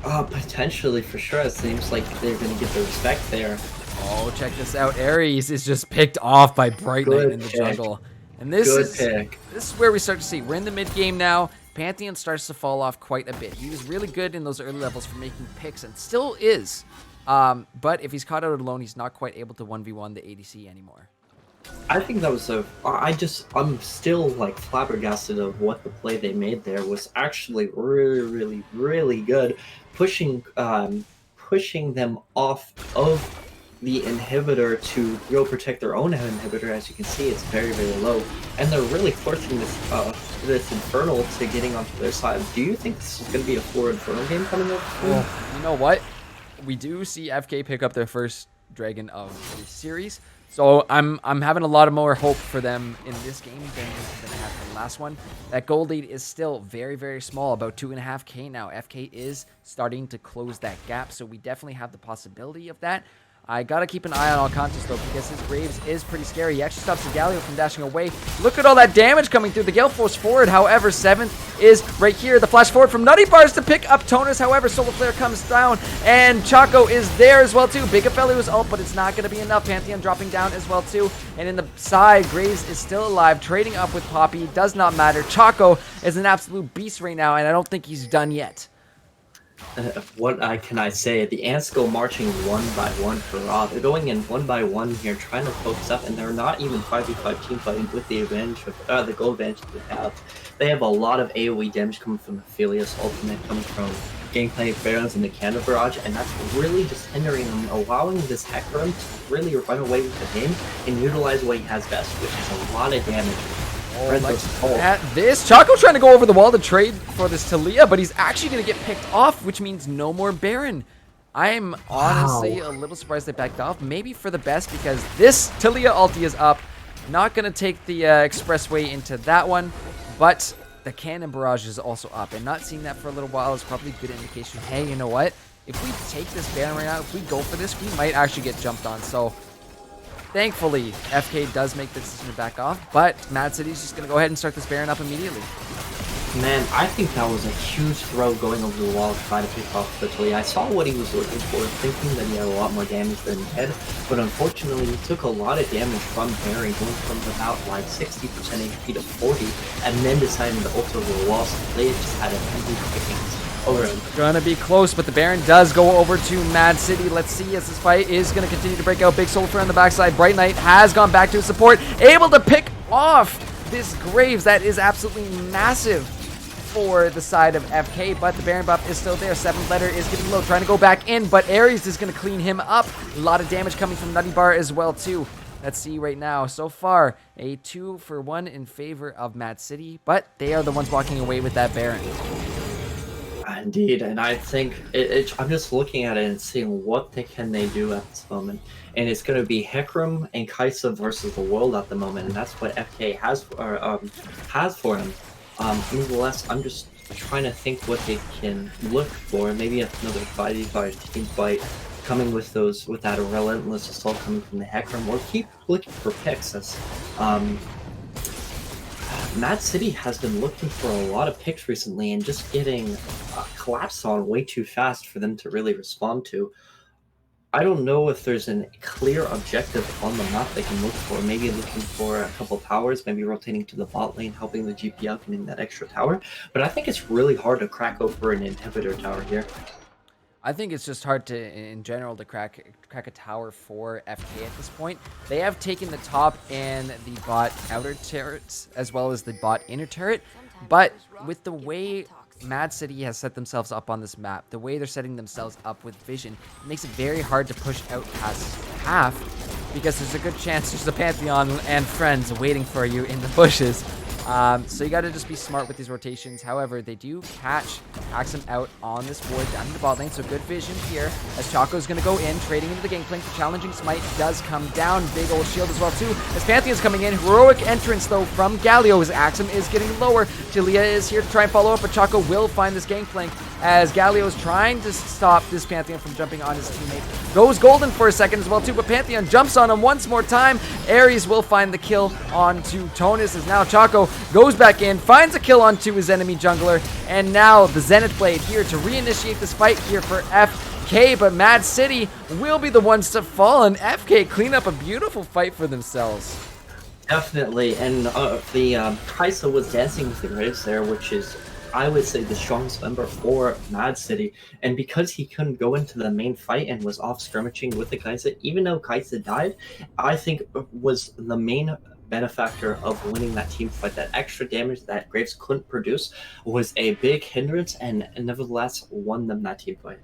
Potentially, for sure. It seems like they're going to get the respect there. Oh, check this out. Ares is just picked off by Bright Knight in the jungle. And this is where we start to see. We're in the mid game now. Pantheon starts to fall off quite a bit. He was really good in those early levels for making picks and still is. But if he's caught out alone, he's not quite able to 1v1 the ADC anymore. I think that was I'm still like flabbergasted of what the play they made there was actually really, really good. Pushing them off of the inhibitor to go protect their own inhibitor. As you can see, it's very, very low, and they're really forcing this Infernal to getting onto their side. Do you think this is going to be a 4 Infernal game coming up? Well, you know what? We do see FK pick up their first Dragon of the series. So I'm having a lot of more hope for them in this game than I had for the last one. That gold lead is still very, very small, about 2.5k now. FK is starting to close that gap, so we definitely have the possibility of that. I gotta keep an eye on Alcantos though, because his Graves is pretty scary. He actually stops the Galio from dashing away. Look at all that damage coming through. The Gale force forward, however, 7th is right here. The flash forward from Nutty Bars to pick up Tonus. However, Solar Flare comes down, and Choco is there as well too. Big Aphelios ult, but it's not gonna be enough. Pantheon dropping down as well too. And in the side, Graves is still alive, trading up with Poppy. Does not matter. Choco is an absolute beast right now, and I don't think he's done yet. What can I say? The ants go marching one by one for Raw. They're going in one by one here, trying to focus up, and they're not even 5v5 team fighting with the advantage of the gold advantage they have. They have a lot of AoE damage coming from Aphelios ultimate, coming from Gangplank Barons and the Cannon Barrage, and that's really just hindering them, allowing this Hecarim to really run away with the game and utilize what he has best, which is a lot of damage. At this, Choco trying to go over the wall to trade for this Talia, but he's actually going to get picked off, which means no more Baron. I'm honestly a little surprised they backed off. Maybe for the best, because this Talia ulti is up. Not going to take the expressway into that one, but the Cannon Barrage is also up. And not seeing that for a little while is probably a good indication. Hey, you know what? If we take this Baron right now, if we go for this, we might actually get jumped on. So thankfully, FK does make the decision to back off, but MAAD City's just going to go ahead and start this Baron up immediately. Man, I think that was a huge throw going over the wall to try to pick off the Talia. I saw what he was looking for, thinking that he had a lot more damage than he had, but unfortunately he took a lot of damage from Baron, going from about like 60% HP to 40, and then deciding to ult over the wall, so they just had a heavy pickings. over him. Gonna be close, but the Baron does go over to Mad City. Let's see as this fight is gonna continue to break out. Big Sulfur on the backside. Bright Knight has gone back to his support, able to pick off this Graves. That is absolutely massive for the side of FK, but the Baron buff is still there. 7th letter is getting low, trying to go back in, but Ares is gonna clean him up. A lot of damage coming from Nutty Bar as well too. Let's see right now. So far, a 2-for-1 in favor of Mad City, but they are the ones walking away with that Baron. Indeed, and I think I'm just looking at it and seeing what can they do at this moment, and it's going to be Hecarim and Kaisa versus the world at the moment, and that's what FK has for him. Nonetheless, I'm just trying to think what they can look for. Maybe another 5v5 team fight coming with that relentless assault coming from the Hecarim, or keep looking for picks as Mad City has been looking for a lot of picks recently and just getting collapsed on way too fast for them to really respond to. I don't know if there's a clear objective on the map they can look for. Maybe looking for a couple towers, maybe rotating to the bot lane, helping the GP out, getting that extra tower. But I think it's really hard to crack over an inhibitor tower here. I think it's just hard to, in general, to crack a tower for FK at this point. They have taken the top and the bot outer turrets, as well as the bot inner turret. But with the way Mad City has set themselves up on this map, the way they're setting themselves up with vision, it makes it very hard to push out past half, because there's a good chance there's a Pantheon and friends waiting for you in the bushes. So you got to just be smart with these rotations. However, they do catch Axum out on this ward down in the bot lane, so good vision here as Chaco's going to go in, trading into the gangplank. The challenging smite does come down. Big old shield as well too as Pantheon's coming in. Heroic entrance though from Galio as Axum is getting lower. Talia is here to try and follow up, but Chaco will find this gangplank as Galio is trying to stop this Pantheon from jumping on his teammate. Goes golden for a second as well too, but Pantheon jumps on him once more time. Ares will find the kill onto Tonus as now Chaco goes back in, finds a kill onto his enemy jungler, and now the Zenith Blade here to reinitiate this fight here for FK, but Mad City will be the ones to fall, and FK clean up a beautiful fight for themselves. Definitely, and the Kaisa was dancing with the Graves there, which is, I would say, the strongest member for Mad City, and because he couldn't go into the main fight and was off skirmishing with the Kaisa, even though Kaisa died, I think was the main benefactor of winning that team fight. That extra damage that Graves couldn't produce was a big hindrance, and nevertheless won them that team fight.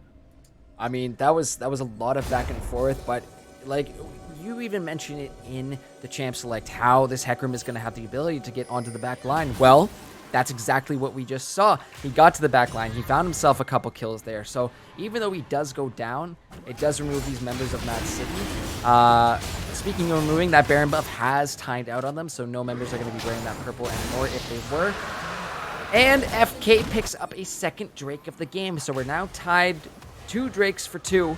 I mean, that was a lot of back and forth, but like you even mentioned it in the champ select, how this Hecarim is going to have the ability to get onto the back line. Well, that's exactly what we just saw. He got to the back line. He found himself a couple kills there. So even though he does go down, it does remove these members of Mad City. Speaking of removing, that Baron buff has timed out on them, so no members are going to be wearing that purple anymore if they were. And FK picks up a second Drake of the game. So we're now tied 2 Drakes for 2.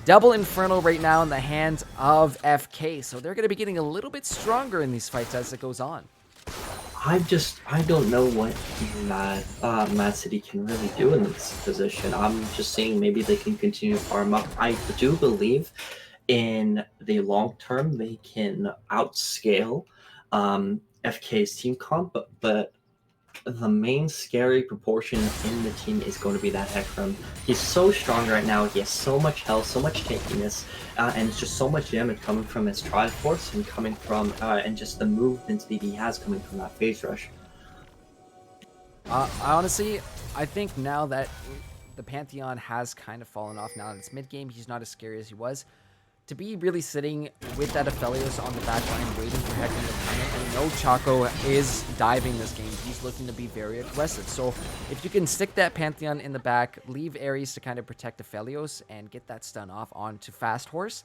Double Infernal right now in the hands of FK. So they're going to be getting a little bit stronger in these fights as it goes on. I don't know what Mad City can really do in this position. I'm just saying maybe they can continue to farm up. I do believe in the long term they can outscale FK's team comp, but the main scary proportion in the team is going to be that Hecarim. He's so strong right now. He has so much health, so much tankiness, and it's just so much damage coming from his Triforce and coming from and just the movement speed he has coming from that phase rush. Honestly, I think now that the Pantheon has kind of fallen off now that it's mid game, he's not as scary as he was. To be really sitting with that Aphelios on the back line waiting for Hecarim to come in, and know Chaco is diving this game. He's looking to be very aggressive. So if you can stick that Pantheon in the back, leave Ares to kind of protect Aphelios and get that stun off onto Fast Horse,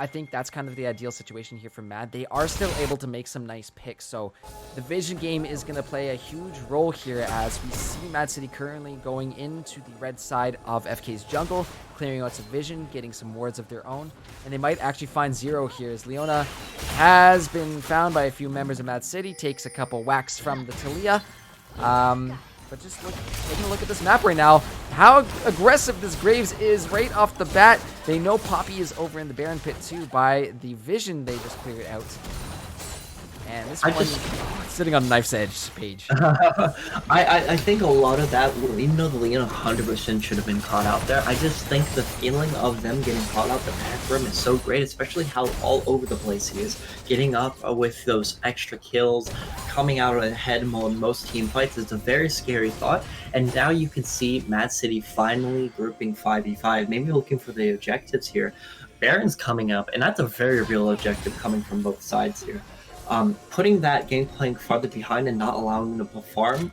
I think that's kind of the ideal situation here for Mad. They are still able to make some nice picks, so the vision game is going to play a huge role here as we see Mad City currently going into the red side of FK's jungle, clearing out some vision, getting some wards of their own, and they might actually find Zero here as Leona has been found by a few members of Mad City, takes a couple whacks from the Talia. But just taking a look at this map right now, how aggressive this Graves is right off the bat. They know Poppy is over in the Baron pit too by the vision they just cleared out. And this sitting on knife's edge page. I think a lot of that, even though the Leon 100% should have been caught out there, I just think the feeling of them getting caught out the back room is so great, especially how all over the place he is. Getting up with those extra kills, coming out ahead on most team fights is a very scary thought. And now you can see MAAD City finally grouping 5v5, maybe looking for the objectives here. Baron's coming up, and that's a very real objective coming from both sides here. Putting that Gangplank farther behind and not allowing him to farm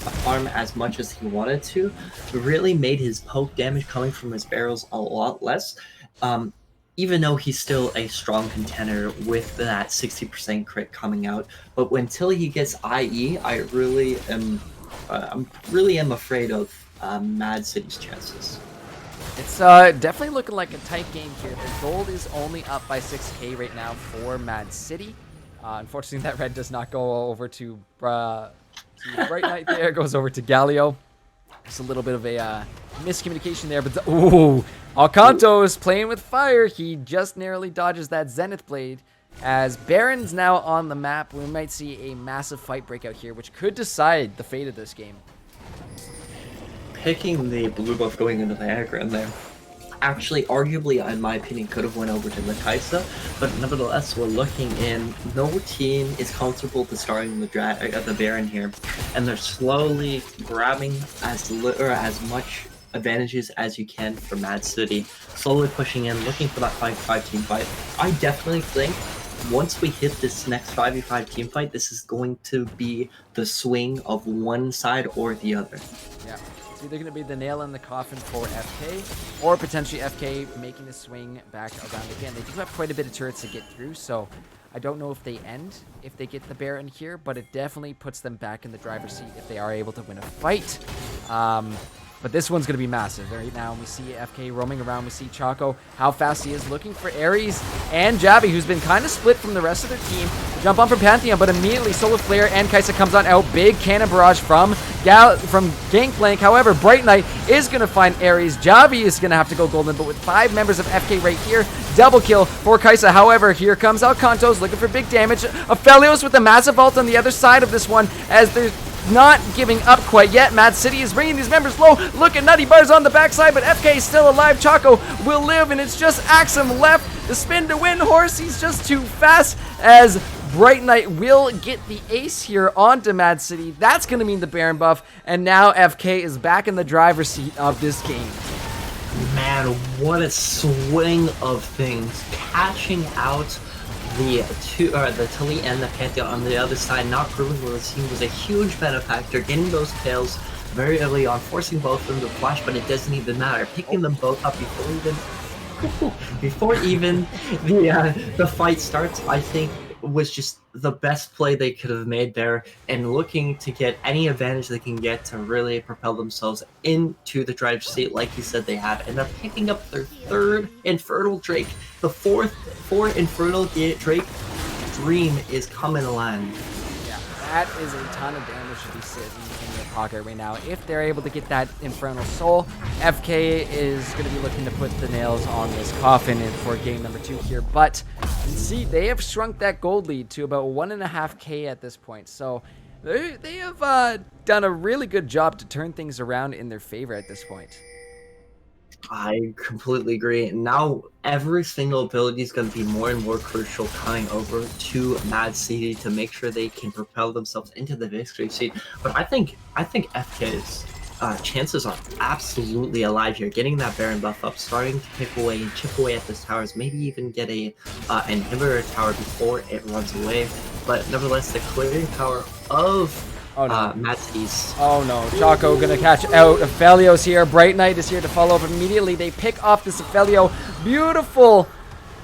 as much as he wanted to really made his poke damage coming from his barrels a lot less, even though he's still a strong contender with that 60% crit coming out. But until he gets IE, I really am afraid of MAAD City's chances. It's definitely looking like a tight game here. The gold is only up by 6k right now for MAAD City. Unfortunately, that red does not go over to Bright Knight there. It goes over to Galio. Just a little bit of a miscommunication there. But ooh, Alcanto is playing with fire. He just narrowly dodges that Zenith Blade. As Baron's now on the map, we might see a massive fight break out here, which could decide the fate of this game. Picking the blue buff going into the aggro there, actually, arguably, in my opinion, could have went over to Nakaisa, but nevertheless, we're looking in. No team is comfortable to starting the Baron here, and they're slowly grabbing as much advantages as you can for MAAD City, slowly pushing in, looking for that 5v5 team fight. I definitely think once we hit this next 5v5 team fight, this is going to be the swing of one side or the other. Yeah. It's either going to be the nail in the coffin for FK, or potentially FK making the swing back around again. They do have quite a bit of turrets to get through, so I don't know if they end if they get the Baron here, but it definitely puts them back in the driver's seat if they are able to win a fight. But this one's going to be massive. Right now, we see FK roaming around. We see Choco, how fast he is, looking for Ares and Javi, who's been kind of split from the rest of their team. Jump on from Pantheon, but immediately Solar Flare and Kaisa comes on out. Big cannon barrage from Gangplank. However, Bright Knight is going to find Ares. Javi is going to have to go golden, but with 5 members of FK right here, double kill for Kaisa. However, here comes Alcantos looking for big damage. Aphelios with a massive ult on the other side of this one, as there's not giving up quite yet. MAAD City is bringing these members low. Look at Nutty Bars on the backside, but FK is still alive. Choco will live, and it's just Axum left. The spin to win horse. He's just too fast, as Bright Knight will get the ace here onto MAAD City. That's going to mean the Baron buff, and now FK is back in the driver's seat of this game. Man, what a swing of things. Catching out the Tully and the Pantheon on the other side, not proving what the team was a huge benefactor, getting those kills very early on, forcing both of them to flash, but it doesn't even matter. Picking them both up before even the fight starts, I think was just the best play they could have made there, and looking to get any advantage they can get to really propel themselves into the driver's seat like you said they have. And they're picking up their 3rd Infernal Drake. The 4th Infernal Drake dream is coming to land. Yeah, that is a ton of damage to be sitting in their pocket right now. If they're able to get that Infernal Soul, FK is going to be looking to put the nails on this coffin for game number 2 here. But you see, they have shrunk that gold lead to about 1.5k at this point. So they have done a really good job to turn things around in their favor at this point. I completely agree. Now every single ability is going to be more and more crucial coming over to MAAD City to make sure they can propel themselves into the victory seat. But I think FK's chances are absolutely alive here. Getting that Baron buff up, starting to pick away and chip away at those towers, maybe even get a inhibitor tower before it runs away. But nevertheless, the clearing power of MAAD City's. Oh no, Choco gonna catch out. Aphelios here. Bright Knight is here to follow up immediately. They pick off this Aphelio. Beautiful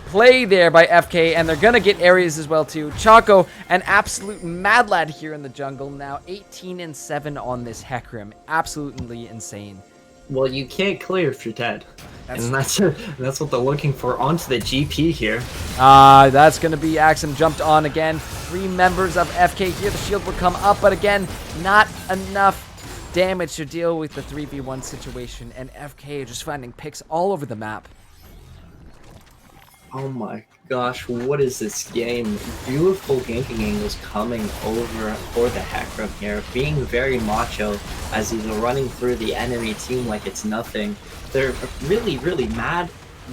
play there by FK, and they're gonna get Ares as well too. Choco, an absolute mad lad here in the jungle. Now 18-7 on this Hecarim. Absolutely insane. Well, you can't clear if you're dead. And that's what they're looking for onto the GP here. That's going to be Axum jumped on again. 3 members of FK here. The shield will come up, but again, not enough damage to deal with the 3v1 situation. And FK just finding picks all over the map. Oh my gosh, what is this game? Beautiful ganking angles coming over for the Hecarim here, being very macho as he's running through the enemy team like it's nothing. They're really, really mad.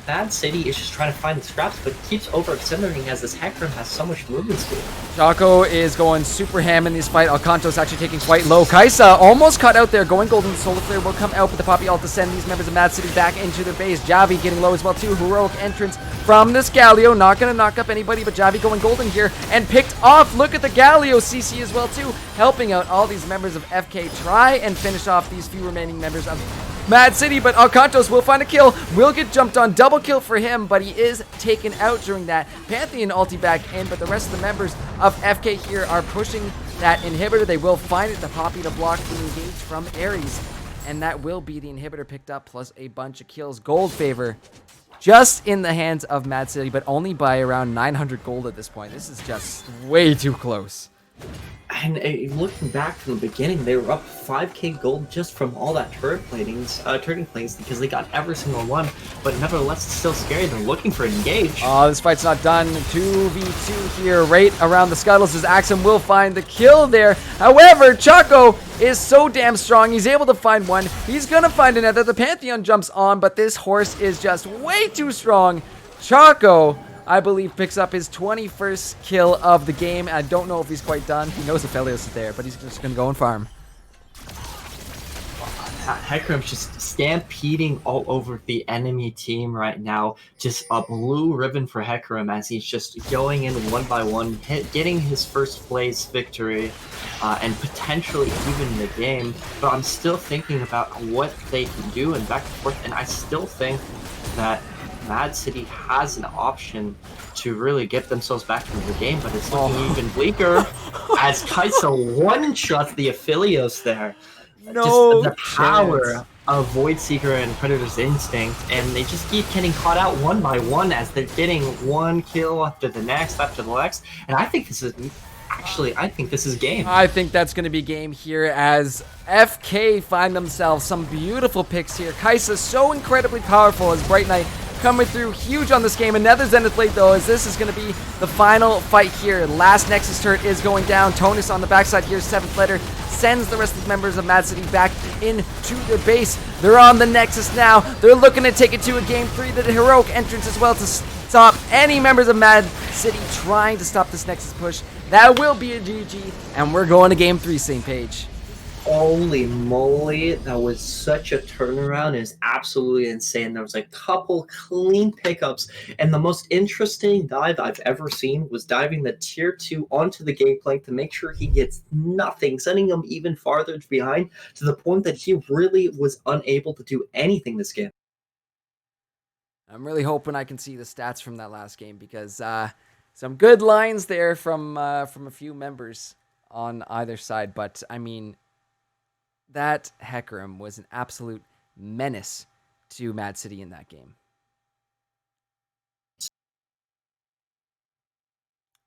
Bad City is just trying to find the scraps, but keeps overextending as this Hecarim has so much movement speed. Choco is going super ham in this fight. Alcanto's actually taking quite low. Kaisa almost cut out there. Going golden. Solar Flare will come out, but the Poppy ult to send these members of MAAD City back into their base. Javi getting low as well too. Heroic entrance from this Galio. Not going to knock up anybody, but Javi going golden here and picked off. Look at the Galio CC as well too. Helping out all these members of FK. Try and finish off these few remaining members of MAAD City, but Alcantos will find a kill, will get jumped on, double kill for him, but he is taken out during that. Pantheon ulti back in, but the rest of the members of FK here are pushing that inhibitor. They will find it, the Poppy to block the engage from Ares, and that will be the inhibitor picked up, plus a bunch of kills. Gold favor just in the hands of MAAD City, but only by around 900 gold at this point. This is just way too close. And looking back from the beginning, they were up 5k gold just from all that turret plates because they got every single one. But nevertheless, it's still scary. They're looking for an engage. Oh, this fight's not done. 2v2 here, right around the scuttles as Axum will find the kill there. However, Choco is so damn strong. He's able to find one. He's going to find another. The Pantheon jumps on, but this horse is just way too strong. Choco, I believe, picks up his 21st kill of the game. I don't know if he's quite done. He knows Aphelios is there, but he's just going to go and farm. Hecarim's just stampeding all over the enemy team right now. Just a blue ribbon for Hecarim as he's just going in one by one, getting his first place victory, and potentially even the game. But I'm still thinking about what they can do and back and forth, and I still think that MAAD City has an option to really get themselves back into the game, but it's looking even bleaker as Kaisa one-shots the Aphelios there. No just the power chance. of Void Seeker and Predator's Instinct, and they just keep getting caught out one by one as they're getting one kill after the next, and I think this is game. I think that's going to be game here as FK find themselves some beautiful picks here. Kaisa so incredibly powerful as Bright Knight coming through huge on this game. Another Zenith Blade though, as this is going to be the final fight here. Last Nexus turret is going down. Tonus on the backside here, 7th letter, sends the rest of the members of MAAD City back into their base. They're on the Nexus now. They're looking to take it to a game 3. The heroic entrance as well to stop any members of MAAD City trying to stop this Nexus push. That will be a GG, and we're going to game 3, St. Page. Holy moly, that was such a turnaround. It was absolutely insane. There was a couple clean pickups, and the most interesting dive I've ever seen was diving the tier 2 onto the gangplank to make sure he gets nothing, sending him even farther behind to the point that he really was unable to do anything this game. I'm really hoping I can see the stats from that last game because some good lines there from a few members on either side. But, I mean, that Hecarim was an absolute menace to MAAD City in that game.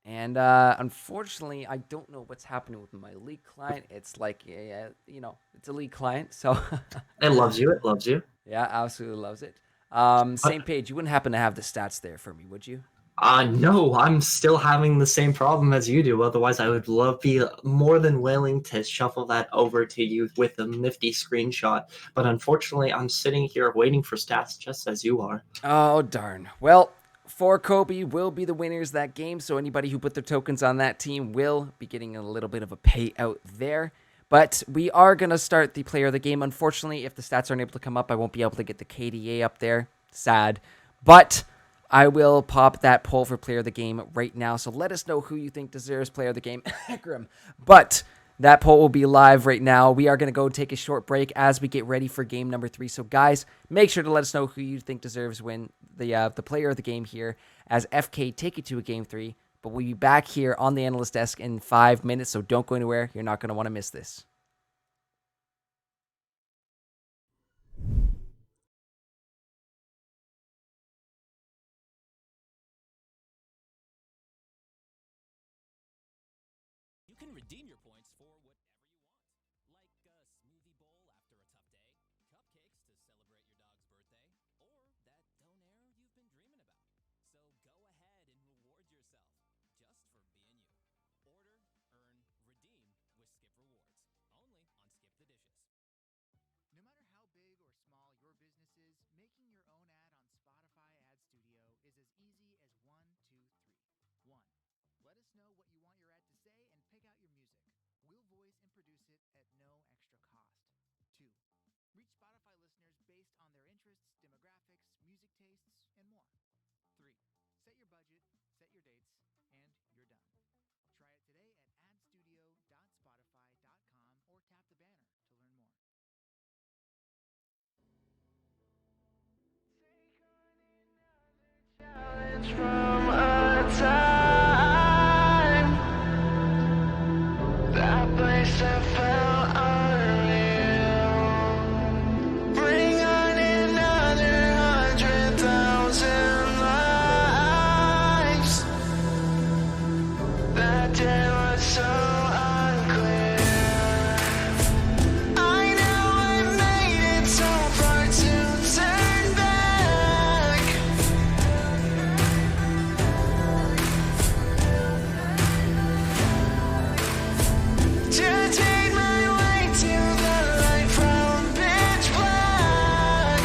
And unfortunately, I don't know what's happening with my League client. It's like, it's a League client, so... It loves you, it loves you. Yeah, absolutely loves it. St. Page, you wouldn't happen to have the stats there for me, would you? No, I'm still having the same problem as you do. Otherwise, I would be more than willing to shuffle that over to you with a nifty screenshot. But unfortunately, I'm sitting here waiting for stats just as you are. Oh, darn. Well, 4 Kobe will be the winners that game, so anybody who put their tokens on that team will be getting a little bit of a payout there. But we are going to start the player of the game. Unfortunately, if the stats aren't able to come up, I won't be able to get the KDA up there. Sad. But I will pop that poll for player of the game right now. So let us know who you think deserves player of the game. Hecarim. But that poll will be live right now. We are going to go take a short break as we get ready for game number 3. So guys, make sure to let us know who you think deserves win the player of the game here as FK take it to a game 3. But we'll be back here on the analyst desk in 5 minutes. So don't go anywhere. You're not going to want to miss this. You can redeem your points for whatever you want, like a smoothie bowl after a tough day, cupcakes to celebrate your dog's birthday, or that donaire you've been dreaming about. So go and produce it at no extra cost. 2. Reach Spotify listeners based on their interests, demographics, music tastes, and more. 3. Set your budget, set your dates, and you're done. Try it today at adstudio.spotify.com or tap the banner to learn more. From a time that place that felt unreal. Bring on another 100,000 lives. That day was so unclear. I know I made it so far to turn back. To take my way to the light from pitch black.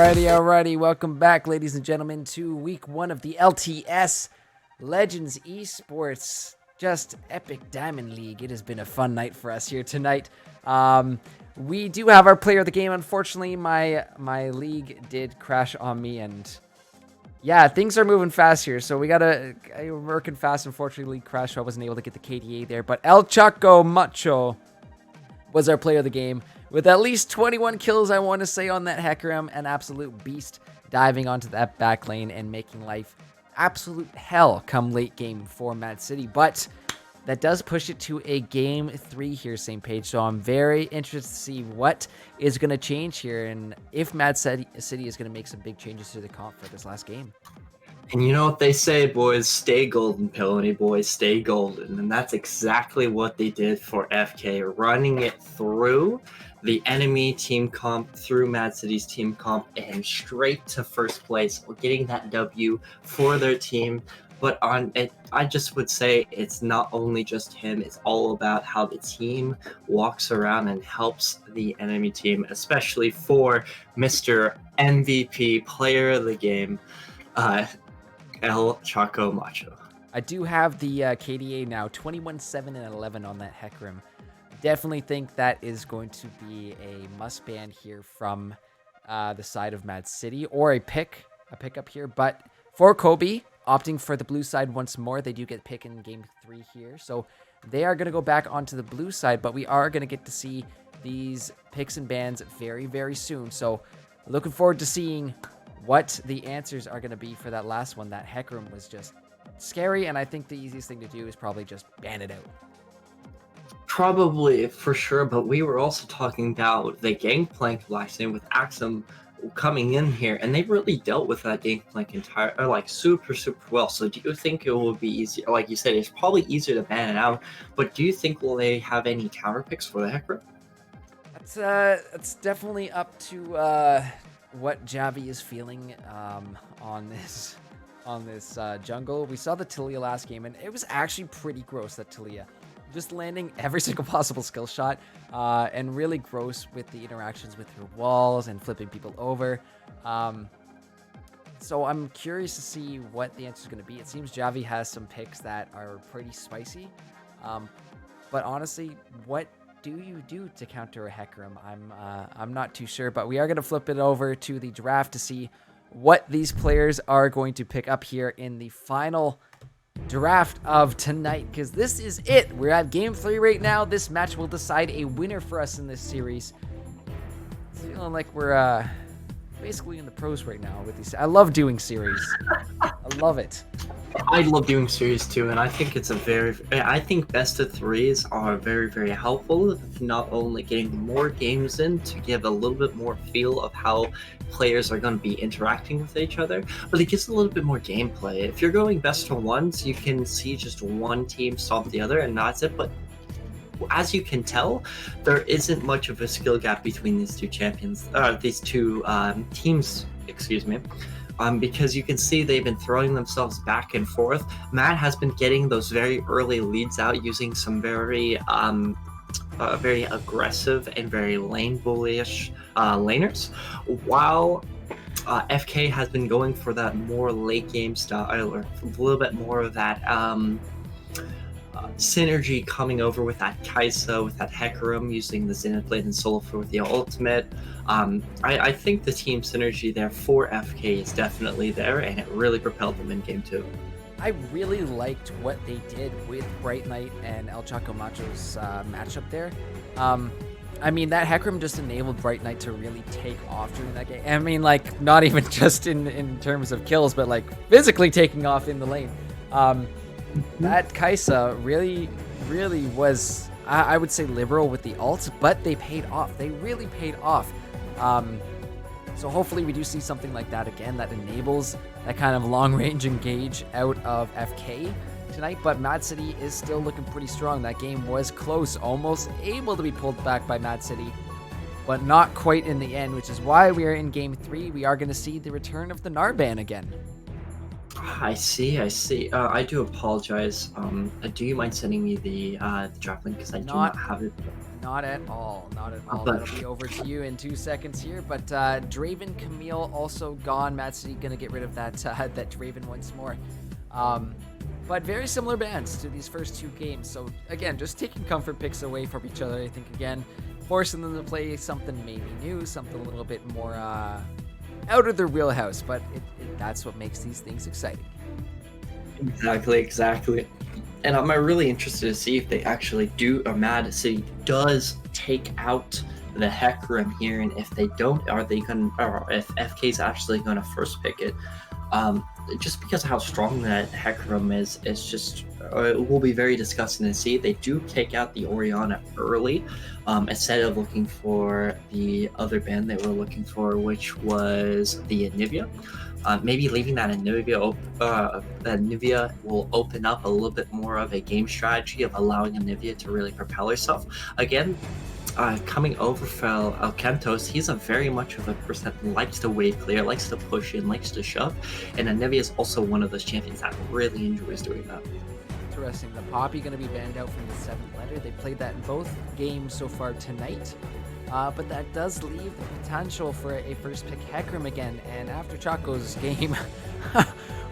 Alrighty. Welcome back, ladies and gentlemen, to week 1 of the LTS Legends Esports. Just epic Diamond League. It has been a fun night for us here tonight. We do have our player of the game. Unfortunately, my league did crash on me, and yeah, things are moving fast here. So we're working fast. Unfortunately, league crashed, so I wasn't able to get the KDA there. But El Chaco Macho was our player of the game, with at least 21 kills, I want to say, on that Hecarim. An absolute beast, diving onto that back lane and making life absolute hell come late game for MAAD City. But that does push it to a game 3 here, same page. So I'm very interested to see what is going to change here, and if MAAD City is going to make some big changes to the comp for this last game. And you know what they say, boys, stay golden, Pillony boys, stay golden. And that's exactly what they did for FK, running it through the enemy team comp, through MAAD City's team comp, and straight to first place, getting that W for their team. But on it, I just would say it's not only just him, it's all about how the team walks around and helps the enemy team, especially for Mr. MVP, player of the game, El Chaco Macho. I do have the KDA now, 21, 7, and 11 on that Hecarim. Definitely think that is going to be a must ban here from the side of MAAD City, or a pickup here. But for Kobe, opting for the blue side once more, they do get pick in game 3 here. So they are going to go back onto the blue side, but we are going to get to see these picks and bans very, very soon. So looking forward to seeing what the answers are going to be for that last one. That Hecarim was just scary, and I think the easiest thing to do is probably just ban it out. Probably, for sure, but we were also talking about the Gangplank last night with Axum coming in here, and they really dealt with that Gangplank super well. So do you think it will be easier? Like you said, it's probably easier to ban it out, but do you think will they have any counter picks for the Hecarim? That's definitely up to what Javi is feeling on this jungle. We saw the Talia last game, and it was actually pretty gross, that Talia just landing every single possible skill shot, and really gross with the interactions with her walls and flipping people over. So I'm curious to see what the answer is going to be. It seems Javi has some picks that are pretty spicy, but honestly, what do you do to counter a Hecarim? I'm not too sure, but we are going to flip it over to the draft to see what these players are going to pick up here in the final draft of tonight, because this is it. We're at game 3 right now. This match will decide a winner for us in this series. It's feeling like we're basically in the pros right now with these. I love doing series. I love it. I love doing series too, and I think it's I think best of 3s are very, very helpful, not only getting more games in to give a little bit more feel of how players are going to be interacting with each other, but it gives a little bit more gameplay. If you're going best of 1s, you can see just one team stop the other, and that's it. But as you can tell, there isn't much of a skill gap between these two teams, excuse me. Because you can see they've been throwing themselves back and forth. MAAD has been getting those very early leads out using some very aggressive and very lane bullish laners, while FK has been going for that more late game style, or a little bit more of that synergy coming over with that Kaisa, with that Hecarim, using the Zenith Blade and Soulfur with the ultimate. I think the team synergy there for FK is definitely there, and it really propelled them in game 2. I really liked what they did with Bright Knight and El Chaco Macho's matchup there. I mean, that Hecarim just enabled Bright Knight to really take off during that game. I mean, like, not even just in terms of kills, but like physically taking off in the lane. That Kaisa really was, I would say, liberal with the ult, but they paid off. They really paid off. So hopefully we do see something like that again that enables that kind of long-range engage out of FK tonight. But MAAD City is still looking pretty strong. That game was close, almost able to be pulled back by MAAD City, but not quite in the end, which is why we are in game 3. We are going to see the return of the Narban again. I see. I do apologize. Do you mind sending me the draft link, because I do not have it? Not at all. Not at all. But- That'll be over to you in 2 seconds here. But Draven, Camille also gone. Mad City gonna get rid of that that Draven once more. But very similar bans to these first 2 games. So again, just taking comfort picks away from each other. I think again, forcing them to play something maybe new, something a little bit more out of their wheelhouse. But that's what makes these things exciting. Exactly. And I'm really interested to see if they actually do, or Mad City does take out the Hecarim here, and if they don't, are they gonna, or if FK is actually gonna first pick it? Just because of how strong that Hecarim is, it's just it will be very disgusting to see. They do take out the Orianna early, instead of looking for the other band they were looking for, which was the Anivia. Maybe leaving that Anivia will open up a little bit more of a game strategy of allowing Anivia to really propel herself. Again, coming over from Alkentos, he's a very much of a person that likes to wave clear, likes to push in, likes to shove, and Anivia is also one of those champions that really enjoys doing that. Interesting. The Poppy going to be banned out from the 7th letter. They played that in both games so far tonight. But that does leave the potential for a first pick Hecarim again. And after Choco's game,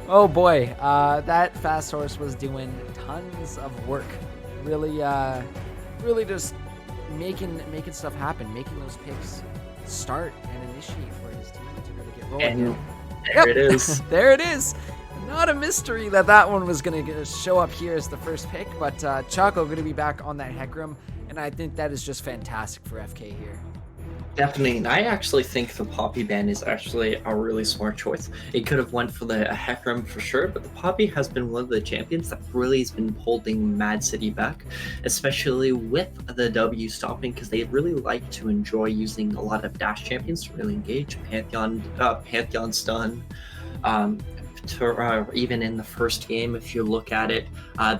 oh boy, that fast horse was doing tons of work. Really just making stuff happen, making those picks start and initiate for his team to really get rolling. And there it is. There it is. Not a mystery that one was going to show up here as the first pick, but Choco going to be back on that Hecarim, and I think that is just fantastic for FK here. Definitely, and I actually think the Poppy ban is actually a really smart choice. It could have went for the Hecarim for sure, but the Poppy has been one of the champions that really has been holding Mad City back, especially with the W stopping, because they really like to enjoy using a lot of dash champions to really engage. Pantheon stun. Even in the first game, if you look at it,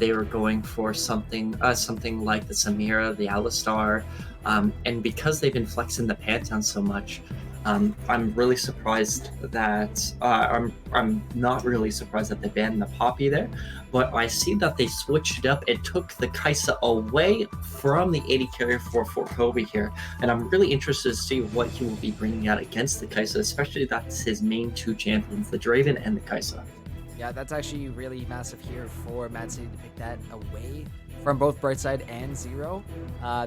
they were going for something like the Samira, the Alistar, and because they've been flexing the Pantheon so much, I'm really surprised that I'm not really surprised that they banned the Poppy there, but I see that they switched it up. It took the Kai'Sa away from the 80 carry for Kobe here, and I'm really interested to see what he will be bringing out against the Kai'Sa, especially that's his main 2 champions, the Draven and the Kai'Sa. Yeah, that's actually really massive here for Mad City to pick that away from both Brightside and Zero.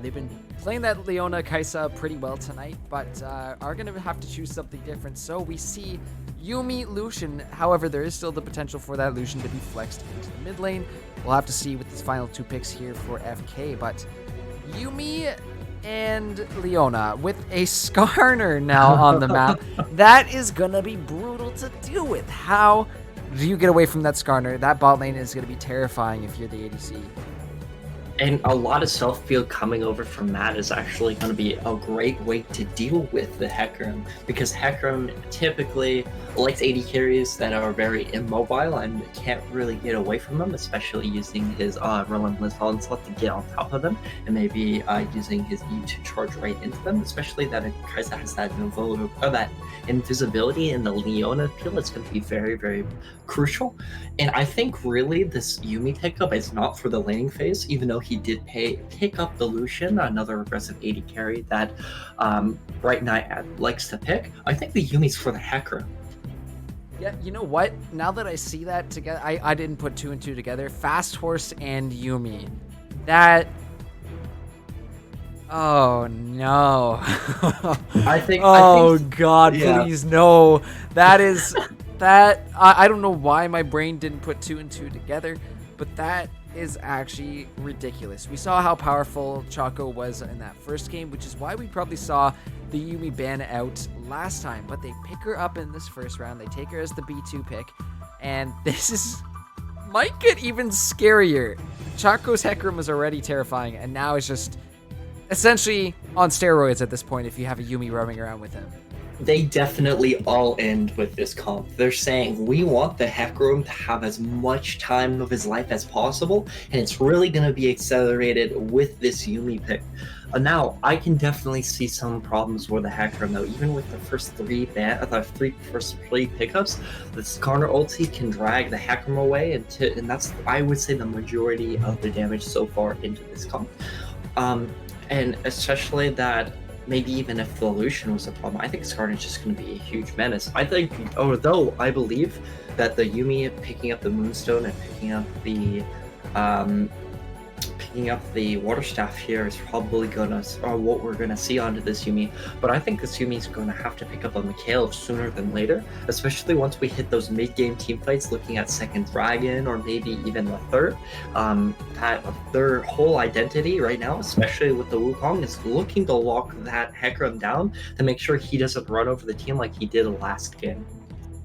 They've been playing that Leona Kai'Sa pretty well tonight, but are going to have to choose something different. So we see Yuumi, Lucian. However, there is still the potential for that Lucian to be flexed into the mid lane. We'll have to see with these final 2 picks here for FK, but Yuumi and Leona with a Skarner now on the map. That is going to be brutal to deal with. How do you get away from that Skarner? That bot lane is going to be terrifying if you're the ADC. And a lot of self-field coming over from Matt is actually going to be a great way to deal with the Hecarim, because Hecarim typically likes 80 carries that are very immobile and can't really get away from them, especially using his Relentless Onslaught to get on top of them, and maybe using his E to charge right into them, especially that Kai'Sa has that invisibility in the Leona peel. It's going to be very, very crucial. And I think really this Yuumi pickup is not for the laning phase, even though he did pick up the Lucian, another aggressive 80 carry that Bright Knight likes to pick. I think the Yumi's for the Hecarim. Yeah, you know what? Now that I see that together, I didn't put 2 and 2 together. Fast Horse and Yuumi. That... Oh, no. I think... God, yeah. please, no. That is... that... I don't know why my brain didn't put 2 and 2 together, but that is actually ridiculous. We saw how powerful Choco was in that first game, which is why we probably saw the Yuumi ban out last time, but they pick her up in this first round. They take her as the B2 pick, and this might get even scarier. Choco's Hecarim was already terrifying, and now it's just essentially on steroids at this point if you have a Yuumi roaming around with him. They definitely all end with this comp. They're saying, we want the Hecarim to have as much time of his life as possible, and it's really going to be accelerated with this Yuumi pick. Now, I can definitely see some problems with the Hecarim, though. Even with the first 3 pickups, the Skarner ulti can drag the Hecarim away, and that's, I would say, the majority of the damage so far into this comp. And especially that maybe even if the Lucian was a problem, I think Skarner's just going to be a huge menace. I think, although I believe that the Yuumi picking up the Moonstone and um, picking up the Water Staff here is probably gonna, or what we're gonna see onto this Yuumi. But I think this Yuumi is gonna have to pick up a Mikhail sooner than later, especially once we hit those mid-game team fights, looking at second Dragon or maybe even the third. That their whole identity right now, especially with the Wukong, is looking to lock that Hecarim down to make sure he doesn't run over the team like he did last game.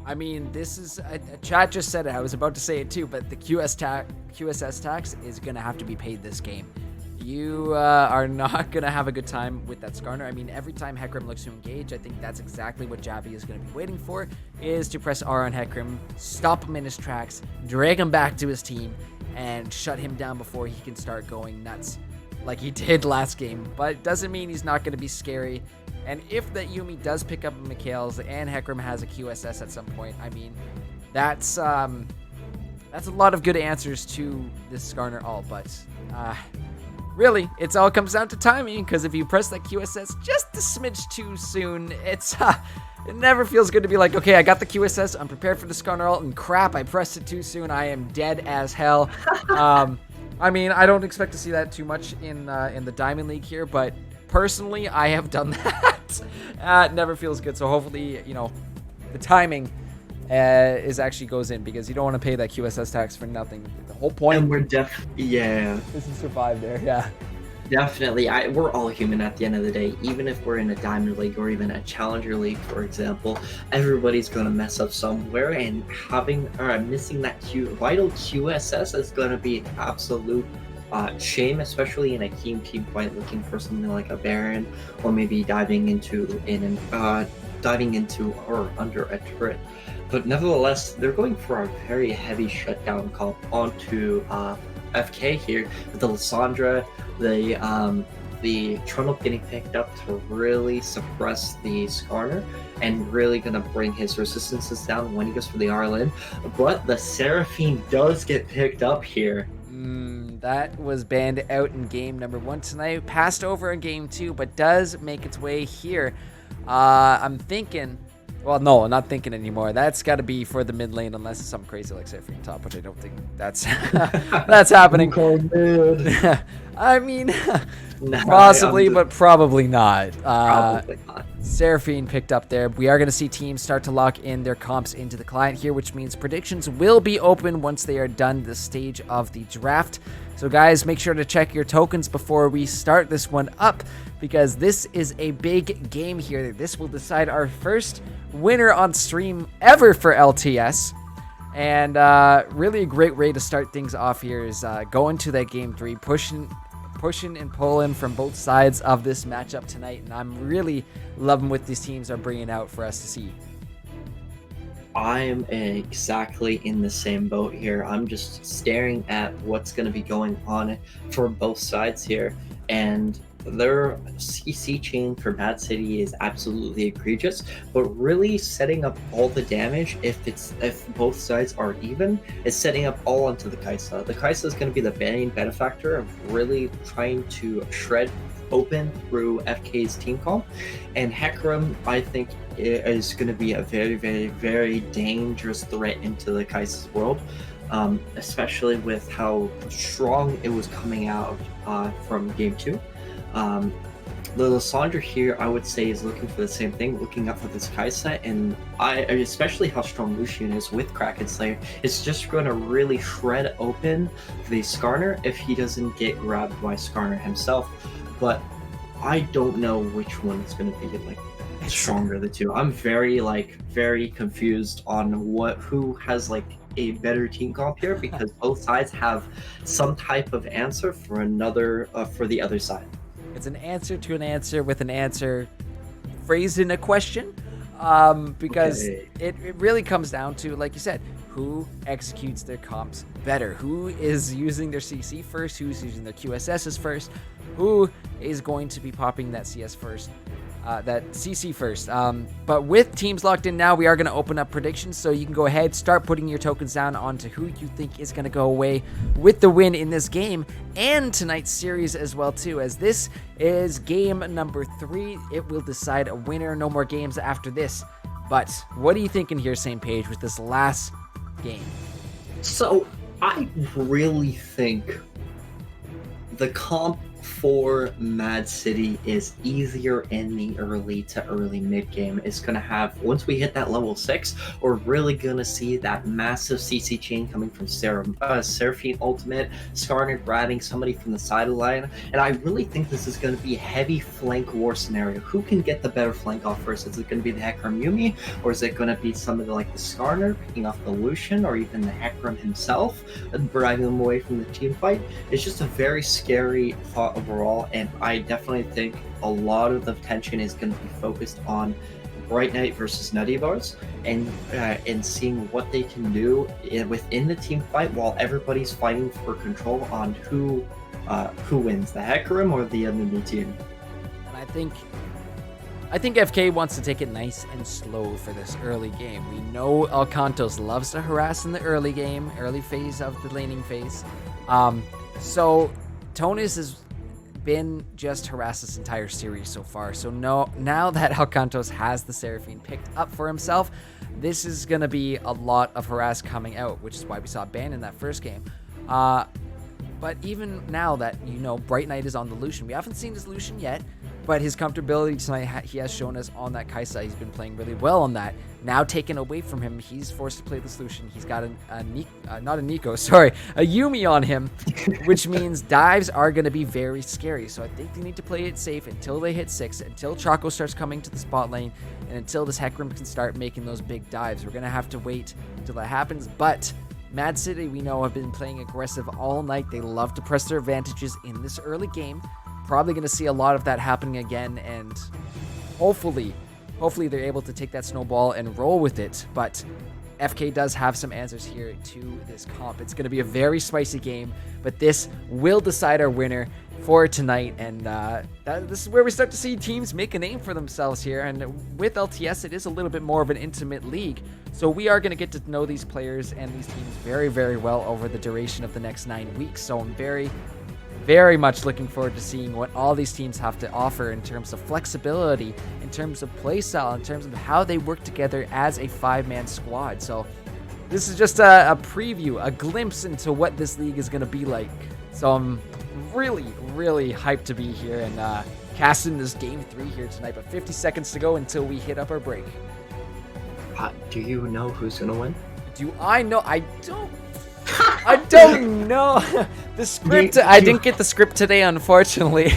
I mean, this is chat just said it. I was about to say it too, but the QSS tax is gonna have to be paid this game. You are not gonna have a good time with that Skarner. I mean, every time Hecarim looks to engage, I think that's exactly what Javi is gonna be waiting for, is to press R on Hecarim, stop him in his tracks, drag him back to his team, and shut him down before he can start going nuts like he did last game. But it doesn't mean he's not gonna be scary. And if that Yuumi does pick up Mikhail's and Hecarim has a QSS at some point, I mean, that's a lot of good answers to this Skarner ult. But really, it all comes down to timing, because if you press that QSS just a smidge too soon, it never feels good to be like, okay, I got the QSS, I'm prepared for the Skarner ult, and crap, I pressed it too soon, I am dead as hell. I mean, I don't expect to see that too much in the Diamond League here, but personally, I have done that. It never feels good. So hopefully, the timing is actually goes in, because you don't want to pay that QSS tax for nothing. The whole point. And we're is to survive there. Yeah. Definitely. We're all human at the end of the day. Even if we're in a Diamond League or even a Challenger League, for example, everybody's going to mess up somewhere, and missing that vital QSS is going to be an absolute shame, especially in a team fight, looking for something like a Baron, or maybe diving into or under a turret. But nevertheless, they're going for a very heavy shutdown call onto FK here with the Lissandra, the Trundle getting picked up to really suppress the Skarner and really gonna bring his resistances down when he goes for the Arlen. But the Seraphine does get picked up here. That was banned out in game number 1 tonight, passed over in game 2, but does make its way here. I'm thinking, well, no, not thinking anymore. That's got to be for the mid lane, unless it's something crazy like Seraphine top, which I don't think that's that's happening. I mean, possibly, but probably not. Probably not. Seraphine picked up there. We are going to see teams start to lock in their comps into the client here, which means predictions will be open once they are done this stage of the draft. So guys, make sure to check your tokens before we start this one up, because this is a big game here. This will decide our first winner on stream ever for LTS. And really a great way to start things off here is going to that game 3, pushing and pulling from both sides of this matchup tonight, and I'm really loving what these teams are bringing out for us to see. I'm exactly in the same boat here. I'm just staring at what's going to be going on for both sides here, and their CC chain for Mad City is absolutely egregious, but really setting up all the damage, if both sides are even, is setting up all onto the Kaisa. The Kaisa is going to be the main benefactor of really trying to shred open through FK's team comp, and Hecarim, I think, is going to be a very, very, very dangerous threat into the Kaisa's world. Especially with how strong it was coming out from game 2. The Lissandra here, I would say, is looking for the same thing, looking up for this Kaisa, and especially how strong Lucian is with Kraken Slayer, it's just going to really shred open the Skarner if he doesn't get grabbed by Skarner himself. But I don't know which one is going to be stronger of the two. I'm very confused on who has a better team comp here, because both sides have some type of answer for the other side. It's an answer to an answer with an answer phrased in a question, because it really comes down to, like you said, who executes their comps better, who is using their CC first, who's using their QSSs first, who is going to be popping that CS first. that CC first. But with teams locked in now, we are going to open up predictions. So you can go ahead, start putting your tokens down onto who you think is going to go away with the win in this game and tonight's series as well too, as this is game number 3. It will decide a winner. No more games after this. But what are you thinking here, Same Page, with this last game? So I really think the comp for Mad City is easier in the early to early mid game. It's going to have, once we hit that level 6, we're really going to see that massive CC chain coming from Seraphine Ultimate, Skarner grabbing somebody from the sideline, and I really think this is going to be a heavy flank war scenario. Who can get the better flank off first? Is it going to be the Hecarim Yumi, or is it going to be somebody like the Skarner picking off the Lucian, or even the Hecarim himself and driving them away from the team fight? It's just a very scary thought overall, and I definitely think a lot of the attention is going to be focused on Bright Knight versus Nutty Bars, and seeing what they can do within the team fight while everybody's fighting for control on who wins, the Hecarim or the enemy team. And I think FK wants to take it nice and slow for this early game. We know Alcantos loves to harass in the early game, early phase of the laning phase. So Tonus has been just harassed this entire series so far. So now that Alcantos has the Seraphine picked up for himself, this is going to be a lot of harass coming out, which is why we saw ban in that first game. But even now that, Bright Knight is on the Lucian, we haven't seen his Lucian yet, but his comfortability tonight, he has shown us on that Kaisa. He's been playing really well on that. Now taken away from him, he's forced to play the Lucian. He's got a Yumi on him, which means dives are going to be very scary. So I think they need to play it safe until they hit 6, until Choco starts coming to the spot lane, and until this Hecarim can start making those big dives. We're going to have to wait until that happens, but Mad City, we know, have been playing aggressive all night. They love to press their advantages in this early game. Probably going to see a lot of that happening again, and hopefully they're able to take that snowball and roll with it. But FK does have some answers here to this comp. It's going to be a very spicy game, but this will decide our winner for tonight. And this is where we start to see teams make a name for themselves here. And with LTS, it is a little bit more of an intimate league. So we are going to get to know these players and these teams very, very well over the duration of the next 9 weeks. So I'm very much looking forward to seeing what all these teams have to offer in terms of flexibility, in terms of playstyle, in terms of how they work together as a 5-man squad. So this is just a preview, a glimpse into what this league is going to be like. So I'm really, really hyped to be here and casting this game 3 here tonight. But 50 seconds to go until we hit up our break. Do you know who's going to win? Do I know? I don't know. The script, I didn't get the script today, unfortunately.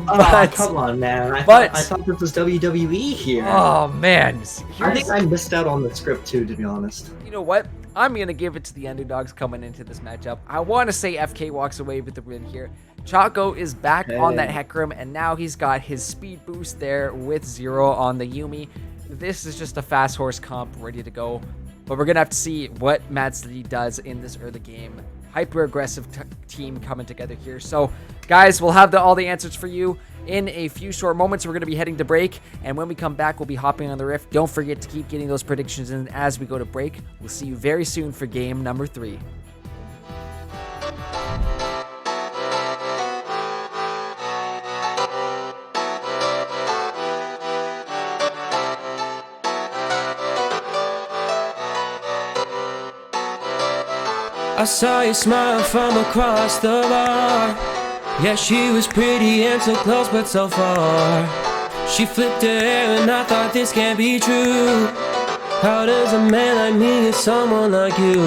But, come on, man. I thought this was WWE here. Oh, man. I think I missed out on the script, too, to be honest. You know what? I'm going to give it to the underdogs coming into this matchup. I want to say FK walks away with the win here. Choco is back on that Hecarim, and now he's got his speed boost there with 0 on the Yumi. This is just a fast horse comp ready to go. But we're going to have to see what Mad City does in this early game. Hyper-aggressive team coming together here. So, guys, we'll have all the answers for you in a few short moments. We're going to be heading to break. And when we come back, we'll be hopping on the Rift. Don't forget to keep getting those predictions in as we go to break. We'll see you very soon for game number 3. I saw you smile from across the bar. Yeah, she was pretty and so close but so far. She flipped her hair and I thought this can't be true. How does a man like me get someone like you?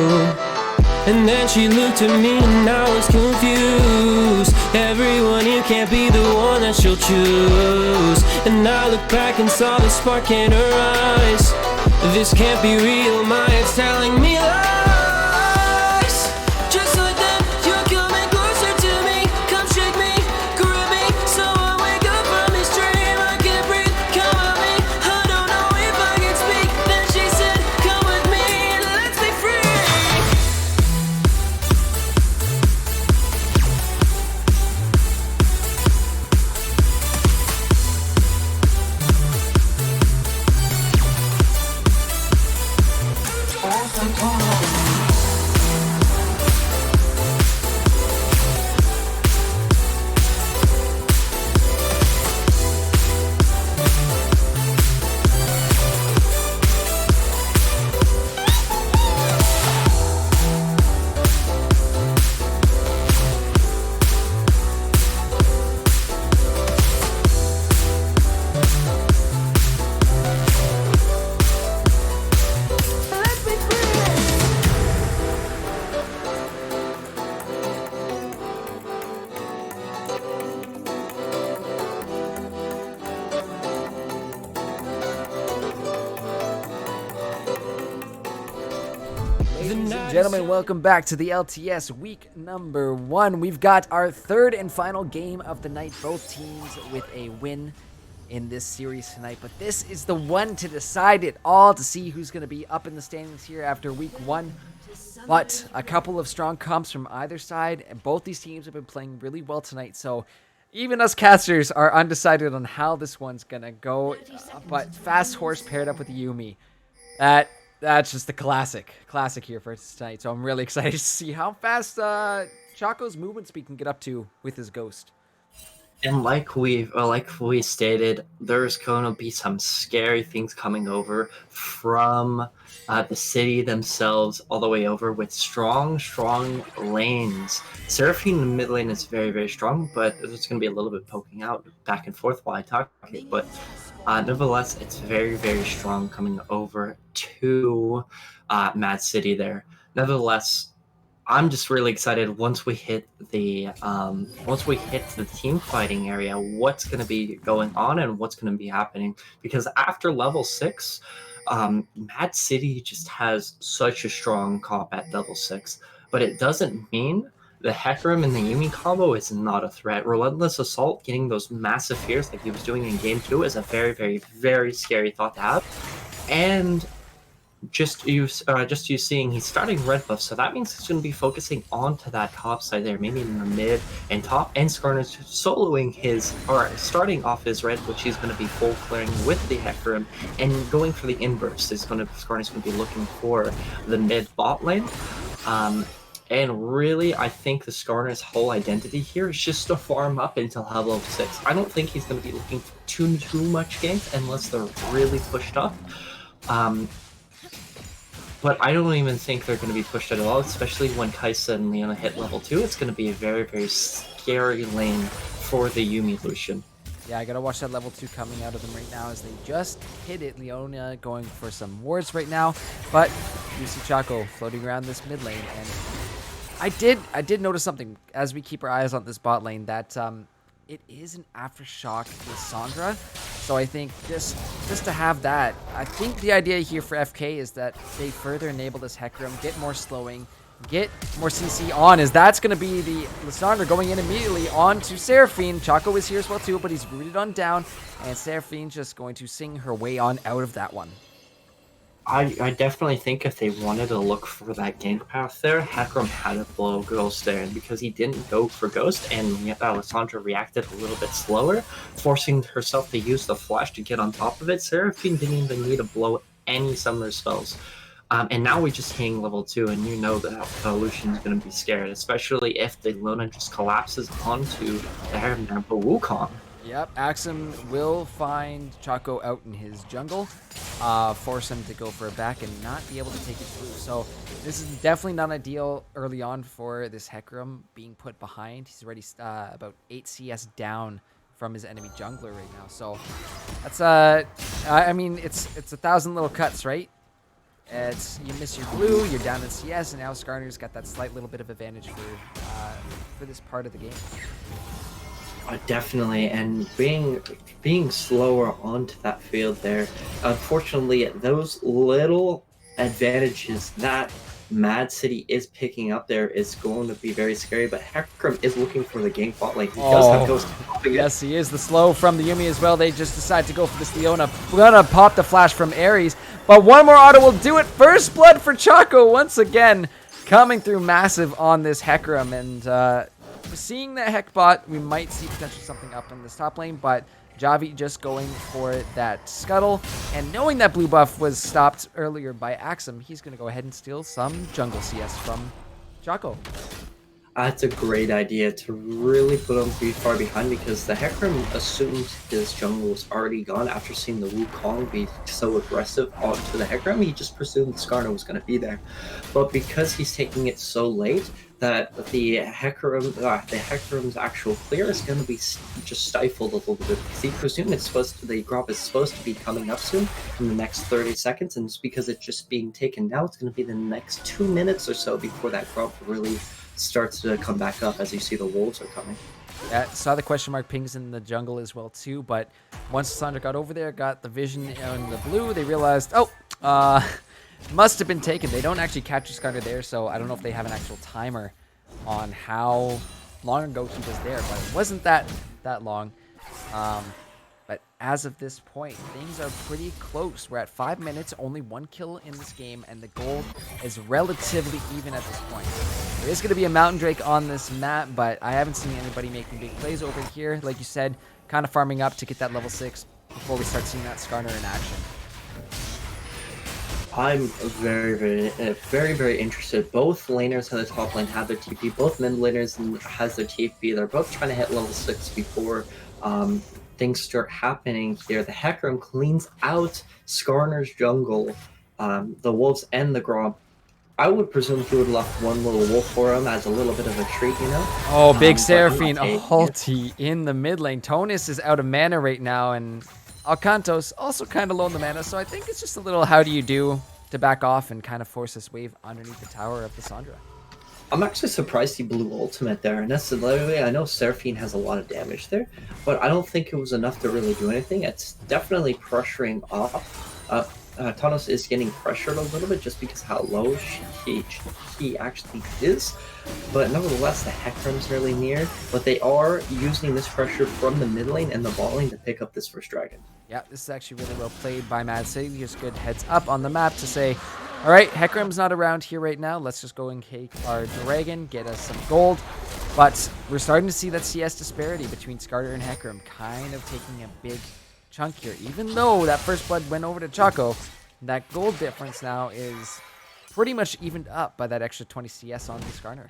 And then she looked at me and I was confused. Everyone here can't be the one that she'll choose. And I looked back and saw the spark in her eyes. This can't be real, my head's telling me lies. gentlemen, welcome back to the LTS week number 1. We've got our third and final game of the night, both teams with a win in this series tonight. But this is the one to decide it all, to see who's going to be up in the standings here after week 1. But a couple of strong comps from either side, and both these teams have been playing really well tonight. So even us casters are undecided on how this one's going to go. But Fast Horse paired up with Yumi. That's just the classic here for tonight. So I'm really excited to see how fast Choco's movement speed can get up to with his Ghost. And like we stated, there's going to be some scary things coming over from the city themselves all the way over with strong lanes. Seraphine in the mid lane is very, very strong, but there's going to be a little bit poking out back and forth while I talk. But nevertheless, it's very, very strong coming over to MAAD City there. Nevertheless, I'm just really excited once we hit the team fighting area, what's going to be going on and what's going to be happening. Because after level 6, MAAD City just has such a strong comp at level 6, but it doesn't mean the Hecarim and the Yumi combo is not a threat. Relentless Assault, getting those massive fears like he was doing in game 2, is a very, very, very scary thought to have. And just you seeing he's starting red buff, so that means he's going to be focusing onto that top side there, maybe in the mid and top, and Skarner's soloing starting off his red, which he's going to be full clearing with the Hecarim, and going for the inverse. Skarner's going to be looking for the mid bot lane. And really, I think the Skarner's whole identity here is just to farm up until level 6. I don't think he's going to be looking for too much ganks unless they're really pushed up. But I don't even think they're going to be pushed at all, especially when Kaisa and Leona hit level 2. It's going to be a very, very scary lane for the Yumi Lucian. Yeah, I gotta watch that level 2 coming out of them right now as they just hit it. Leona going for some wards right now, but you see Choco floating around this mid lane, and I did notice something as we keep our eyes on this bot lane, that it is an Aftershock with Sandra. So I think just to have that, I think the idea here for FK is that they further enable this Hecarim, get more slowing, get more CC on, as that's going to be the Lissandra going in immediately onto Seraphine. Choco is here as well too, but he's rooted on down, and Seraphine's just going to sing her way on out of that one. I definitely think if they wanted to look for that gank path there, Hecarim had to blow Ghost there, and because he didn't go for Ghost, and Lissandra reacted a little bit slower, forcing herself to use the flash to get on top of it, Seraphine didn't even need to blow any summoner spells. And now we just hang level 2, and you know that Lucian's going to be scared, especially if the Luna just collapses onto their Wukong. Yep, Axum will find Choco out in his jungle, force him to go for a back and not be able to take it through. So this is definitely not ideal early on for this Hecarim being put behind. He's already about 8 CS down from his enemy jungler right now. So that's I mean, it's 1,000 little cuts, right? You miss your blue, you're down in CS, and now Skarner's got that slight little bit of advantage for this part of the game. Definitely, and being slower onto that field there, unfortunately, those little advantages that MAAD City is picking up there is going to be very scary, but Hecarim is looking for the gank bot lane. He does have Ghost. Yes, he is. The slow from the Yumi as well. They just decide to go for this Leona. We're gonna pop the flash from Ares, but one more auto will do it. First blood for Choco once again, coming through massive on this Hecarim, and seeing that Heck bot, we might see potentially something up in this top lane, but Javi just going for that scuttle, and knowing that blue buff was stopped earlier by Axum, he's going to go ahead and steal some jungle CS from Choco. That's a great idea to really put him pretty far behind, because the Hecarim assumed his jungle was already gone after seeing the Wukong be so aggressive onto the Hecarim. He just presumed Skarner was going to be there, but because he's taking it so late, that the Hecarim's actual clear is going to be just stifled a little bit, because he presumed the grab is supposed to be coming up soon in the next 30 seconds, and it's because it's just being taken now. It's going to be the next 2 minutes or so before that grab really starts to come back up, as you see the wolves are coming. Yeah, saw the question mark pings in the jungle as well too, but once Sandra got over there, got the vision in the blue, they realized, must have been taken. They don't actually capture Skarner there, so I don't know if they have an actual timer on how long ago he was there, but it wasn't that long. But as of this point, things are pretty close. We're at 5 minutes, only 1 kill in this game, and the gold is relatively even at this point. There is going to be a Mountain Drake on this map, but I haven't seen anybody making big plays over here. Like you said, kind of farming up to get that level 6 before we start seeing that Skarner in action. I'm very interested. Both laners on the top lane have their TP. Both mid laners has their TP. They're both trying to hit level 6 before things start happening here. The Hecarim cleans out Skarner's jungle, the wolves and the Gromp. I would presume he would have left one little wolf for him as a little bit of a treat, you know? Oh, big Seraphine ulti in the mid lane. Tonus is out of mana right now, and Alcantos also kind of low in the mana, so I think it's just a little how do you do to back off and kind of force this wave underneath the tower of the Sandra. I'm actually surprised he blew ultimate there, and that's literally, I know Seraphine has a lot of damage there, but I don't think it was enough to really do anything. It's definitely pressuring off. Thanos is getting pressured a little bit just because how low he actually is, but nevertheless the Hecarim's really near, but they are using this pressure from the mid lane and the bot lane to pick up this first dragon. Yeah, this is actually really well played by MAAD City. Just good heads up on the map to say, all right, Hecarim's not around here right now. Let's just go and take our dragon, get us some gold. But we're starting to see that CS disparity between Skarner and Hecarim kind of taking a big chunk here. Even though that first blood went over to Choco, that gold difference now is pretty much evened up by that extra 20 CS on the Skarner.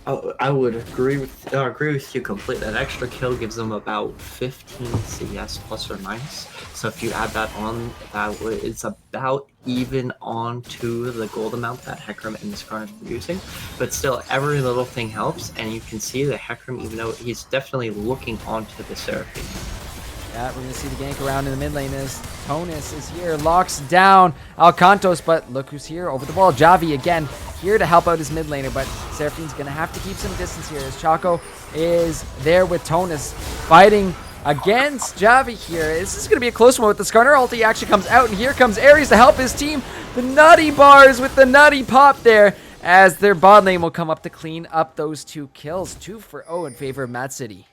I would agree with you completely. That extra kill gives them about 15 CS plus or minus. So if you add that on, it's about even on to the gold amount that Hecarim and the Skarner are using. But still, every little thing helps, and you can see that Hecarim, even though he's definitely looking onto the Seraphine. Yeah, we're going to see the gank around in the mid lane as Tonus is here, locks down Alcantos, but look who's here over the wall. Javi again here to help out his mid laner, but Seraphine's going to have to keep some distance here as Choco is there with Tonus fighting against Javi here. This is going to be a close one with the Skarner ulti actually comes out, and here comes Ares to help his team. The nutty bars with the nutty pop there as their bot lane will come up to clean up those 2 kills. 2-0 in favor of MAAD City.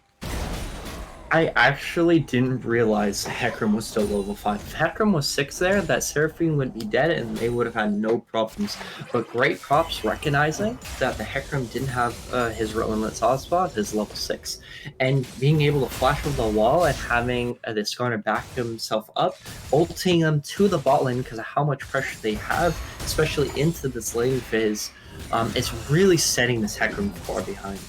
I actually didn't realize Hecarim was still level 5. If Hecarim was 6 there, that Seraphine would be dead and they would have had no problems. But great props recognizing that the Hecarim didn't have his relentless hotspot, his level 6. And being able to flash over the wall and having the Skarner back himself up, ulting them to the bot lane because of how much pressure they have, especially into this lane phase, it's really setting this Hecarim far behind.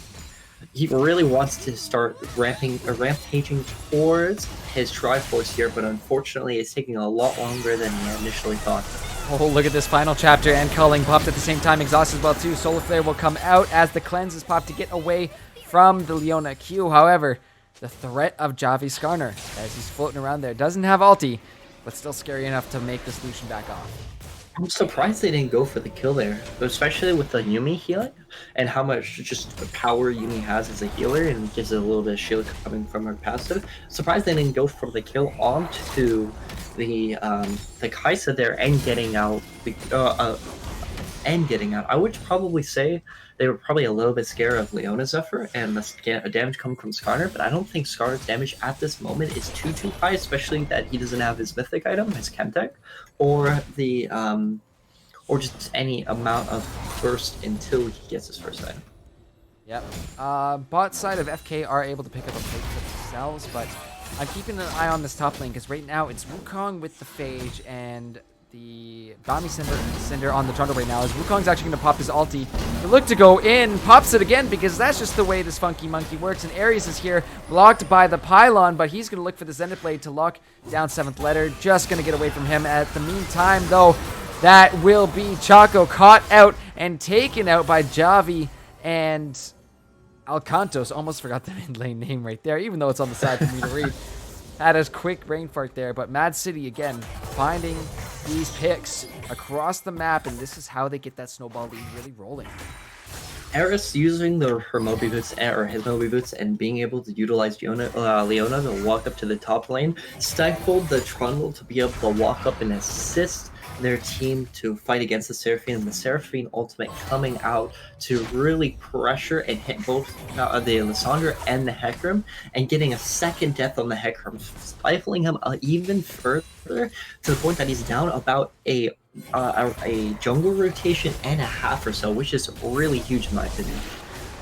He really wants to start rampaging towards his Triforce here, but unfortunately it's taking a lot longer than he initially thought. Oh, look at this final chapter, and Culling popped at the same time, exhaust as well too. Solar Flare will come out as the cleanse is popped to get away from the Leona Q. However, the threat of Javi Skarner, as he's floating around there, doesn't have ulti, but still scary enough to make this Lucian back off. I'm surprised they didn't go for the kill there, especially with the Yuumi healing and how much just power Yuumi has as a healer and gives it a little bit of shield coming from her passive. Surprised they didn't go for the kill onto the Kai'Sa there and getting out. I would probably say they were probably a little bit scared of Leona's effort and the damage coming from Skarner, but I don't think Skarner's damage at this moment is too high, especially that he doesn't have his mythic item, his Chemtech, or the or just any amount of burst until he gets his first item. Yep. Bot side of FK are able to pick up a plate for themselves, but I'm keeping an eye on this top lane because right now it's Wukong with the Phage and the Bami Cinder on the jungle right now, as Wukong's actually going to pop his ulti to look to go in, pops it again because that's just the way this funky monkey works, and Ares is here blocked by the pylon, but he's going to look for the Zenith Blade to lock down 7th letter, just going to get away from him. At the meantime though, that will be Choco caught out and taken out by Javi and Alcantos. Almost forgot the mid lane name right there, even though it's on the side for me to read. Had a quick brain fart there, but MAAD City again finding these picks across the map, and this is how they get that snowball lead really rolling. Eris using her Moby Boots or his Moby Boots and being able to utilize Leona to walk up to the top lane stifled the Trundle to be able to walk up and assist their team to fight against the Seraphine, and the Seraphine ultimate coming out to really pressure and hit both the Lissandra and the Hecarim, and getting a second death on the Hecarim, stifling him even further to the point that he's down about a jungle rotation and a half or so, which is really huge in my opinion.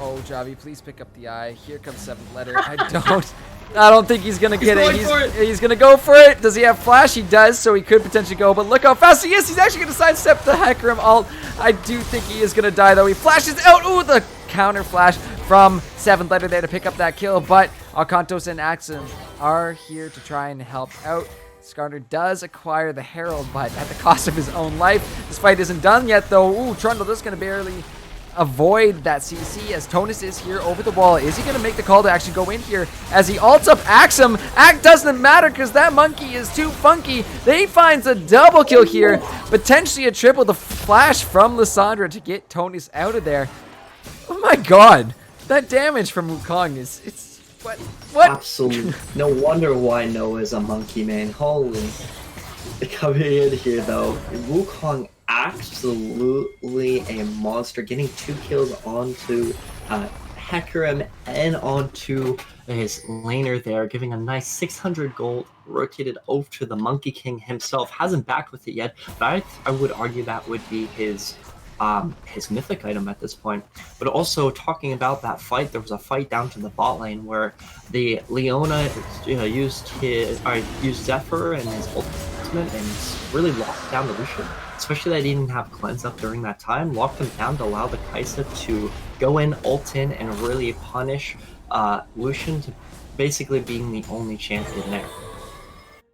Oh, Javi, please pick up the eye. Here comes 7th letter. I don't think he's gonna get it. He's gonna go for it. Does he have flash? He does, so he could potentially go. But look how fast he is. He's actually gonna sidestep the Hecarim ult. I do think he is gonna die though. He flashes out. Ooh, the counter flash from 7th letter there to pick up that kill. But Alcantos and Axum are here to try and help out. Skarner does acquire the Herald, but at the cost of his own life. This fight isn't done yet though. Ooh, Trundle just gonna barely avoid that CC as Tonus is here over the wall. Is he going to make the call to actually go in here as he ults up Axum? Act doesn't matter because that monkey is too funky. They finds a double kill here, potentially a triple. The flash from Lissandra to get Tonus out of there. Oh my god, that damage from Wukong is what? Absolutely. No wonder why Noah's a monkey, man. Holy. Coming in here though, Wukong absolutely a monster, getting 2 kills onto Hecarim and onto his laner there, giving a nice 600 gold, rotated over to the Monkey King himself. Hasn't backed with it yet, but I would argue that would be his mythic item at this point. But also talking about that fight, there was a fight down to the bot lane where the Leona used Zephyr and his ultimate and really locked down the Lucian. Especially that he didn't have cleanse up during that time, locked him down to allow the Kai'Sa to go in, ult in, and really punish Lucian to basically being the only champion there.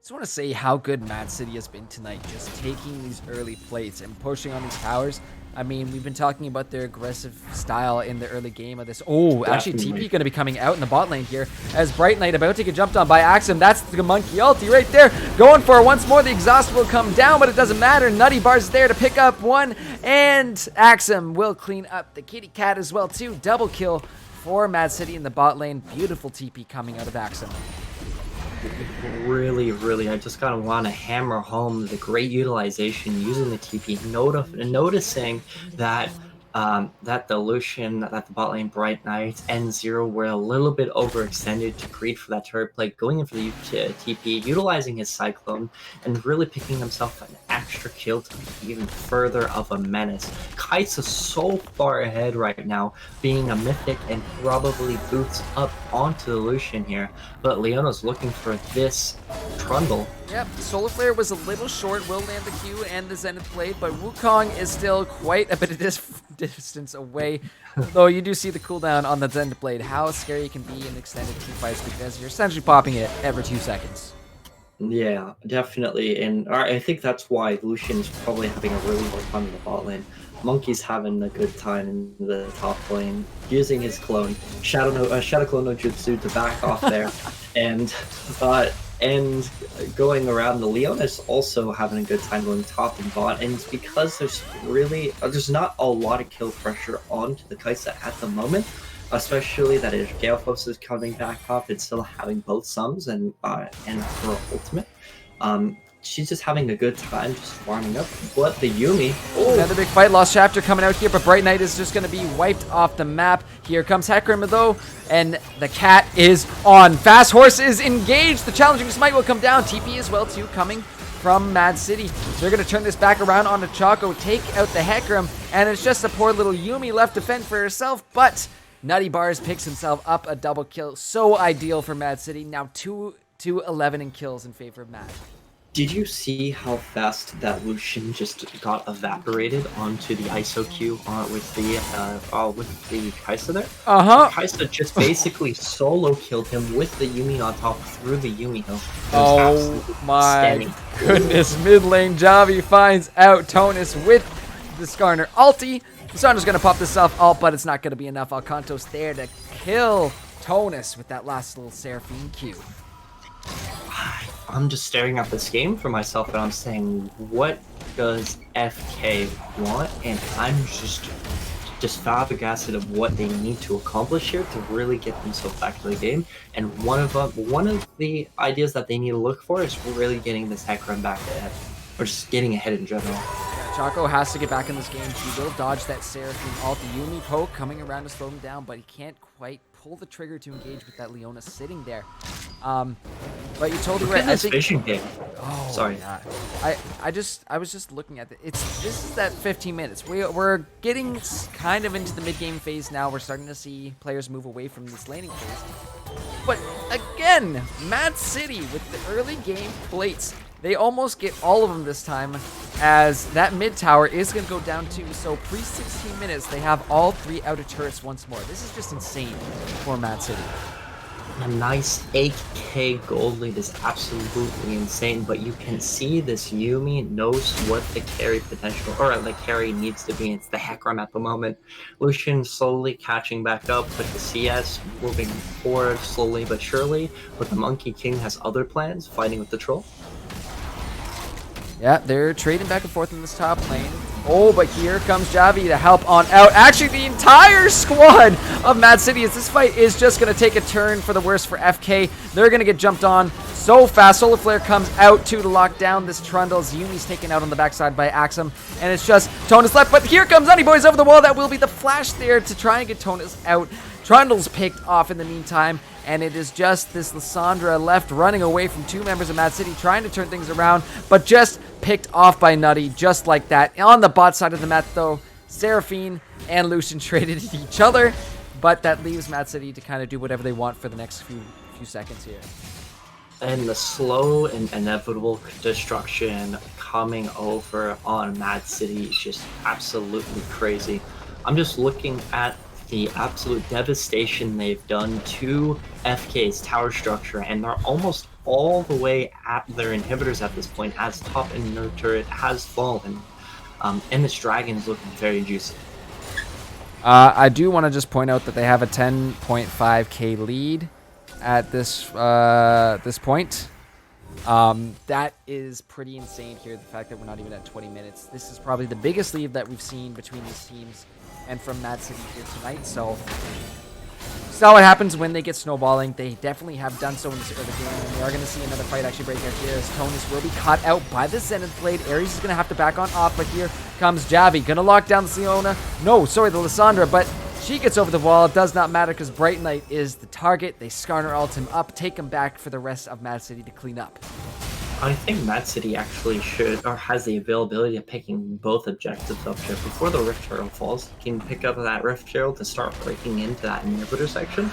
Just want to say how good MAAD City has been tonight, just taking these early plates and pushing on these towers. I mean, we've been talking about their aggressive style in the early game of this. Oh, actually, TP going to be coming out in the bot lane here as Bright Knight about to get jumped on by Axum. That's the monkey ulti right there. Going for it once more. The exhaust will come down, but it doesn't matter. Nutty Bars is there to pick up one, and Axum will clean up the kitty cat as well, too. Double kill for MAAD City in the bot lane. Beautiful TP coming out of Axum. Really, I just gotta want to hammer home the great utilization using the TP, noticing that that the Lucian, that the bot lane Bright Knight and Zero were a little bit overextended to greed for that turret play, going in for the TP, utilizing his Cyclone, and really picking himself an extra kill to be even further of a menace. Kai'Sa is so far ahead right now, being a mythic and probably boots up onto the Lucian here, but Leona's looking for this Trundle. Yep, Solar Flare was a little short, will land the Q and the Zenith Blade, but Wukong is still quite a bit of distance away. Though you do see the cooldown on the Zenith Blade, how scary it can be in extended team fights because you're essentially popping it every 2 seconds. Yeah, definitely, and I think that's why Lucian's probably having a really hard time in the bot lane. Monkey's having a good time in the top lane, using his clone, Shadow Clone no Jutsu to back off there, and going around. The Leona's also having a good time going top and bot, and it's because there's not a lot of kill pressure onto the Kai'Sa at the moment, especially that if Galephos is coming back up and still having both sums and her ultimate. She's just having a good time just farming up. But the Yuumi... Oh. Another big fight, lost chapter coming out here, but Bright Knight is just going to be wiped off the map. Here comes Hecarim though, and the cat is on. Fast Horse is engaged. The challenging smite will come down. TP as well too, coming from MAAD City. They're going to turn this back around onto Choco, take out the Hecarim, and it's just a poor little Yuumi left to fend for herself, but Nutty Bars picks himself up a double kill. So ideal for MAAD City. Now 2-11 in kills in favor of MAAD. Did you see how fast that Lucian just got evaporated onto the ISO Q with the Kai'Sa there? Kai'Sa just basically solo killed him with the Yuumi on top through the Yuumi hill. Oh my goodness, mid lane Javi finds out Tonus with the Skarner ulti. Skarner's gonna pop this off ult, but it's not gonna be enough. Alcantos there to kill Tonus with that last little Seraphine Q. I'm just staring at this game for myself and I'm saying, what does FK want? And I'm just flabbergasted of what they need to accomplish here to really get themselves back to the game. And one of the ideas that they need to look for is really getting this Hecarim back ahead. or just getting ahead in general. Choco has to get back in this game. He will dodge that Seraphine ult. The Yumi poke coming around to slow him down, but he can't quite pull the trigger to engage with that Leona sitting there. But you're totally right. I think vision game. Oh, sorry. Yeah. I was just looking at it. This is that 15 minutes. We're getting kind of into the mid game phase now. We're starting to see players move away from this laning phase. But again, MAAD City with the early game plates. They almost get all of them this time, as that mid tower is going to go down too. So pre-16 minutes, they have all 3 outer turrets once more. This is just insane for MAAD City. A nice 8k gold lead is absolutely insane, but you can see this Yumi knows what the carry potential, or the carry needs to be. It's the Hecarim at the moment. Lucian slowly catching back up with the CS, moving forward slowly but surely, but the Monkey King has other plans, fighting with the Troll. Yeah, they're trading back and forth in this top lane. Oh, but here comes Javi to help on out. Actually, the entire squad of MAAD City, as this fight is just going to take a turn for the worse for FK. They're going to get jumped on so fast. Solar Flare comes out too to lock down this Trundle. Yumi's taken out on the backside by Axum, and it's just Tonus left. But here comes Honey Boys over the wall. That will be the flash there to try and get Tonus out. Trundle's picked off in the meantime, and it is just this Lissandra left running away from 2 members of MAAD City, trying to turn things around, but just picked off by Nutty, just like that. On the bot side of the map, though, Seraphine and Lucian traded each other, but that leaves MAAD City to kind of do whatever they want for the next few seconds here. And the slow and inevitable destruction coming over on MAAD City is just absolutely crazy. I'm just looking at the absolute devastation they've done to FK's tower structure, and they're almost all the way at their inhibitors at this point, as top and nerd turret has fallen, and this dragon is looking very juicy. I do want to just point out that they have a 10.5k lead at this this point. That is pretty insane here, the fact that we're not even at 20 minutes. This is probably the biggest lead that we've seen between these teams and from MAAD City here tonight. So what happens when they get snowballing. They definitely have done so in this early game, and we are going to see another fight actually break out here as Tonus will be caught out by the Zenith Blade. Ares is going to have to back on off, but here comes Javi. Going to lock down the Leona. No, sorry, the Lissandra, but she gets over the wall. It does not matter because Bright Knight is the target. They Skarner ult him up, take him back for the rest of MAAD City to clean up. I think MAAD City actually should, or has the availability of picking both objectives up here. Before the Rift Herald falls, you can pick up that Rift Herald to start breaking into that inhibitor section,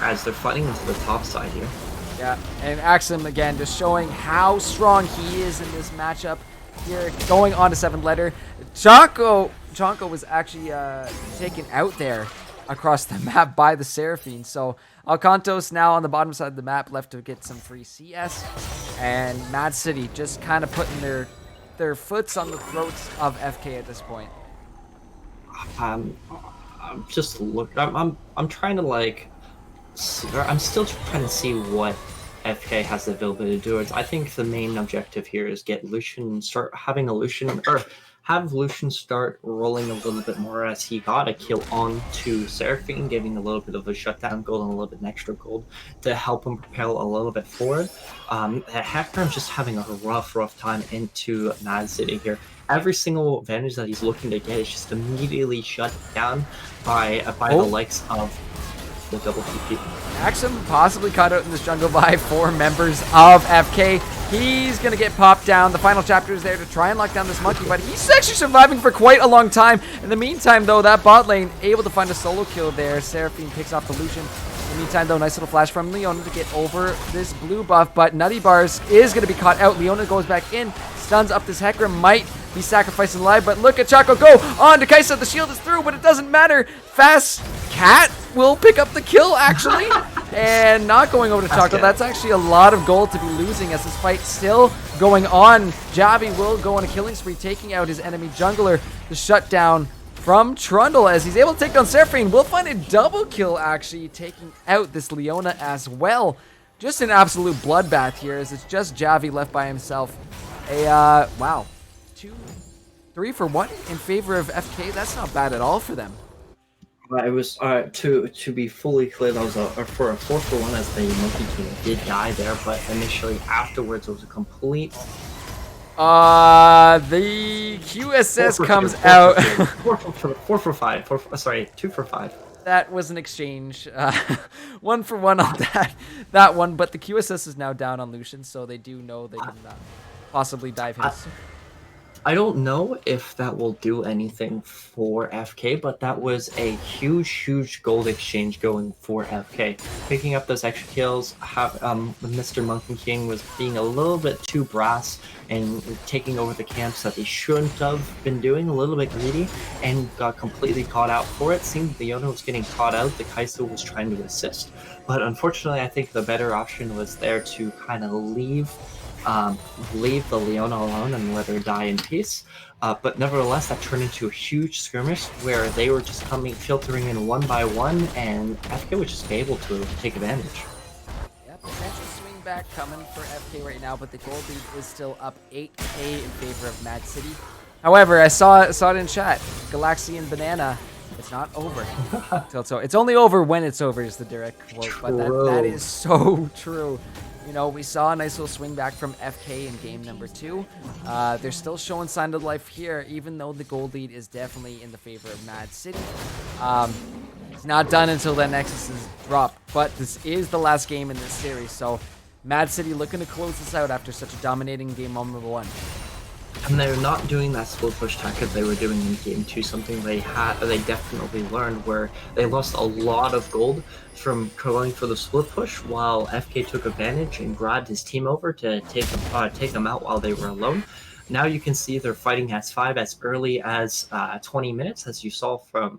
as they're fighting into the top side here. Yeah, and Axum again just showing how strong he is in this matchup here, going on to 7th letter. Chonko was actually taken out there across the map by the Seraphine. So Alcantos now on the bottom side of the map, left to get some free CS, and MAAD City just kind of putting their foots on the throats of FK at this point. I'm just I'm trying to I'm still trying to see what FK has the ability to do. I think the main objective here is get Lucian, have Lucian start rolling a little bit more, as he got a kill onto Seraphine, giving a little bit of a shutdown gold and a little bit of extra gold to help him propel a little bit forward. Hecarim's just having a rough time into MAAD City here. Every single advantage that he's looking to get is just immediately shut down by the likes of the double TP. Axum possibly caught out in this jungle by 4 members of FK. He's going to get popped down. The final chapter is there to try and lock down this monkey, but he's actually surviving for quite a long time. In the meantime, though, that bot lane able to find a solo kill there. Seraphine picks off the Lucian. In the meantime, though, nice little flash from Leona to get over this blue buff, but Nutty Bars is going to be caught out. Leona goes back in, stuns up this Hecarim, might be sacrificing live, but look at Chaco go on to Kaisa. The shield is through, but it doesn't matter. Fast Cat will pick up the kill, actually, and not going over to Chaco. That's actually a lot of gold to be losing as this fight still going on. Javi will go on a killing spree, taking out his enemy jungler. The shutdown from Trundle as he's able to take down Seraphine. We'll find a double kill, actually, taking out this Leona as well. Just an absolute bloodbath here as it's just Javi left by himself. Wow. 3 for 1 in favor of FK. That's not bad at all for them. It was to be fully clear, that was for a 4 for 1 as the Monkey King did die there, but initially afterwards it was a complete The QSS comes out. 4 for 5. Sorry, 2 for 5. That was an exchange. 1 for 1 on that one. But the QSS is now down on Lucian, so they do know they can possibly dive his. I don't know if that will do anything for FK, but that was a huge gold exchange going for FK. Picking up those extra kills, Mr. Monkey King was being a little bit too brass and taking over the camps that they shouldn't have been doing, a little bit greedy, and got completely caught out for it. Seemed Leona was getting caught out, the Kai'Sa was trying to assist, but unfortunately I think the better option was there to kind of leave the Leona alone and let her die in peace. But nevertheless, that turned into a huge skirmish where they were just filtering in one by one, and FK was just able to take advantage. Yep, potential swing back coming for FK right now, but the gold lead is still up 8k in favor of MAAD City. However, I saw it in chat. Galaxian Banana, it's not over. It's only over when it's over is the direct quote, but that is so true. You know, we saw a nice little swing back from FK in game number 2. They're still showing sign of life here, even though the gold lead is definitely in the favor of MAAD City. It's not done until that Nexus is dropped, but this is the last game in this series, so MAAD City looking to close this out after such a dominating game number 1. And they're not doing that split push tactic they were doing in game 2, something they definitely learned, where they lost a lot of gold from going for the split push while FK took advantage and grabbed his team over to take them out while they were alone. Now you can see they're fighting as 5 as early as 20 minutes, as you saw from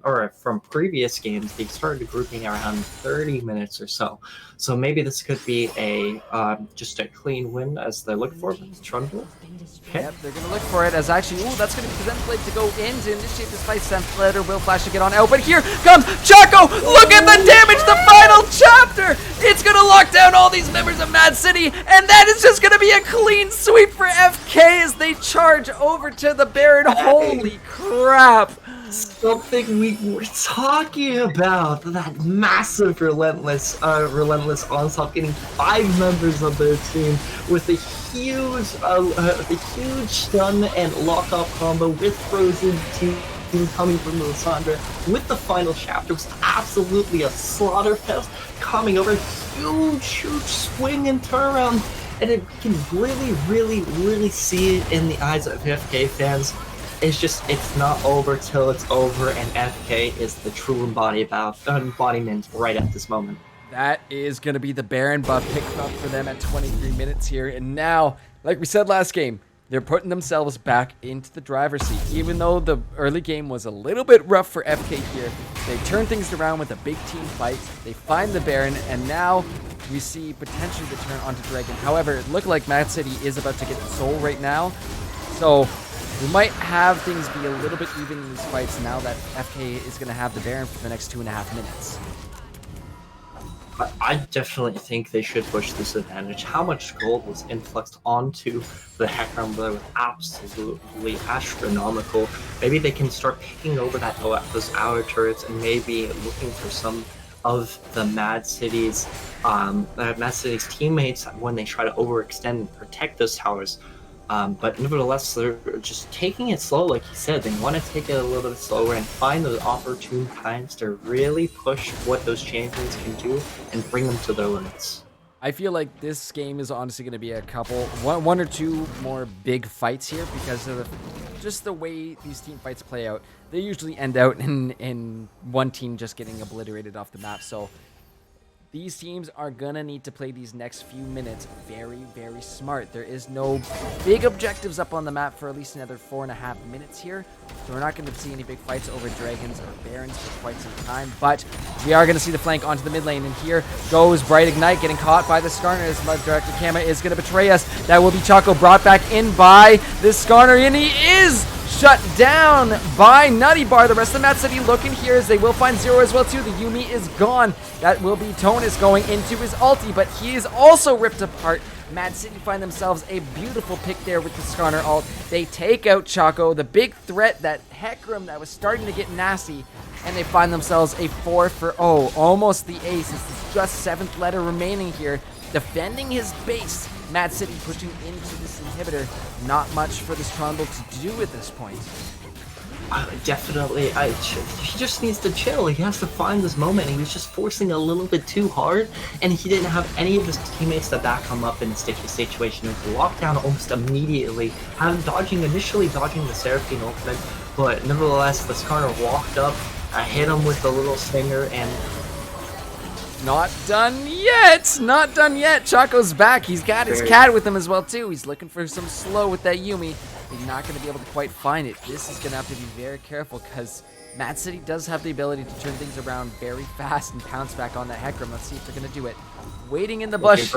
previous games. They started grouping around 30 minutes or so. So maybe this could be a just a clean win as they look for it. Trundle. Okay. Yep, they're going to look for it as actually, that's going to be Zen Blade to go in to initiate this fight. Zenth Letter will flash to get on out, but here comes Chaco! Look at the damage, the final chapter! It's going to lock down all these members of MAAD City, and that is just going to be a clean sweep for FK as they charge over to the Baron. Holy crap! Something we were talking about, that massive relentless onslaught, getting 5 members of their team with a huge stun and lock-off combo with Frozen team coming from Lysandra. With the final chapter, it was absolutely a slaughter fest coming over, huge swing and turnaround, and it can really see it in the eyes of FK fans. It's not over till it's over, and FK is the true embodiment right at this moment. That is going to be the Baron buff picked up for them at 23 minutes here. And now, like we said last game, they're putting themselves back into the driver's seat. Even though the early game was a little bit rough for FK here, they turn things around with a big team fight. They find the Baron, and now we see potentially the turn onto Dragon. However, it looked like MAAD City is about to get the Soul right now. So we might have things be a little bit even in these fights now that FK is going to have the Baron for the next 2.5 minutes. I definitely think they should push this advantage. How much gold was influxed onto the Hecarim Blade was absolutely astronomical. Maybe they can start picking over those hour turrets and maybe looking for some of the MAAD City's teammates when they try to overextend and protect those towers. But nevertheless, they're just taking it slow, like you said. They want to take it a little bit slower and find those opportune times to really push what those champions can do and bring them to their limits. I feel like this game is honestly going to be a one or two more big fights here because of just the way these team fights play out. They usually end out in one team just getting obliterated off the map. So these teams are going to need to play these next few minutes very, very smart. There is no big objectives up on the map for at least another 4.5 minutes here. So we're not going to see any big fights over Dragons or Barons for quite some time. But we are going to see the flank onto the mid lane. And here goes Bright Ignite getting caught by the Skarner as Mud Director Kama is going to betray us. That will be Chaco brought back in by this Skarner. And he is shut down by Nutty Bar. The rest of the MAAD City looking here as they will find Zero as well too. The Yumi is gone. That will be Tonus going into his ulti, but he is also ripped apart. MAAD City find themselves a beautiful pick there with the Skarner ult. They take out Chaco, the big threat, that Hecarim that was starting to get nasty, and they find themselves a 4-0. Almost the ace. This is just 7th letter remaining here, defending his base. MAAD City pushing into this inhibitor. Not much for this Trundle to do at this point. Definitely, he just needs to chill. He has to find this moment. He was just forcing a little bit too hard, and he didn't have any of his teammates to back him up in a sticky situation. It was locked down almost immediately, initially dodging the Seraphine ultimate, but nevertheless, the Skarner walked up, hit him with the little stinger, and not done yet! Not done yet! Choco's back. He's got his cat with him as well, too. He's looking for some slow with that Yumi. He's not going to be able to quite find it. This is going to have to be very careful because MAAD City does have the ability to turn things around very fast and pounce back on that Hecarim. Let's see if they're going to do it. Waiting in the bush.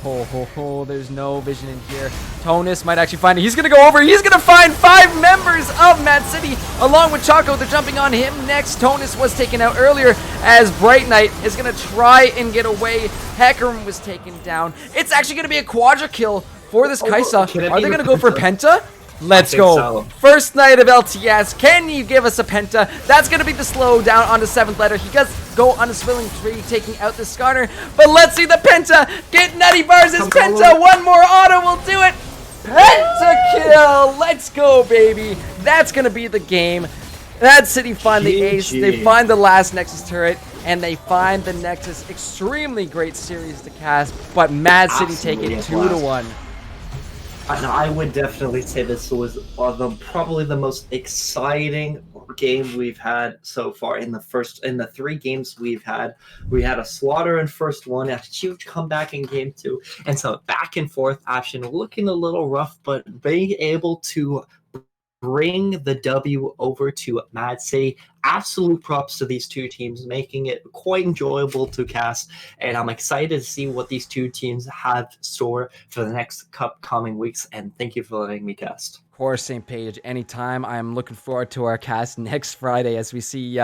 Oh, there's no vision in here. Tonus might actually find it. He's going to go over. He's going to find 5 members of MAAD City along with Choco. They're jumping on him next. Tonus was taken out earlier as Bright Knight is going to try and get away. Hecarim was taken down. It's actually going to be a quadra kill for this Kaisa. Are they going to go for Penta? Let's go. So. First night of LTS. Can you give us a Penta? That's going to be the slow down on the 7th letter. He does go on a swilling tree, taking out the Skarner. But let's see the Penta. Get Nutty Bars as Penta. One more auto will do it. Penta kill. Let's go, baby. That's going to be the game. MAAD City find the ace. They find the last Nexus turret. And they find the Nexus. Extremely great series to cast. But MAAD City take it 2-1. I would definitely say this was probably the most exciting game we've had so far. In the 3 games we've had, we had a slaughter in first one, a huge comeback in game 2, and some back and forth action. Looking a little rough, but being able to bring the W over to MAAD City. Absolute props to these two teams, making it quite enjoyable to cast, and I'm excited to see what these two teams have in store for the next coming weeks, and thank you for letting me cast. Of course, same page anytime. I'm looking forward to our cast next Friday as we see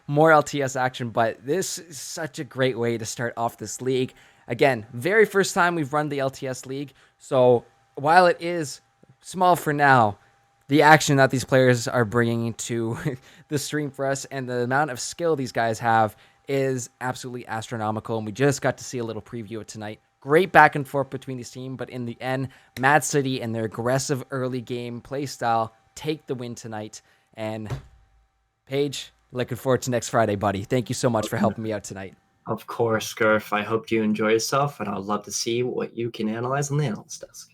more LTS action, but this is such a great way to start off this league. Again, very first time we've run the LTS league, so while it is small for now, the action that these players are bringing to the stream for us and the amount of skill these guys have is absolutely astronomical, and we just got to see a little preview of tonight. Great back and forth between these teams, but in the end, MAAD City and their aggressive early game play style take the win tonight. And Paige, looking forward to next Friday, buddy. Thank you so much for helping me out tonight. Of course, Scurf. I hope you enjoy yourself, and I'd love to see what you can analyze on the analyst desk.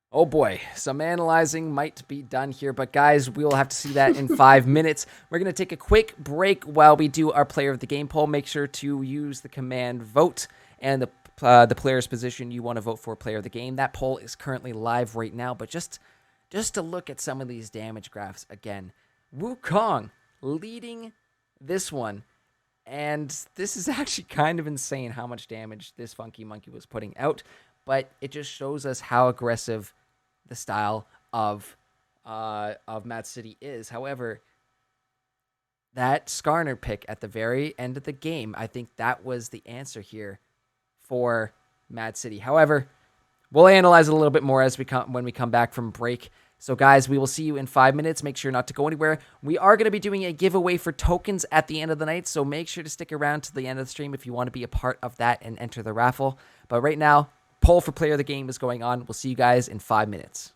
Oh boy, some analyzing might be done here, but guys, we will have to see that in 5 minutes. We're going to take a quick break while we do our player of the game poll. Make sure to use the command vote and the player's position you want to vote for player of the game. That poll is currently live right now, but just to look at some of these damage graphs again. Wukong leading this one, and this is actually kind of insane how much damage this Funky Monkey was putting out, but it just shows us how aggressive the style of MAAD City is. However, that Skarner pick at the very end of the game, I think that was the answer here for MAAD City. However, we'll analyze it a little bit more as when we come back from break. So guys, we will see you in 5 minutes. Make sure not to go anywhere. We are going to be doing a giveaway for tokens at the end of the night, so make sure to stick around to the end of the stream if you want to be a part of that and enter the raffle. But right now, poll for player of the game is going on. We'll see you guys in 5 minutes.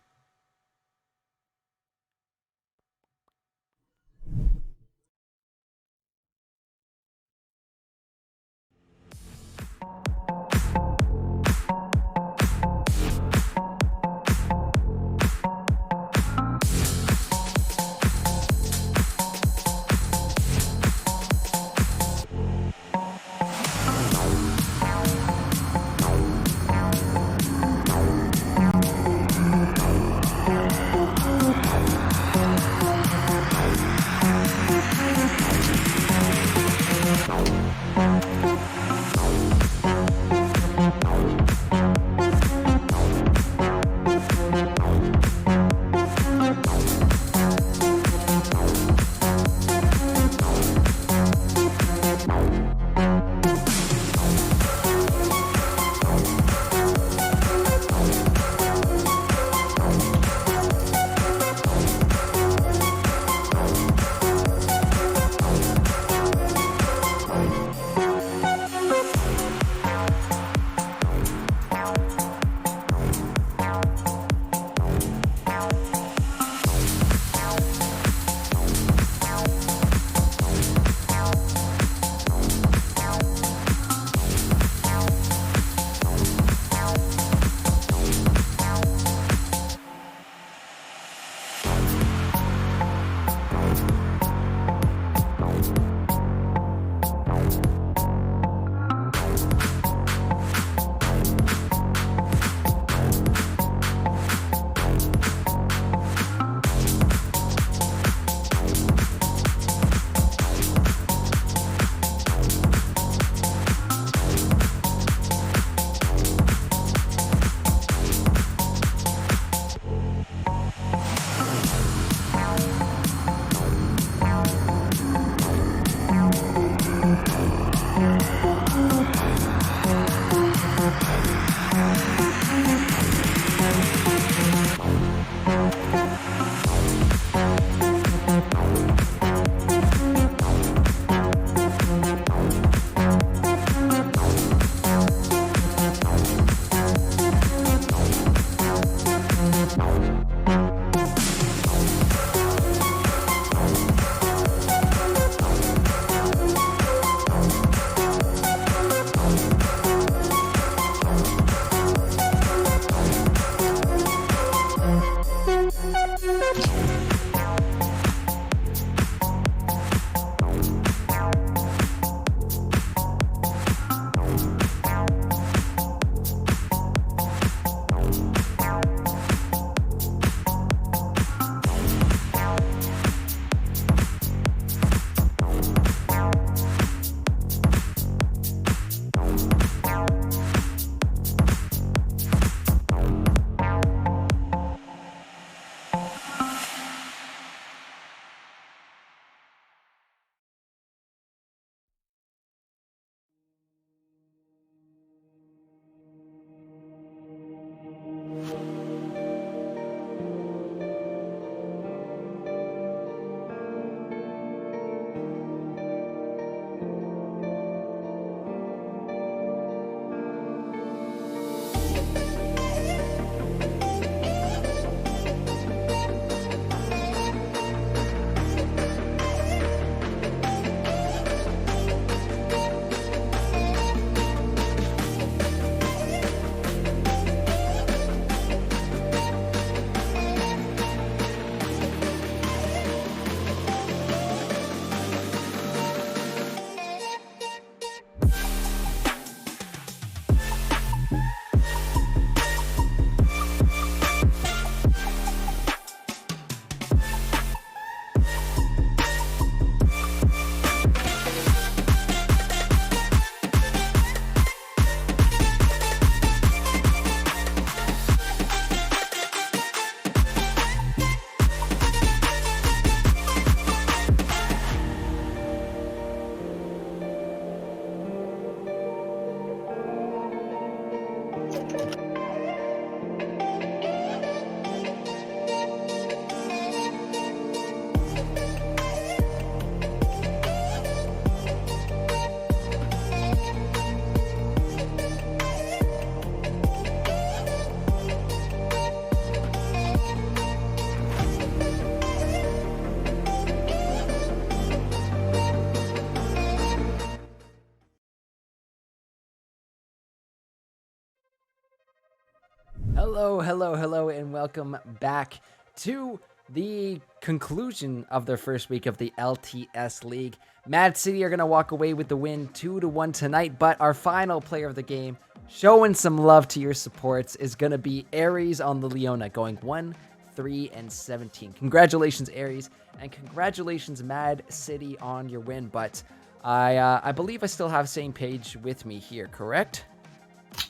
Hello, and welcome back to the conclusion of their first week of the LTS League. MAAD City are going to walk away with the win 2-1 tonight, but our final player of the game, showing some love to your supports, is going to be Aries on the Leona, going 1-3-17. Congratulations, Aries, and congratulations, MAAD City, on your win, but I believe I still have same page with me here, correct?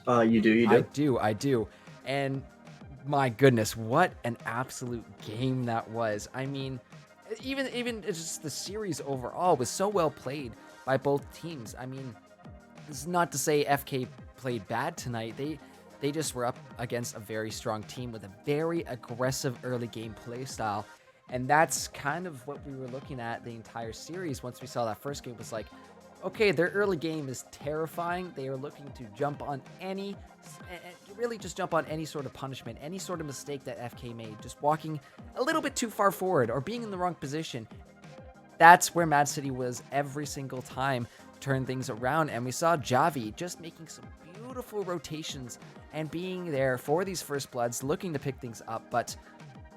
You do. I do. And my goodness, what an absolute game that was. I mean, even just the series overall was so well played by both teams. I mean, this is not to say FK played bad tonight. They just were up against a very strong team with a very aggressive early game play style. And that's kind of what we were looking at the entire series. Once we saw that first game, was like, okay, their early game is terrifying. They are looking to jump on really just jump on any sort of punishment, any sort of mistake that FK made, just walking a little bit too far forward or being in the wrong position. That's where MAAD City was every single time, turn things around. And we saw Javi just making some beautiful rotations and being there for these first bloods, looking to pick things up. But,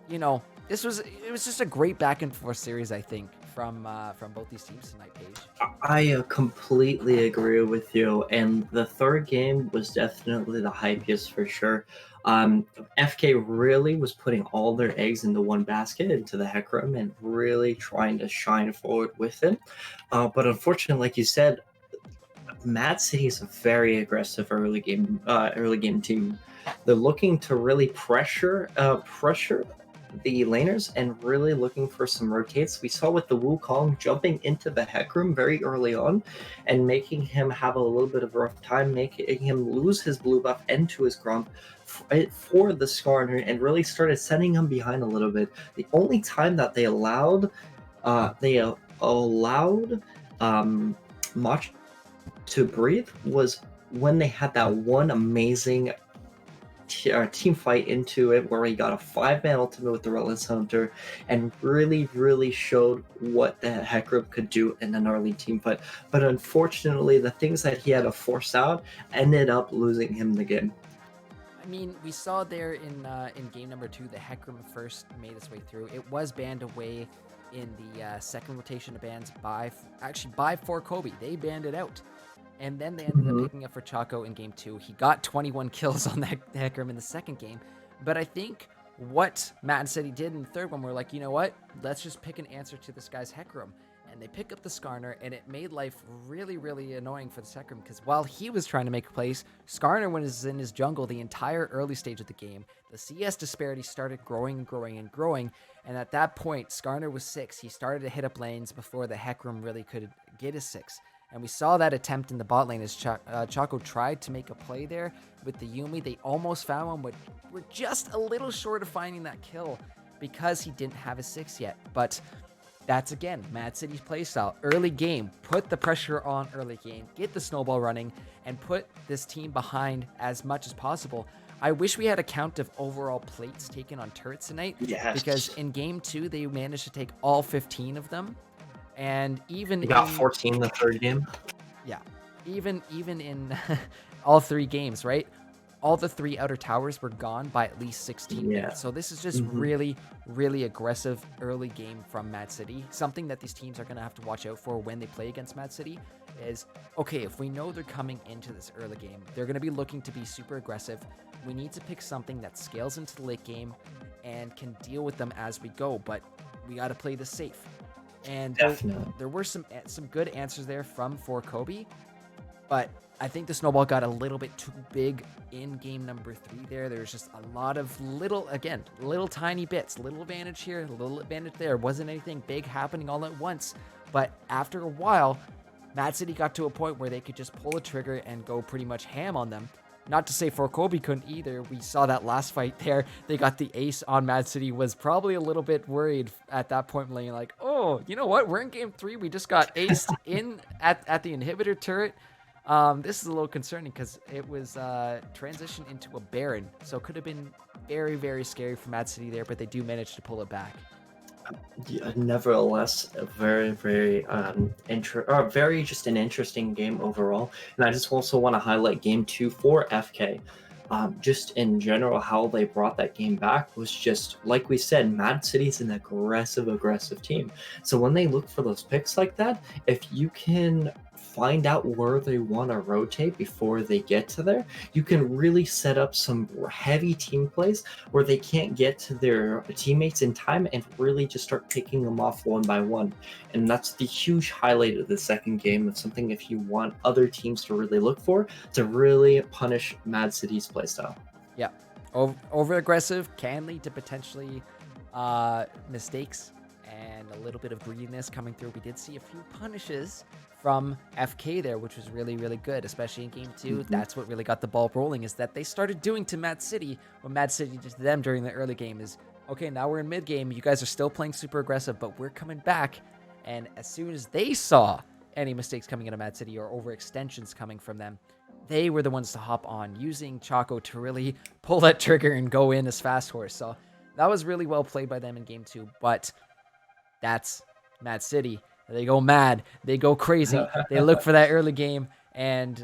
you know, it was just a great back and forth series, I think, from both these teams tonight, Paige. I completely agree with you, and the third game was definitely the hypiest for sure. FK really was putting all their eggs into one basket, into the Heck Room, and really trying to shine forward with it. But unfortunately, like you said, MAAD City is a very aggressive early game team. They're looking to really pressure the laners and really looking for some rotates. We saw with the Wukong jumping into the Heck Room very early on and making him have a little bit of a rough time, making him lose his blue buff into his Gromp for the Skarner, and really started setting him behind a little bit. The only time that they allowed Mach to breathe was when they had that one amazing team fight into it where he got a 5-man ultimate with the Relentless Hunter and really showed what the Heck Room could do in an early team fight. But unfortunately, the things that he had to force out ended up losing him the game. I mean, we saw there in game number 2, the Heck Room first made its way through. It was banned away in the second rotation of bans by 4Kobe. They banned it out. And then they ended up picking up for Chaco in game 2. He got 21 kills on the Heck Room in the second game. But I think what MAAD City did in the third one, we're like, you know what? Let's just pick an answer to this guy's Heck Room. And they pick up the Skarner, and it made life really annoying for the Heck Room, because while he was trying to make plays, Skarner was in his jungle the entire early stage of the game. The CS disparity started growing. And at that point, Skarner was 6. He started to hit up lanes before the Heck Room really could get his 6. And we saw that attempt in the bot lane as Chaco tried to make a play there with the Yuumi. They almost found one, but were just a little short of finding that kill because he didn't have a 6 yet. But that's, again, MAAD City's playstyle. Early game, put the pressure on early game, get the snowball running, and put this team behind as much as possible. I wish we had a count of overall plates taken on turrets tonight. Yes. Because in game 2, they managed to take all 15 of them. And even we got 14 the third game. Yeah, even in all 3 games, right? All the 3 outer towers were gone by at least 16 minutes. So this is just really aggressive early game from MAAD City. Something that these teams are going to have to watch out for when they play against MAAD City is, okay, if we know they're coming into this early game, they're going to be looking to be super aggressive. We need to pick something that scales into the late game and can deal with them as we go, but we got to play this safe. And there were some good answers there from 4Kobe, but I think the snowball got a little bit too big in game number 3 there. There's just a lot of little tiny bits, little advantage here, little advantage there. Wasn't anything big happening all at once, but after a while, MAAD City got to a point where they could just pull a trigger and go pretty much ham on them. Not to say 4Kobe couldn't either. We saw that last fight there. They got the ace on MAAD City. Was probably a little bit worried at that point, like, oh, you know what? We're in game 3. We just got aced in at the inhibitor turret. This is a little concerning because it was transitioned into a Baron. So it could have been very scary for MAAD City there, but they do manage to pull it back. Yeah, nevertheless, a very just an interesting game overall. And I just also want to highlight game 2 for FK. just in general, how they brought that game back was just like we said. Mad City's an aggressive team. So when they look for those picks like that, if you can find out where they want to rotate before they get to there, you can really set up some heavy team plays where they can't get to their teammates in time and really just start picking them off one by one. And that's the huge highlight of the second game of something if you want other teams to really look for to really punish Mad City's playstyle. Yeah. Over aggressive can lead to potentially mistakes and a little bit of greediness coming through. We did see a few punishes from FK there, which was really, really good, especially in game 2. That's what really got the ball rolling, is that they started doing to Mad City what Mad City did to them during the early game is, okay, now we're in mid game. You guys are still playing super aggressive, but we're coming back. And as soon as they saw any mistakes coming into Mad City or overextensions coming from them, they were the ones to hop on, using Choco to really pull that trigger and go in as fast horse. So that was really well played by them in game 2, but that's Mad City. They go mad. They go crazy. They look for that early game and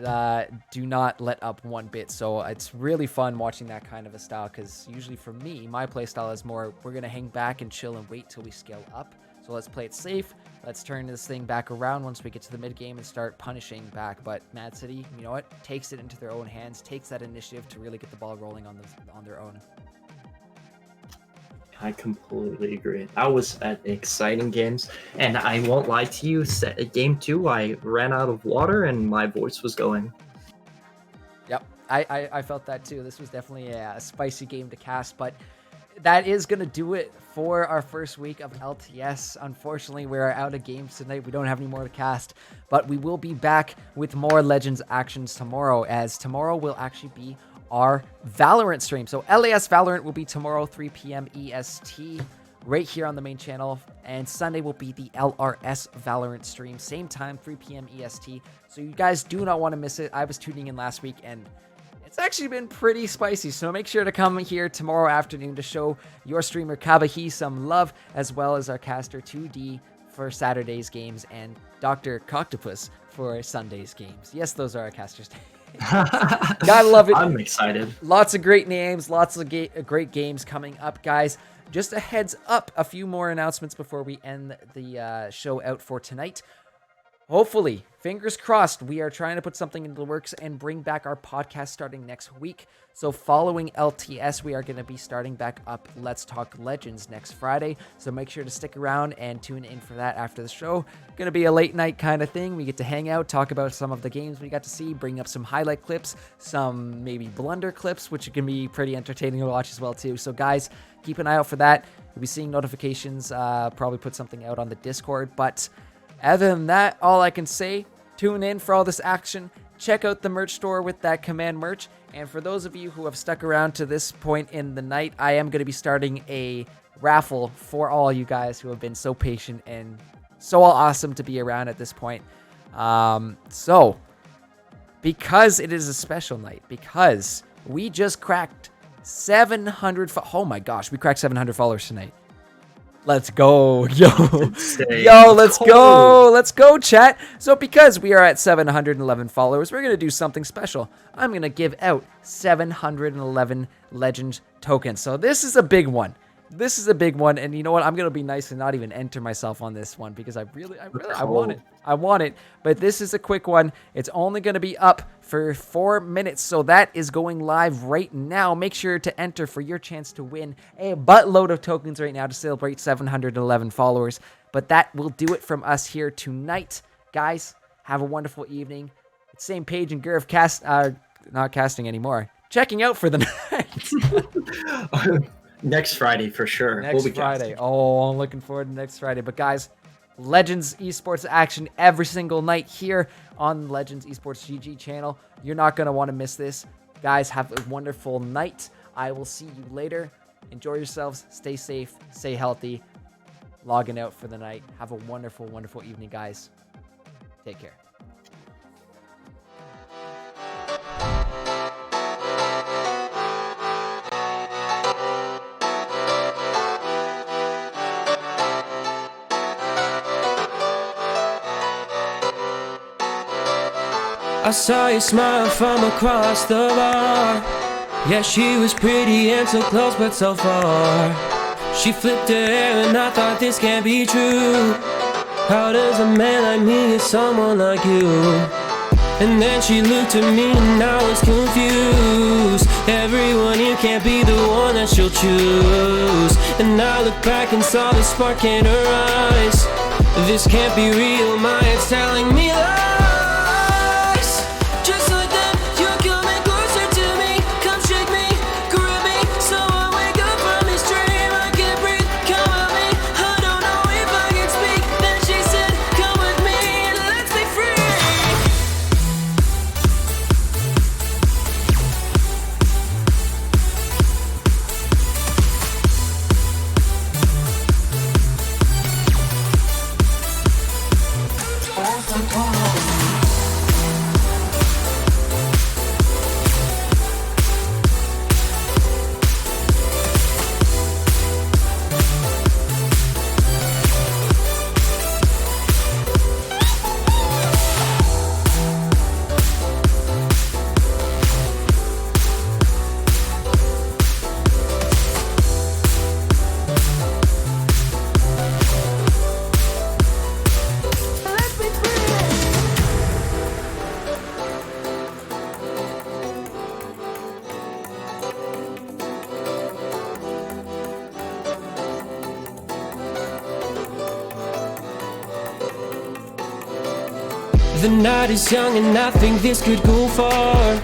do not let up one bit. So it's really fun watching that kind of a style, because usually for me, my play style is more, we're going to hang back and chill and wait till we scale up. So let's play it safe. Let's turn this thing back around once we get to the mid game and start punishing back. But Mad City, you know what? Takes it into their own hands, takes that initiative to really get the ball rolling on their own. I completely agree. That was an exciting games, and I won't lie to you. Game 2, I ran out of water and my voice was going. Yep, I felt that too. This was definitely a spicy game to cast, but that is going to do it for our first week of LTS. Unfortunately, we're out of games tonight. We don't have any more to cast, but we will be back with more Legends actions tomorrow, as tomorrow will actually be our Valorant stream. So LAS Valorant will be tomorrow, 3 p.m. EST, right here on the main channel. And Sunday will be the LRS Valorant stream, same time, 3 p.m. EST. So you guys do not want to miss it. I was tuning in last week, and it's actually been pretty spicy. So make sure to come here tomorrow afternoon to show your streamer Kabahi some love, as well as our caster 2D for Saturday's games and Dr. Coctopus for Sunday's games. Yes, those are our casters. Gotta love it. I'm excited. Lots of great names, lots of great games coming up, guys. Just a heads up, a few more announcements before we end the show out for tonight. Hopefully, fingers crossed, we are trying to put something into the works and bring back our podcast starting next week. So following LTS, we are going to be starting back up Let's Talk Legends next Friday. So make sure to stick around and tune in for that after the show. Going to be a late night kind of thing. We get to hang out, talk about some of the games we got to see, bring up some highlight clips, some maybe blunder clips, which can be pretty entertaining to watch as well too. So guys, keep an eye out for that. You'll be seeing notifications, probably put something out on the Discord, but other than that, all I can say, tune in for all this action. Check out the merch store with that Command merch. And for those of you who have stuck around to this point in the night, I am going to be starting a raffle for all you guys who have been so patient and so awesome to be around at this point. So, because it is a special night, because we just cracked 700, oh my gosh, we cracked 700 followers tonight. Let's go, let's go, chat. So because we are at 711 followers, we're going to do something special. I'm going to give out 711 Legend tokens. So this is a big one. And you know what? I'm going to be nice and not even enter myself on this one, because I want it. I want it. But this is a quick one. It's only going to be up for 4 minutes. So that is going live right now. Make sure to enter for your chance to win a buttload of tokens right now to celebrate 711 followers. But that will do it from us here tonight. Guys, have a wonderful evening. Same page and Gurv not casting anymore. Checking out for the night. Next Friday for sure. Next Friday. Oh, I'm looking forward to next Friday. But guys, Legends Esports action every single night here on Legends Esports GG channel. You're not going to want to miss this. Guys, have a wonderful night. I will see you later. Enjoy yourselves. Stay safe. Stay healthy. Logging out for the night. Have a wonderful, wonderful evening, guys. Take care. I saw you smile from across the bar. Yeah, she was pretty and so close but so far. She flipped her hair and I thought this can't be true. How does a man like me get someone like you? And then she looked at me and I was confused. Everyone here can't be the one that she'll choose. And I looked back and saw the spark in her eyes. This can't be real, my head's telling me lies. Just like that, you're coming closer to me. Come shake me, grab me, so I wake up from this dream. I can't breathe, come with me. I don't know if I can speak. Then she said, come with me and let's be free. The night is young and I think this could go far.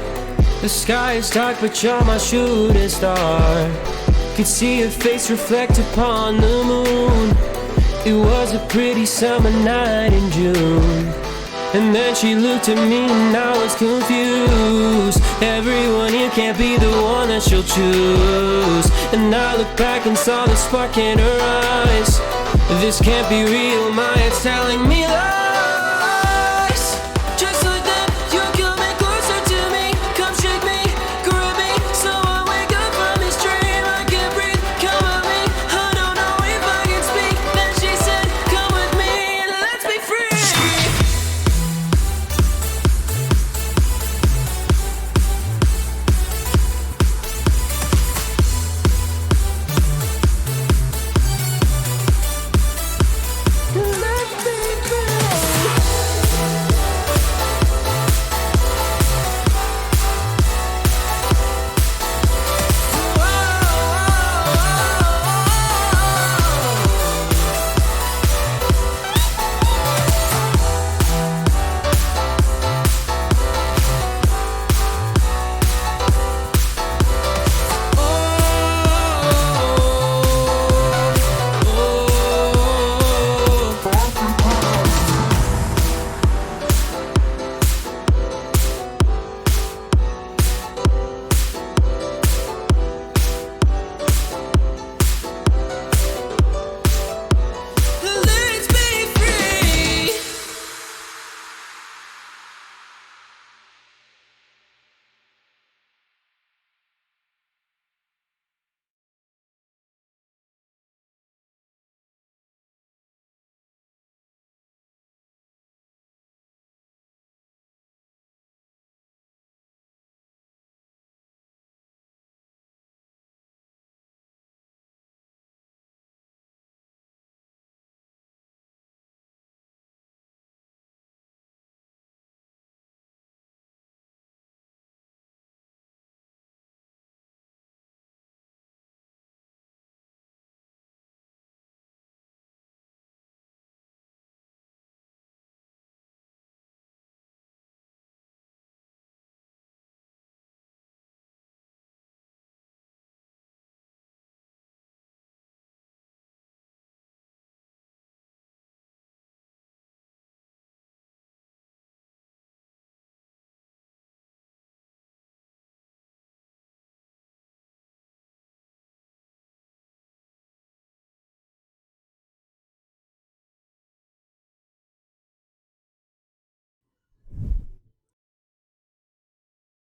The sky is dark but you're my shooting star. Could see your face reflect upon the moon. It was a pretty summer night in June. And then she looked at me and I was confused. Everyone here can't be the one that she'll choose. And I looked back and saw the spark in her eyes. This can't be real, my head's telling me lies.